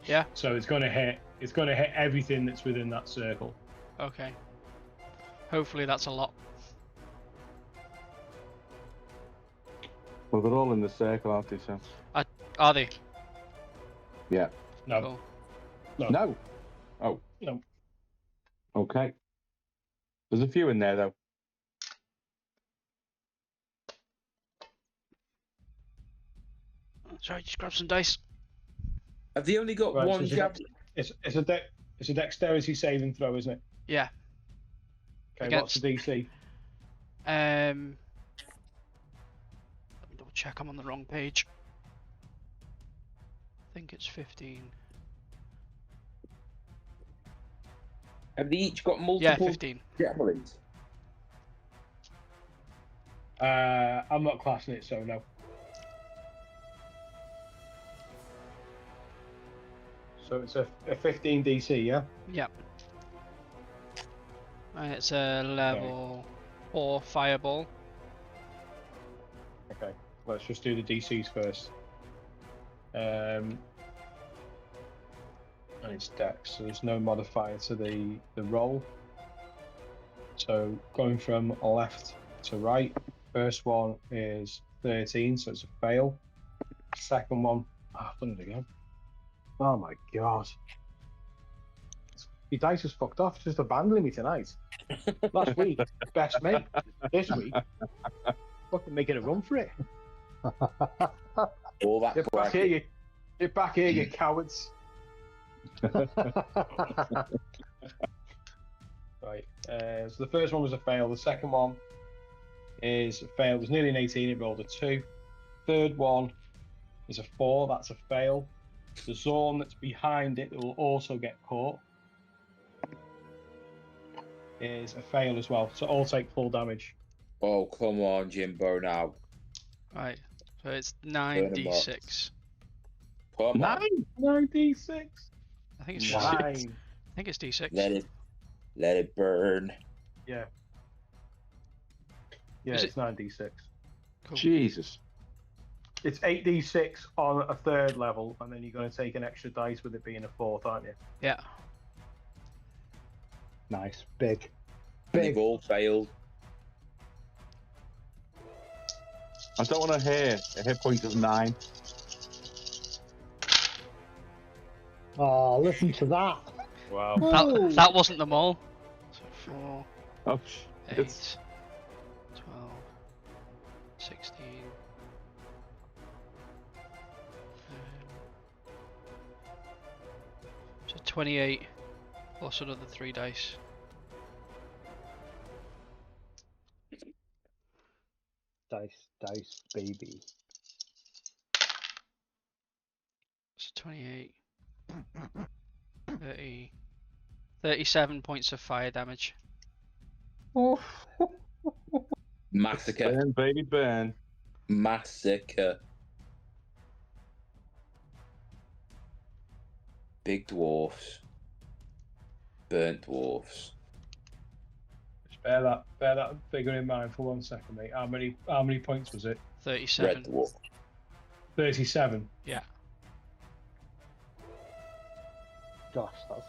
Yeah. So it's going to hit. It's going to hit everything that's within that circle. Okay. Hopefully that's a lot. Well, they're all in the circle, aren't they? So. Are they? Yeah. No. Cool. No. No. Oh. No. Okay. There's a few in there though. Sorry, just grab some dice. Have they only got Right, one so javelin? it's a dexterity saving throw, isn't it? Yeah. Okay. What's the DC? Let me double check I'm on the wrong page. I think it's 15. Have they each got Yeah, multiple 15. javelins? I'm not classing it, so no. So it's a 15 DC, yeah? Yep. And it's a level 4 fireball. Okay, let's just do the DCs first. And it's dex, so there's no modifier to the roll. So going from left to right, first one is 13, so it's a fail. Second one, I've done it again. Oh my god. Your dice is fucked off, just abandoning me tonight. Last week, best mate. This week, fucking making a run for it. All that Get back here, get back here, you cowards. Right, so the first one was a fail. The second one is a fail. It was nearly an 18, it rolled a 2. Third one is a 4, that's a fail. The zone that's behind it that will also get caught is a fail as well. So all take full damage. Oh, come on, Jimbo, now. Right. So it's 9d6. Come on. 9d6. I think it's Wow. 9. 9. I think it's d6. Let it burn. Yeah. Yeah, Is it's 9d6. Cool. Jesus. It's 8d6 on a third level, and then you're going to take an extra dice with it being a fourth, aren't you? Yeah. Nice. Big. And Big. they've all failed. I don't want to hear a hit point of 9. Oh, listen to that. Wow. That wasn't them all. So 4, Oh, 8, it's 12, 16. 28 plus another 3 dice. Dice, baby. So 28. 30. 37 points of fire damage. Massacre. Burn, baby, burn. Massacre. Big dwarfs. Burnt dwarfs. Just bear that figure in mind for 1 second, mate. How many points was it? 37. Red dwarf. 37. Yeah. Gosh, that's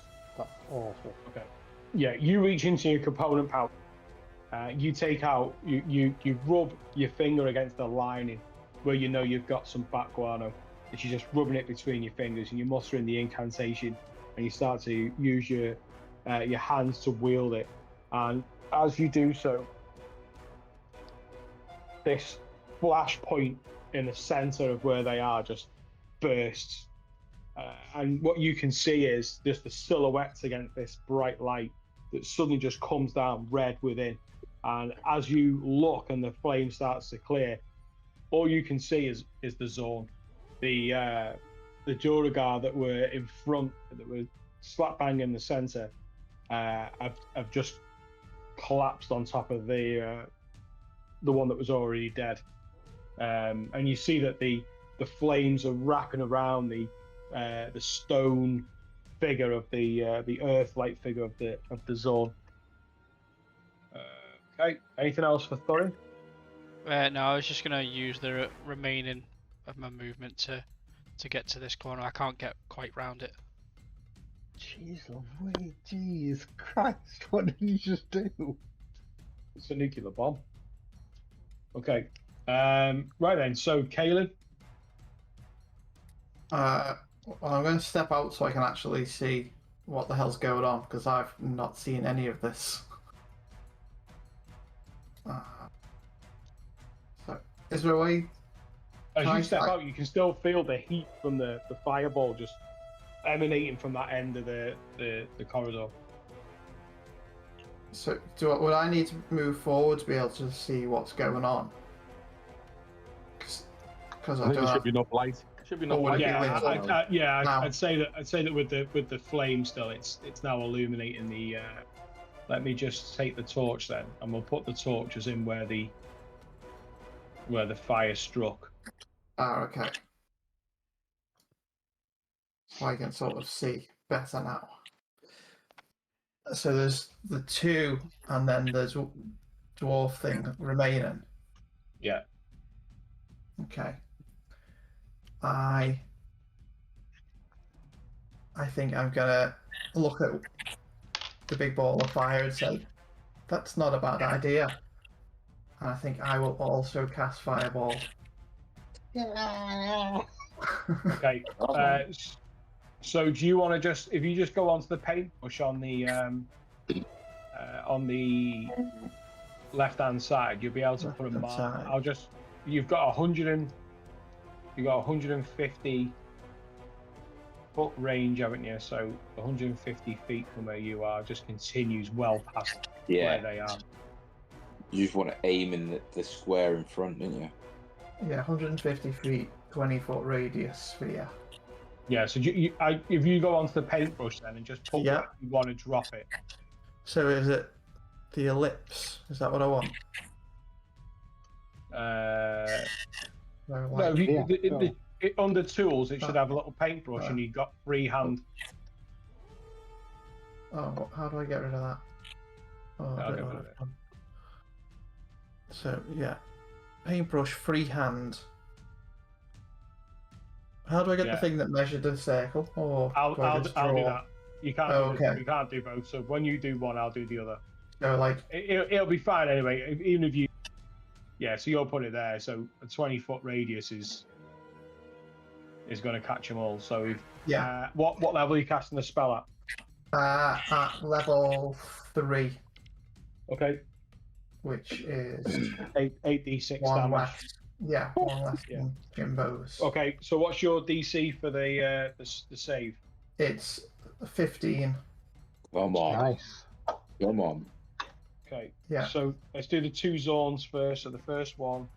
awful. Okay. Yeah, you reach into your component pouch. You take out, you rub your finger against the lining where you know you've got some fat guano. And you're just rubbing it between your fingers, and you're mustering the incantation, and you start to use your hands to wield it. And as you do so, this flash point in the center of where they are just bursts. And what you can see is just the silhouettes against this bright light that suddenly just comes down red within. And as you look and the flame starts to clear, all you can see is the zone. The Duergar that were in front, that were slap bang in the center, have just collapsed on top of the one that was already dead. And you see that the flames are wrapping around the stone figure of the earth-like figure of the zone. Okay. Anything else for Thorin? No, I was just gonna use the remaining of my movement to get to this corner. I can't get quite round it. Jeez, wait, jeez, Christ! What did you just do? It's a nuclear bomb. Okay. Right then. So, Caleb. Well, I'm going to step out so I can actually see what the hell's going on, because I've not seen any of this. So, is there a way? As you Nice. step out, you can still feel the heat from the fireball just emanating from that end of the corridor. So, would I need to move forward to be able to see what's going on? Because I I think don't. there should be enough light. Should be enough Oh, would light. it be Yeah, lit? Now. I'd say that with the flame still, it's now illuminating the. Let me just take the torch then, and we'll put the torches in where the fire struck. Okay. So I can sort of see better now. So there's the two, and then there's dwarf thing remaining. Yeah. Okay. I think I'm gonna look at the big ball of fire and say, that's not a bad idea. And I think I will also cast Fireball. Okay. So do you want to if you just go onto the paintbrush on the left-hand side, you'll be able to put a Left-hand mark. side. You've got 150 foot range, haven't you? So 150 feet from where you are just continues well past where they are. You just want to aim in the square in front, don't you? Yeah, 150 feet, 20-foot radius sphere. Yeah, so if you go onto the paintbrush then and just put Yeah. where you want to drop it. So is it the ellipse? Is that what I want? No, under tools it should have a little paintbrush, Right. and you've got freehand. Oh, how do I get rid of that? Oh, I I'll don't get know rid what of I've done. So yeah, paintbrush freehand. How do I get the Yeah. thing that measured the circle? Or I'll do I just do draw? that. You can't Oh, do okay. you can't do both. So when you do one, I'll do the other. So like, It'll be fine anyway. Even if you, yeah. So you'll put it there. So a 20-foot radius is going to catch them all. So if yeah, what level are you casting the spell at? at level 3, Okay, which is 8d6 one damage. less. Yeah, one less Yeah. than Jimbo's. Okay, so what's your DC for the save? It's 15. Come on. Nice. Come on. Okay. Yeah. So let's do the two zones first. So the first one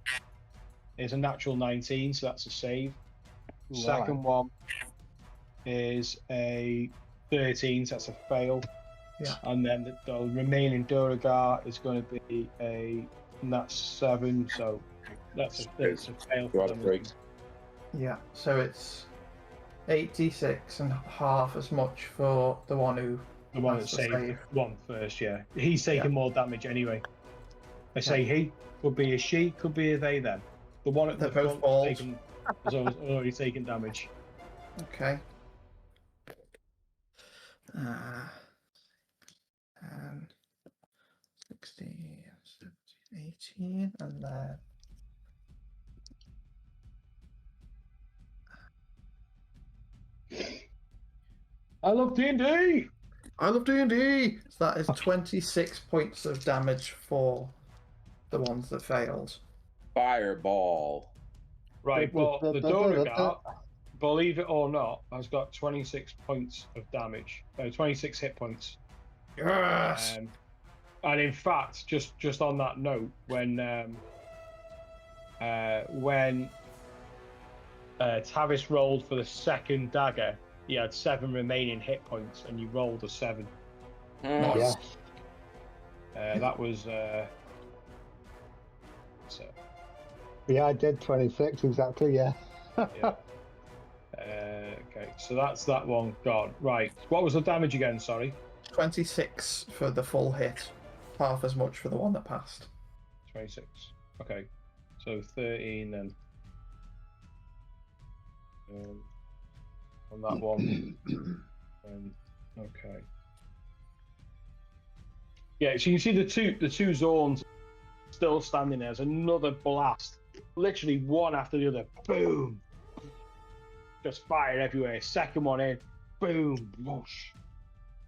is a natural 19, so that's a save. The Ooh, second one is a 13, so that's a fail. Yeah. And then the remaining Duergar is going to be a nat 7, so that's a fail for them. Yeah. So it's 86 and half as much for the one who The one that has to saved save. the one first, yeah. He's taking more damage anyway. I say he, could be a she, could be a they then. The one at They're the both front bald. has already taken damage. Okay. 10, 16, 17, 18, and then I love D&D! I love D&D! So that is 26 points of damage for the ones that failed. Fireball. Right, but the Duergar, believe it or not, has got 26 points of damage. 26 hit points. Yes! And in fact, just on that note, when Tavis rolled for the second dagger, he had 7 remaining hit points, and you rolled a 7. Nice. That was so. Yeah, I did 26 exactly. Yeah. Yeah. Okay, so that's that one gone. Right, what was the damage again? Sorry. 26 for the full hit, half as much for the one that passed. 26. Okay, so 13 then. On that one. Okay. Yeah, so you can see the two zones still standing there. There's another blast, literally one after the other. Boom! Just fire everywhere. Second one in. Boom! Whoosh.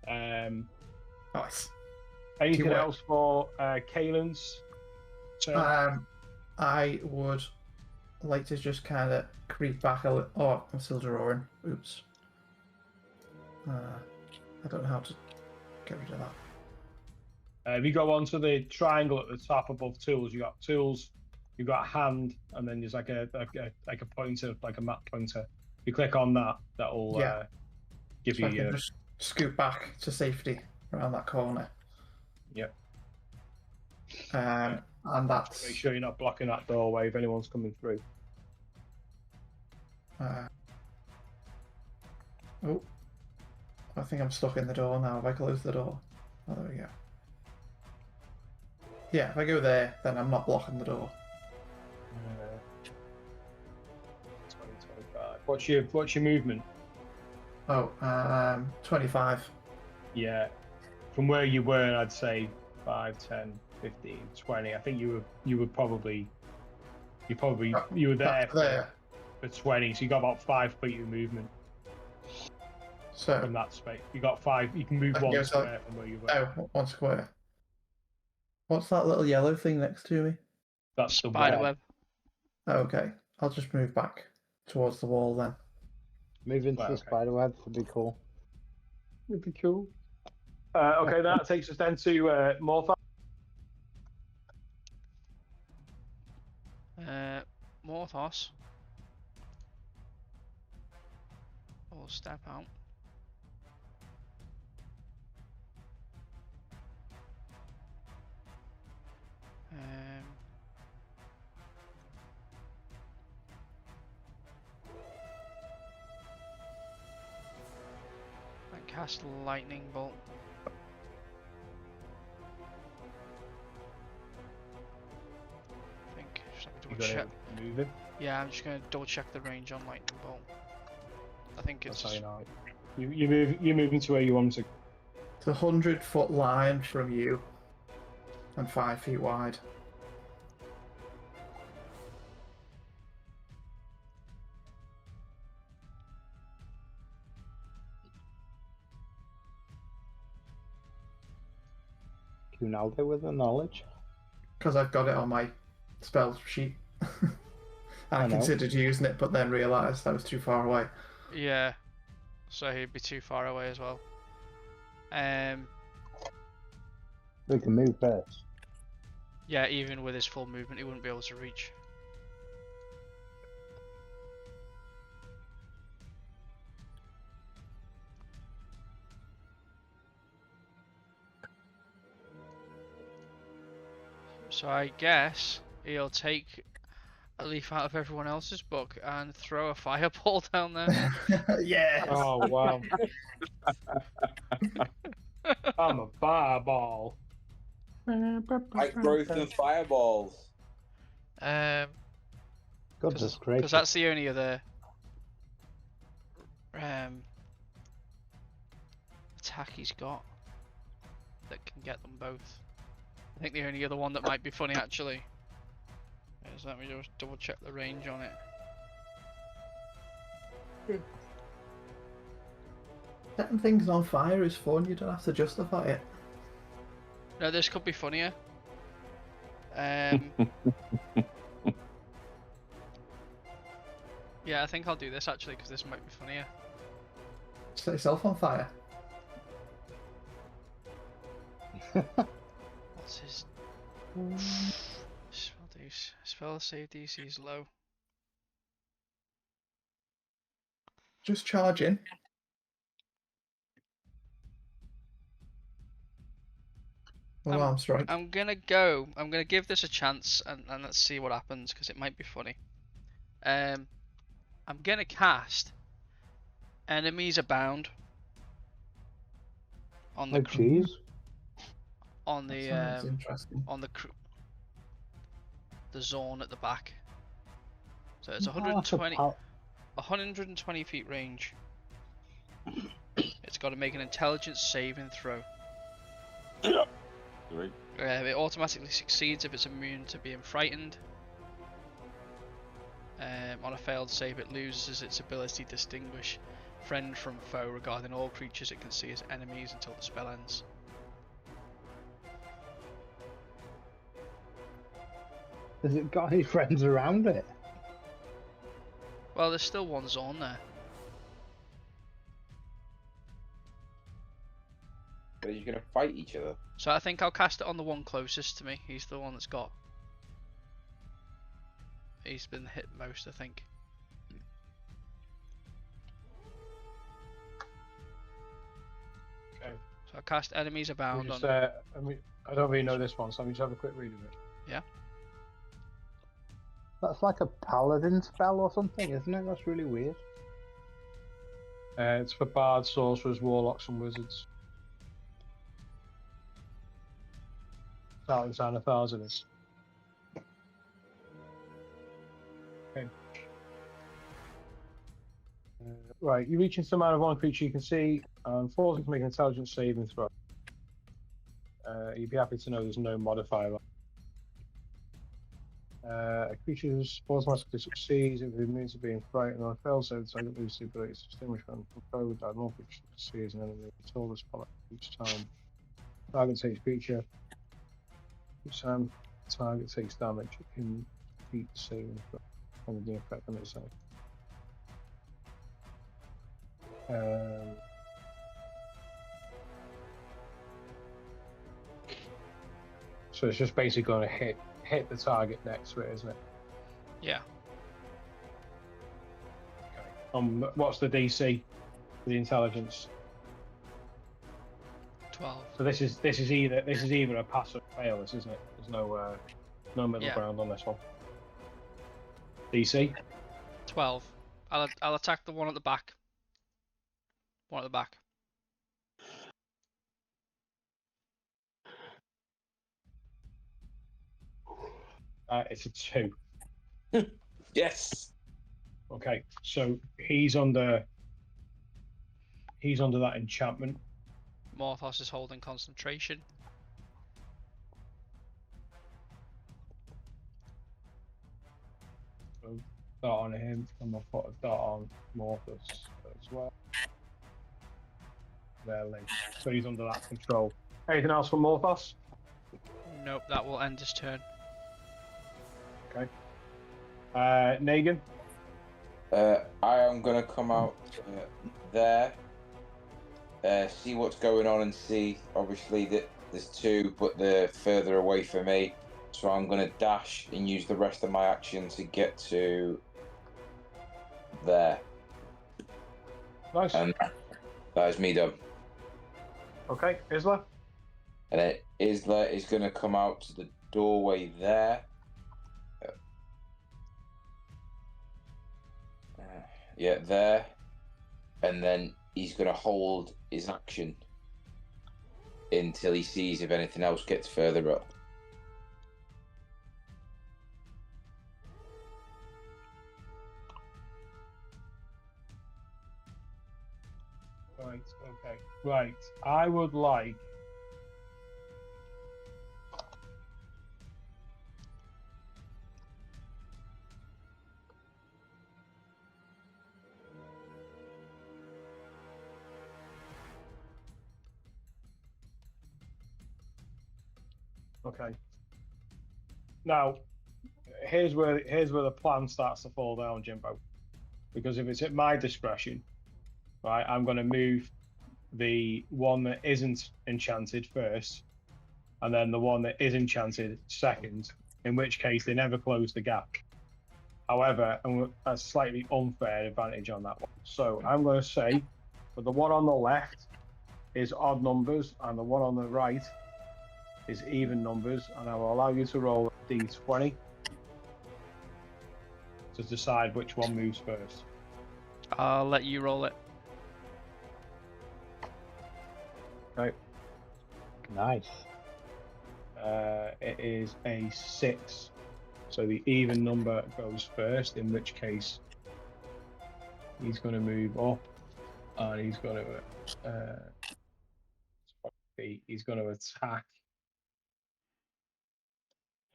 Nice. Anything else for Kaelin's turn? I would like to just kind of creep back a little. Oh, I'm still drawing. Oops. I don't know how to get rid of that. If you go onto the triangle at the top above tools, you got tools, you got hand, and then there's like a pointer, like a map pointer. You click on that, that'll give So you. I can just scoot back to safety around that corner. Yep. And that's. Make sure you're not blocking that doorway if anyone's coming through. Oh, I think I'm stuck in the door now. If I close the door, oh, there we go. Yeah, if I go there, then I'm not blocking the door. 20, 25. What's your movement? Oh, 25. Yeah, from where you were, I'd say 5, 10, 15, 20. I think you were there for 20, so you got about 5 feet of movement. So from that space, you got 5. You can move 1 square from where you were. Oh, 1 square. What's that little yellow thing next to me? That's the spider web. Okay, I'll just move back towards the wall then. Move into the spider web would be cool. Would be cool. Okay, that takes us then to Morthos. Morthos will step out. And cast lightning bolt. I think just have to double check. Move him. Yeah, I'm just gonna double check the range on lightning bolt. I think it's. That's how you know. You're moving to where you want to. It's a 100-foot line from you, and 5 feet wide. Cunaldo with the knowledge. Because I've got it on my spell sheet. I considered using it, but then realised I was too far away. Yeah. so he'd be too far away as well. We can move first. Yeah, even with his full movement, he wouldn't be able to reach. So I guess he'll take a leaf out of everyone else's book and throw a fireball down there. Yes. Oh wow! I'm a fireball. Like growth and fireballs. Goodness Because gracious. that's the only other attack he's got that can get them both. I think the only other one that might be funny actually is, let me just double check the range on it. Setting things on fire is fun, you don't have to justify it. No, this could be funnier. Yeah, I think I'll do this actually because this might be funnier. Set yourself on fire. What's his spell save DC is low. Just charge in. Alarm strike. I'm gonna give this a chance and let's see what happens because it might be funny. I'm gonna cast Enemies Abound on the Oh, jeez. on That the sounds interesting. on the zone at the back. So it's Oh, that's a 120 feet range. It's got to make an intelligence saving throw. Great. It automatically succeeds if it's immune to being frightened. On a failed save, it loses its ability to distinguish friend from foe regarding all creatures it can see as enemies until the spell ends. Has it got any friends around it? Well, there's still one zone there. Are you gonna fight each other? So I think I'll cast it on the one closest to me. He's the one that's got... He's been hit most, I think. Okay. So I cast Enemies Abound on... I mean, I don't really know this one, so let me just have a quick read of it. Yeah. That's like a paladin spell or something, isn't it? That's really weird. It's for bards, sorcerers, warlocks, and wizards. Starting sign of Tharzanis. Okay. Right, you reach into the amount of one creature you can see, and falls into make an intelligence saving throw. You'd be happy to know there's no modifier. A creature automatically succeeds if it means being frightened or fails, so I don't lose the ability to distinguish one from foe with that more creature succeeds an enemy until this product each time. Target takes creature. Each time target takes damage, it can beat the saving throw and the effect on itself. So it's just basically going to hit the target next to it, isn't it? Yeah. Okay. What's the DC for the intelligence? 12. So this is either a pass or fail, this isn't it? There's no middle ground on this one. DC 12. I'll attack the one at the back. One at the back. It's a 2. Yes. Okay, so he's under that enchantment. Morthos is holding concentration. So dart on him, and I'll put a dart on Morthos as well. There, linked. So he's under that control. Anything else from Morthos? Nope, that will end his turn. Okay. Negan? I am gonna come out there see what's going on and see. Obviously, that there's two, but they're further away from me. So I'm going to dash and use the rest of my action to get to there. Nice. And that is me done. Okay, Isla. And then Isla is going to come out to the doorway there. Yeah, there. And then he's going to hold his action until he sees if anything else gets further up. Right, okay. Right, I would like... Okay. Now, here's where the plan starts to fall down, Jimbo. Because if it's at my discretion, right, I'm going to move the one that isn't enchanted first, and then the one that is enchanted second, in which case they never close the gap. However, that's a slightly unfair advantage on that one. So I'm going to say that the one on the left is odd numbers, and the one on the right is even numbers, and I will allow you to roll a d20 to decide which one moves first. I'll let you roll it. Okay. Nice. It is a 6. So the even number goes first, in which case he's going to move up, and he's going to he's going to attack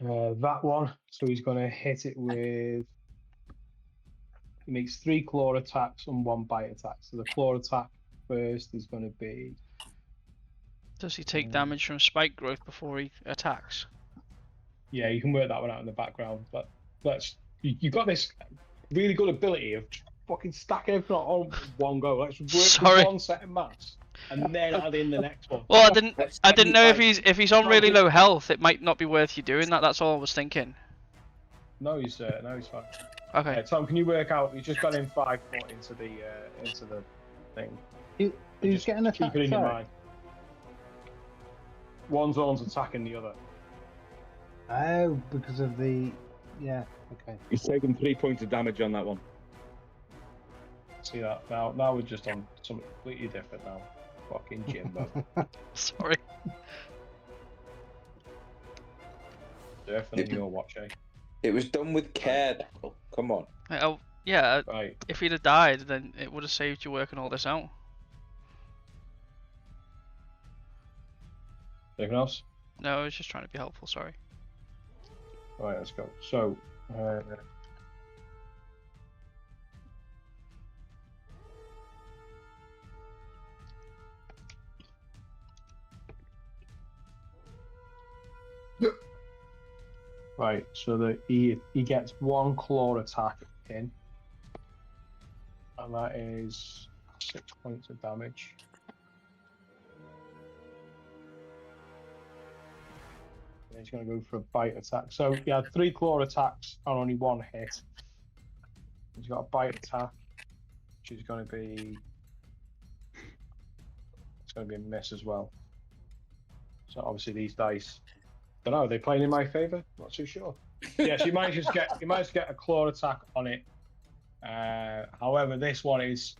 that one. So he's going to hit it with... He makes 3 claw attacks and 1 bite attack. So the claw attack first is going to be... Does he take damage from spike growth before he attacks? Yeah, you can work that one out in the background. But you've got this really good ability of fucking stacking everything on one go. Let's work Sorry. with one set of maths and then add in the next one. Well, I didn't know Like, if he's on really low health, it might not be worth you doing that. That's all I was thinking. No, he's fine. Okay. Tom, can you work out? He's just got in 5 foot into the thing. Who's Just getting keep attacked? it in your Sorry. mind. One's attacking the other. Oh, because of the... Yeah, okay. He's taken 3 points of damage on that one. See that? Now we're just on something completely different now. Fucking Jimbo. Sorry. Definitely your watch, eh? it was done with care. Dapple. Come on. Oh, yeah. Right. If he'd have died, then it would have saved you working all this out. Anything else? No, I was just trying to be helpful. Sorry. All right, let's go. So, right, so that he gets 1 claw attack in, and that is 6 points of damage. And he's going to go for a bite attack. So he had 3 claw attacks and only 1 hit. He's got a bite attack, which is going to be... It's going to be a miss as well. So obviously these dice... Don't know, are they playing in my favour? Not too sure. Yes, you might just get a claw attack on it. However, this one is...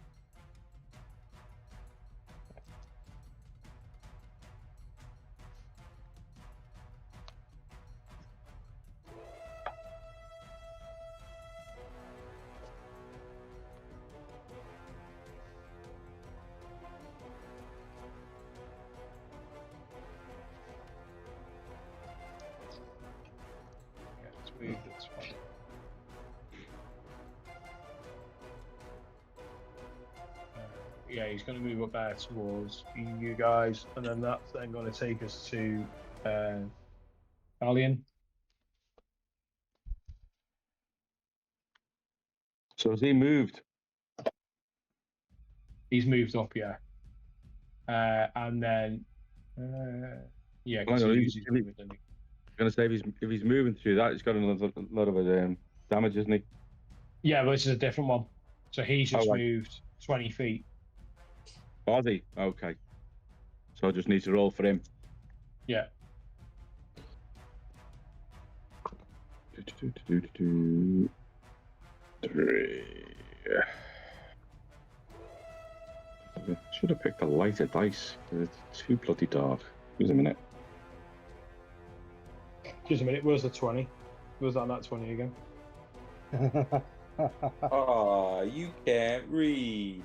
Yeah, it's weird, it's fine. Yeah, he's going to move up there towards you guys, and then that's then going to take us to Alien. So has he moved? He's moved up, yeah. And then, yeah, Well, because he if uses he- movement, doesn't he? I'm gonna say if he's moving through that, he's got another lot of damage, isn't he? Yeah, but this is a different one. So he's just Oh, right. moved 20 feet. Are they? Okay. So I just need to roll for him. Yeah. Three. Should have picked a lighter dice. It's too bloody dark. Wait a minute. Just a minute. Where's the 20? Where's that 20 again? Oh, you can't read.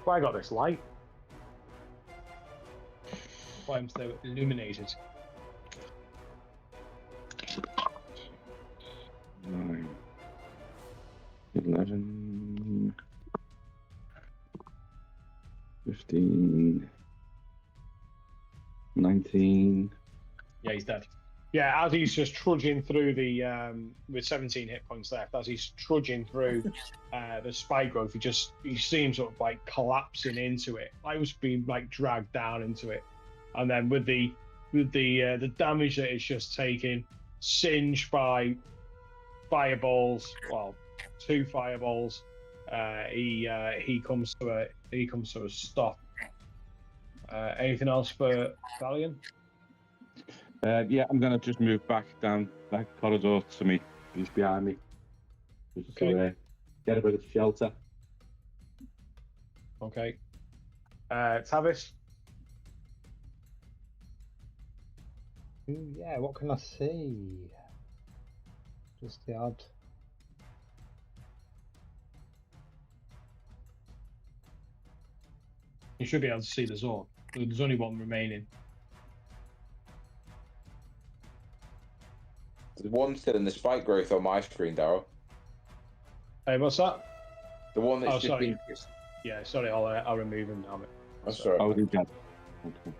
Well, I got this light. Why I'm so illuminated. 9, 11, 15, 19. Yeah, he's dead. Yeah, as he's just trudging through the with 17 hit points left, as he's trudging through the spike growth, you see him sort of like collapsing into it, like he was being like dragged down into it, and then with the damage that it's just taken, singed by fireballs, well, 2 fireballs, he comes to a stop. Anything else for Valiant? Yeah, I'm gonna just move back down that corridor to me. He's behind me. Just Okay. to get a bit of shelter. Okay. Tavis? Yeah, what can I see? Just the odd. You should be able to see the zone. There's only one remaining. There's one still in the spike growth on my screen, Daryl. Hey, what's that? The one that's Oh, just sorry. been. Yeah, sorry, I'll remove him now. That's Sorry. right. Oh, he's dead. Okay.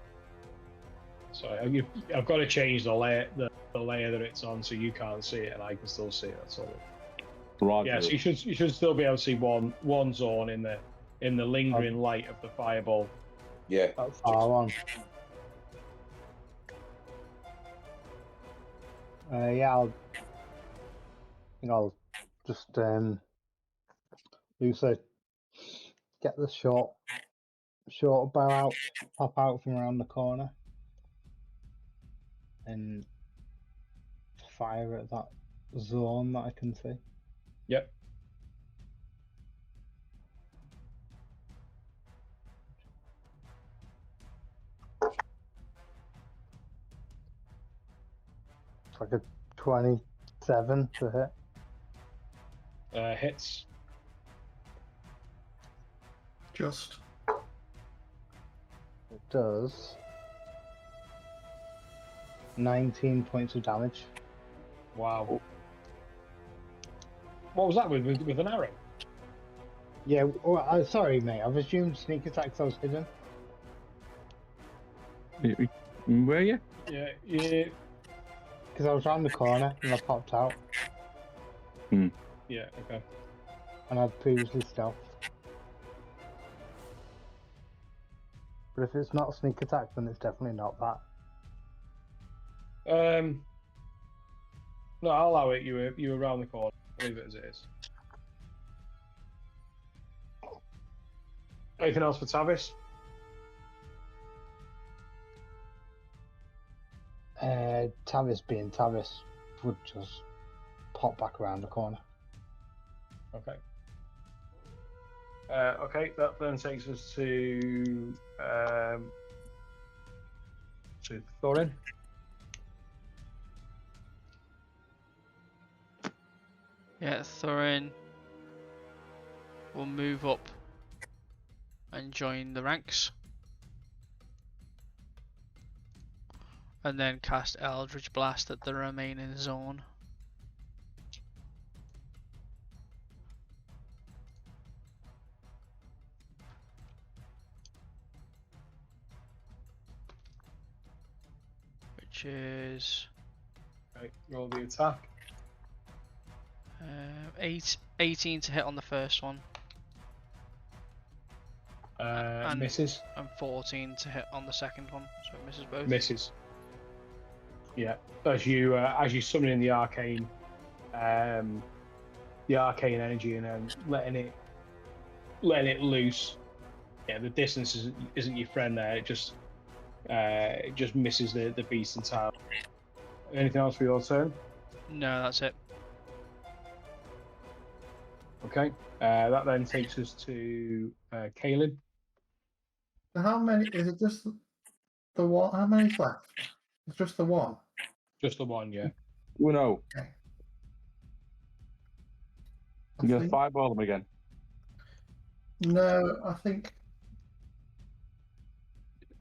Sorry, I've got to change the layer that it's on so you can't see it and I can still see it. That's all. Roger. Yeah, so you should still be able to see one zone in the lingering light of the fireball. Yeah. That's far on. Yeah, I'll just loosely get the short bow out, pop out from around the corner, and fire at that zone that I can see. Yep. It's like a 27 to hit. Hits. Just. It does 19 points of damage. Wow. What was that with an arrow? Yeah, sorry, mate. I've assumed sneak attacks I was hidden. Where are you? Yeah. Because I was around the corner and I popped out, Yeah. Okay. and I'd previously stealthed. But if it's not sneak attack, then it's definitely not that. No, I'll allow it. You were around the corner. Leave it as it is. Anything else for Tavis? Tavis being Tavis would just pop back around the corner. Okay. Okay, that then takes us to Thorin. Yeah, Thorin will move up and join the ranks. And then cast Eldritch Blast at the remaining zone. Which is Right, roll the attack. 18 to hit on the first one. And- Misses. And 14 to hit on the second one, so it misses both. Misses. Yeah. As you summon in the arcane energy and letting it loose. Yeah, the distance isn't your friend there. It just misses the beast entirely. Anything else for your turn? No, that's it. Okay. That then takes us to Kaelin. How many? Is it just the one? How many's left? It's just the one. Just the one, yeah. Oh no, Okay. I you're going to think, fireball them again. no, I think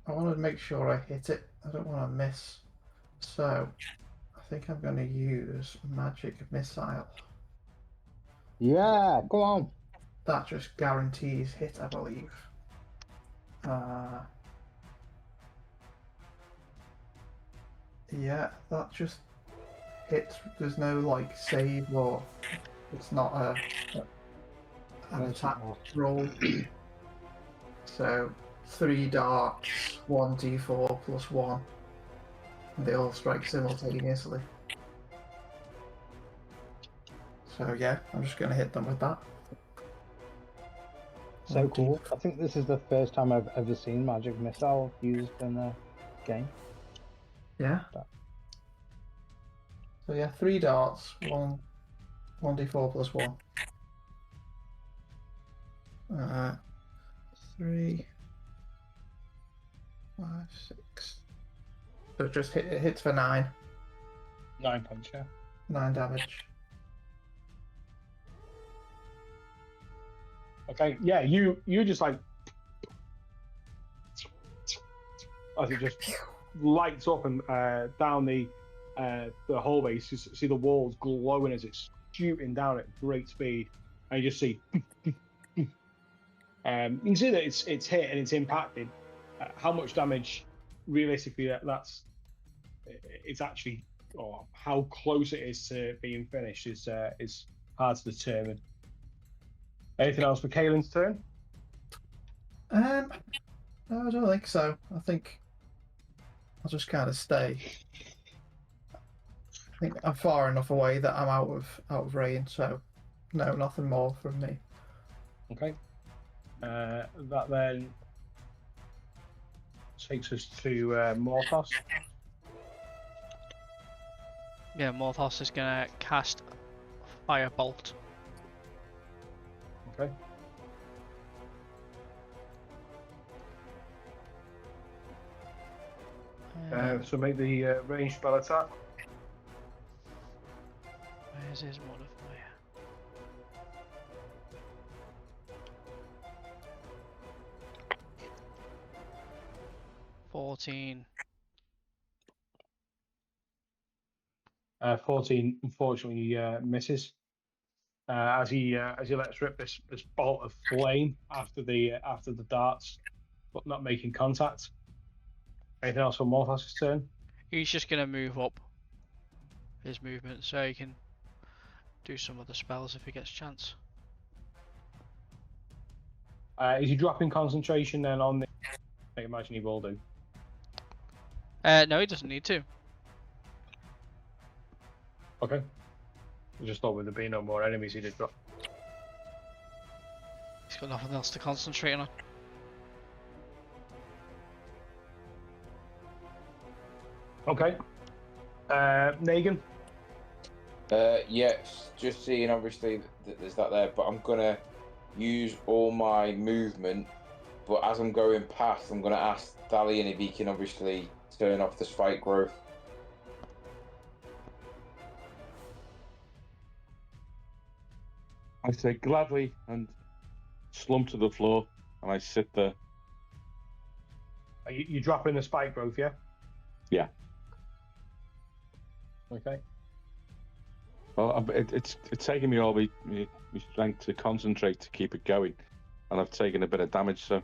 I want to make sure I hit it. I don't want to miss. So I think I'm going to use magic missile. Yeah, go on. That just guarantees hit, I believe. Yeah, that just hits. There's no like save or it's not an That's attack not- roll. So 3 darts, 1d4 plus 1. And they all strike simultaneously. So yeah, I'm just going to hit them with that. So 1d4. cool. I think this is the first time I've ever seen magic missile used in a game. Yeah. So yeah, 3 darts, 1d4 plus 1. 3, 5, 6. So it just it hits for 9. 9 points, yeah. 9 damage. Okay, yeah, you just like as it just lights up and down the hallway. You see the walls glowing as it's shooting down at great speed, and you just see. You can see that it's hit and it's impacted. How much damage, realistically, that's it's actually, or how close it is to being finished is hard to determine. Anything else for Kaelin's turn? No, I don't think so. I think I'll just kind of stay. I think I'm far enough away that I'm out of range. So, no, nothing more from me. Okay. That then takes us to Morthos. Yeah, Morthos is gonna cast Firebolt. Okay. So make the ranged spell attack. Where's his modifier? $14. 14 unfortunately misses. As he lets rip this bolt of flame after the darts, but not making contact. Anything else for Morthos' turn? He's just gonna move up his movement so he can do some other spells if he gets a chance. Is he dropping concentration then on the? I imagine he will do. No, he doesn't need to. Okay. I just thought with there being no more enemies, he'd drop. He's got nothing else to concentrate on. Okay. Negan. Yes, just seeing obviously that there's that there, but I'm gonna use all my movement. But as I'm going past, I'm gonna ask Dalian if he can obviously turn off the spike growth. I say gladly and slump to the floor, and I sit there. You dropping the spike growth, yeah? Yeah. Okay. Well, it's taking me all my strength to concentrate to keep it going, and I've taken a bit of damage. So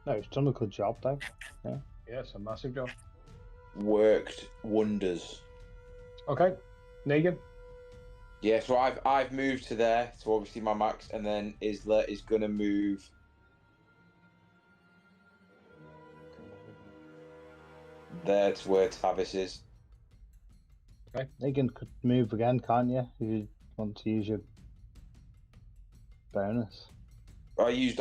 No, it's done a good job though. Yeah, it's a massive job. Worked wonders. Okay. Negan. Yeah, so I've moved to there, so obviously my max, and then Isla is gonna move. There to where Tavis is. Negan could move again, can't you? If you want to use your bonus. I used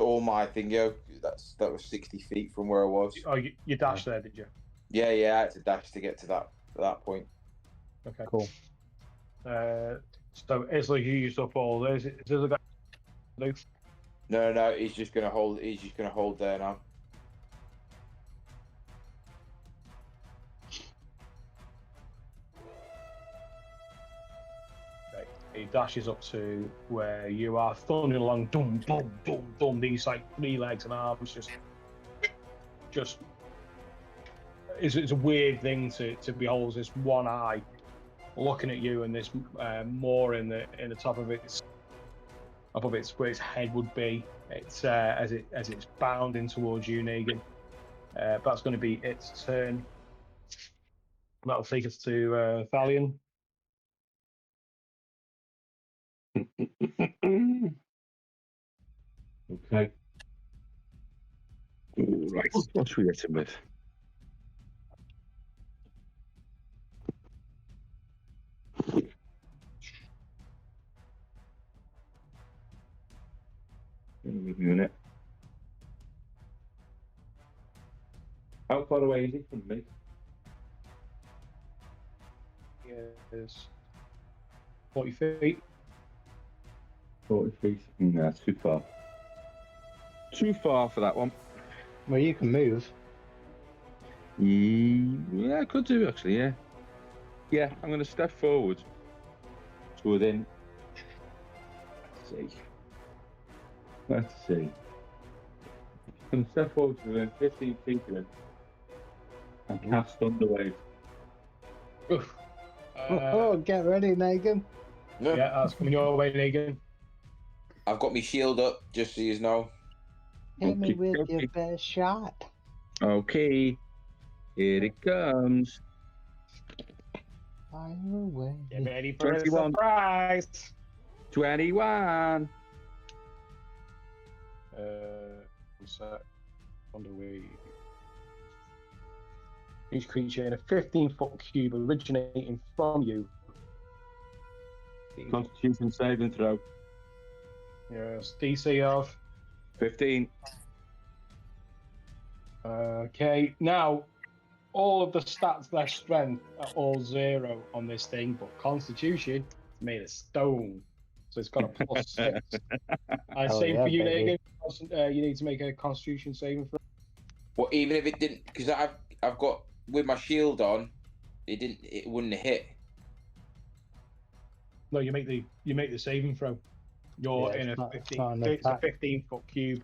all my thingo. That was 60 feet from where I was. Oh, you dashed there, did you? Yeah, I had to dash to get to that point. Okay. Cool. So Isla, you used up all those. Is there a guy to do? No, he's just gonna hold. He's just gonna hold there now. Okay. He dashes up to where you are, thundering along. Dum dum dum dum. These like 3 legs and arms just. It's a weird thing to behold. This one eye looking at you, and this more in the top of its where its head would be. It's as it's bounding towards you, Negan. That's going to be its turn. That'll take us to Thalion. Okay. Right. What should we get him with? Give me a minute. How far away is he from me? Is 40 feet. 40 feet. Nah, too far. Too far for that one. Well, you can move. Yeah, I could do actually, yeah. Yeah, I'm going to step forward to within. Let's see. I'm going to step forward to within 15 feet of him and cast Thunderwave. Oof. Get ready, Negan. No, Yeah, that's coming your way, Negan. I've got my shield up, just so you know. Hit me with your Okay. best shot. Okay, here it comes. Fire away. Get ready for 21. a surprise. 21. Underway. Each creature in a 15-foot cube originating from you. Constitution saving throw. Yes, DC of. 15. Okay, now all of the stats, their strength are all 0 on this thing, but Constitution is made of stone, so it's got a +6. Same yeah, for you, baby. Negan. You need to make a Constitution saving throw. Well, even if it didn't, because I've got with my shield on, it wouldn't have hit. No, you make the saving throw. You're Yeah, in it's a not- 15. not an It's a attack. 15-foot cube.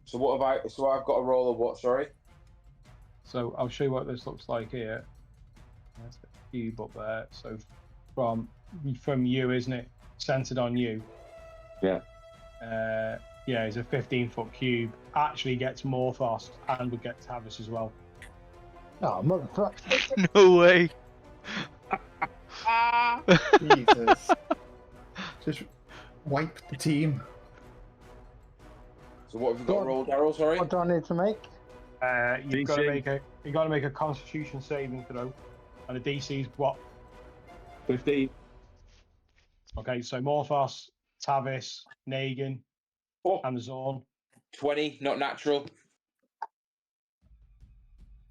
So what have I? So I've got a roll of what? Sorry. So I'll show you what this looks like here. There's the cube up there. So from you, isn't it? Centered on you. Yeah. Yeah, it's a 15-foot cube. Actually gets Morthos and would get Tavis as well. Oh, motherfucker. No way. Jesus. Just wipe the team. So what have you got Go on. rolled, Daryl? Sorry. What do I need to make? You've got to DC. make a Constitution saving throw, and the DC's what? 15. Okay, so Morthos, Tavis, Negan, Oh, and the Zorn. 20, not natural.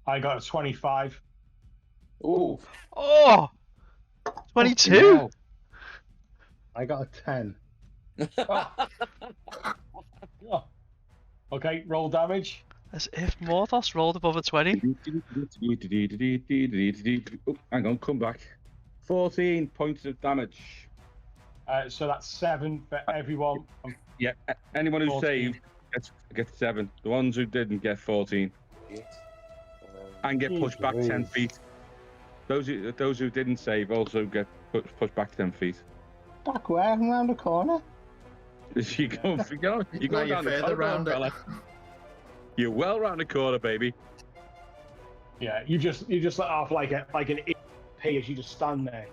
I got a 25. Ooh. Oh! 22? Wow. I got a 10. Oh. Okay, roll damage. As if Morthos rolled above a 20. Oh, hang on, come back. 14 points of damage. So that's 7 for everyone. Yeah, anyone who 14. saved gets 7. The ones who didn't get 14 and get pushed back 10 Jeez. feet. Those who didn't save also get pushed back 10 feet. Back where? I'm round the corner. You go Now down the you're further corridor, round it. fella. You're well round the corner, baby. Yeah, you just let off like an EP as you just stand there.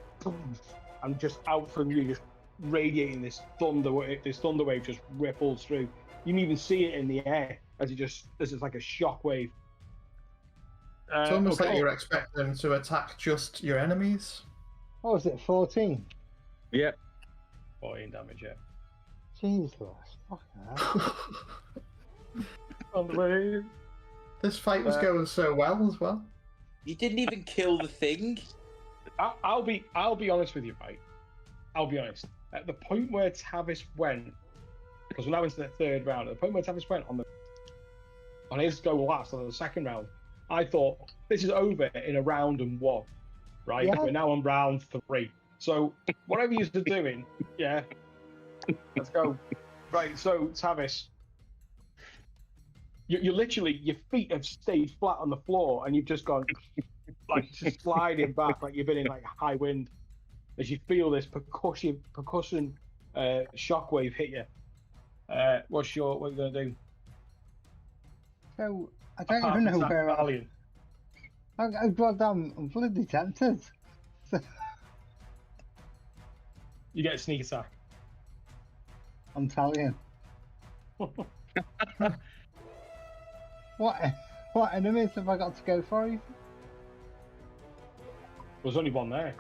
and just out from you, just radiating this thunder wave. This thunder wave just ripples through. You can even see it in the air as it's like a shock wave. It's almost okay. like you're expecting them to attack just your enemies. What was it, 14? Yeah. 14 damage, yeah. Jesus, fucking hell. On the wave. This fight was going so well as well. You didn't even kill the thing. I'll be honest with you, right? I'll be honest. At the point where Tavis went, because we're now into the third round, at the point where Tavis went on his go last on the second round, I thought this is over in a round and one, right? Yeah. We're now on round 3. So whatever you're doing, yeah, let's go. Right, so Tavis, you're literally, your feet have stayed flat on the floor and you've just gone like just sliding back like you've been in like high wind as you feel this percussion shockwave hit you. What are you gonna do? So, I don't even know where I'm bloody tempted. You get a sneak attack. I'm telling you. What enemies have I got to go for? There's only one there.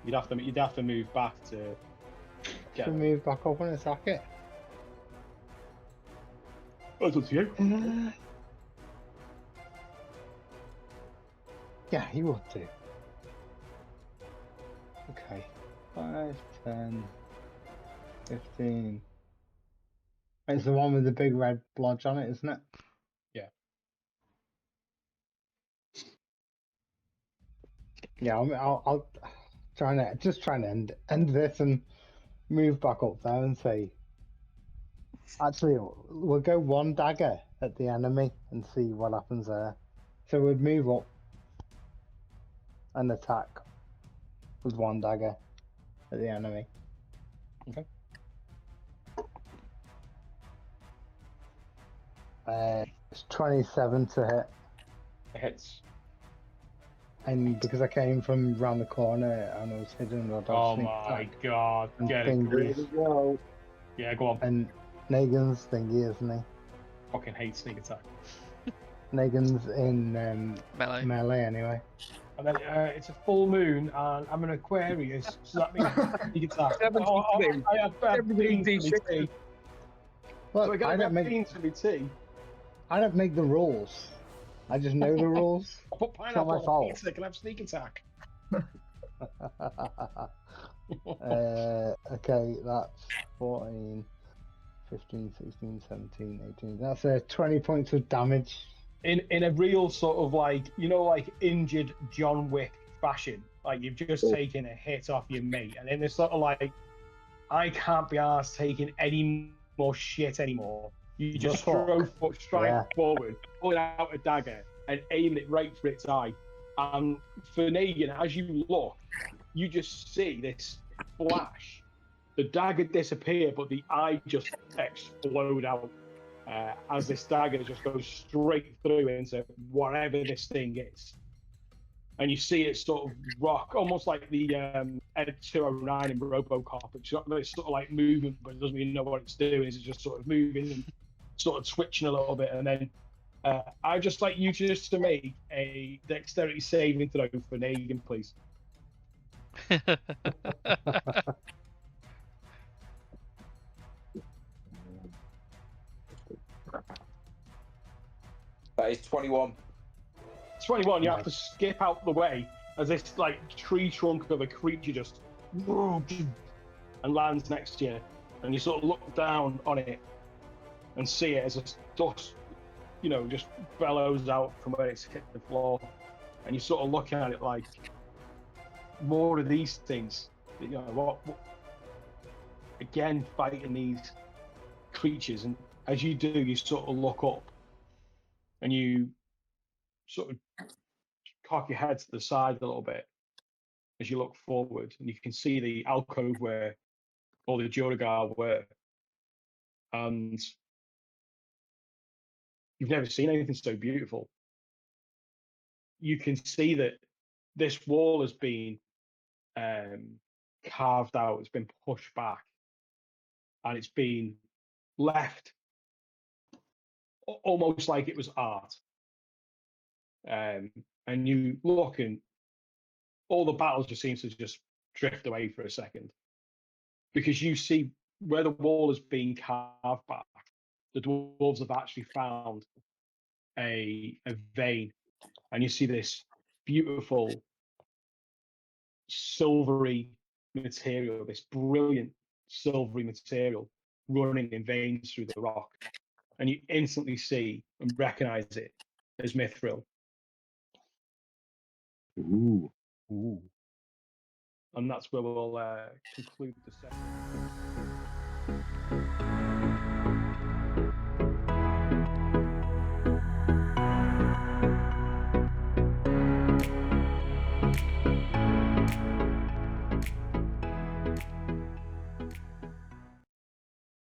You'd have to move back to get To move back up and attack it. That's up to you. Yeah, he would do. Okay. 5, 10, 15. It's the one with the big red blotch on it, isn't it? Yeah. Yeah, I'll try and end this and move back up there and say. Actually, we'll go one dagger at the enemy and see what happens there. So we'd move up and attack with one dagger at the enemy. Okay. It's 27 to hit. It hits. And because I came from round the corner and I was hidden, I Oh my god! And Get it. thingies. Yeah, go on. And Negan's thingy, isn't he? Fucking hate sneak attack. Negan's in melee anyway. And then it's a full moon, and I'm an Aquarius, so that means sneak attack. I have beans for my tea. Look, So I don't make beans for my tea. I don't make the rules. I just know the rules. I put pineapple my on fault. pizza. Can I have sneak attack? Okay, that's 14, 15, 16, 17, 18. That's 20 points of damage. In a real sort of like, like injured John Wick fashion. Like you've just taken a hit off your mate. And in this sort of like, I can't be arsed taking any more shit anymore. You just strike forward, pulling out a dagger and aiming it right for its eye. And for Negan, as you look, you just see this flash. The dagger disappear, but the eye just explode out as this dagger just goes straight through into whatever this thing is. And you see it sort of rock, almost like the Ed 209 in RoboCop. It's sort of like moving, but it doesn't even know what it's doing. It's just sort of moving and sort of twitching a little bit. And then I'd just like you just to make a dexterity saving throw for Negan, please. That is 21. 21, you have to skip out the way as this like tree trunk of a creature just and lands next to you, and you sort of look down on it and see it as a dust, just bellows out from where it's hit the floor, and you sort of look at it like more of these things. What again, fighting these creatures, and as you do, you sort of look up and you sort of cock your head to the side a little bit as you look forward, and you can see the alcove where all the Duergar were. And you've never seen anything so beautiful. You can see that this wall has been carved out. It's been pushed back, and it's been left almost like it was art. And you look, and all the battles just seem to just drift away for a second, because you see where the wall is being carved back, the dwarves have actually found a vein, and you see this beautiful silvery material, this brilliant silvery material running in veins through the rock, and you instantly see and recognize it as mithril. Ooh. Ooh. And that's where we'll conclude the session.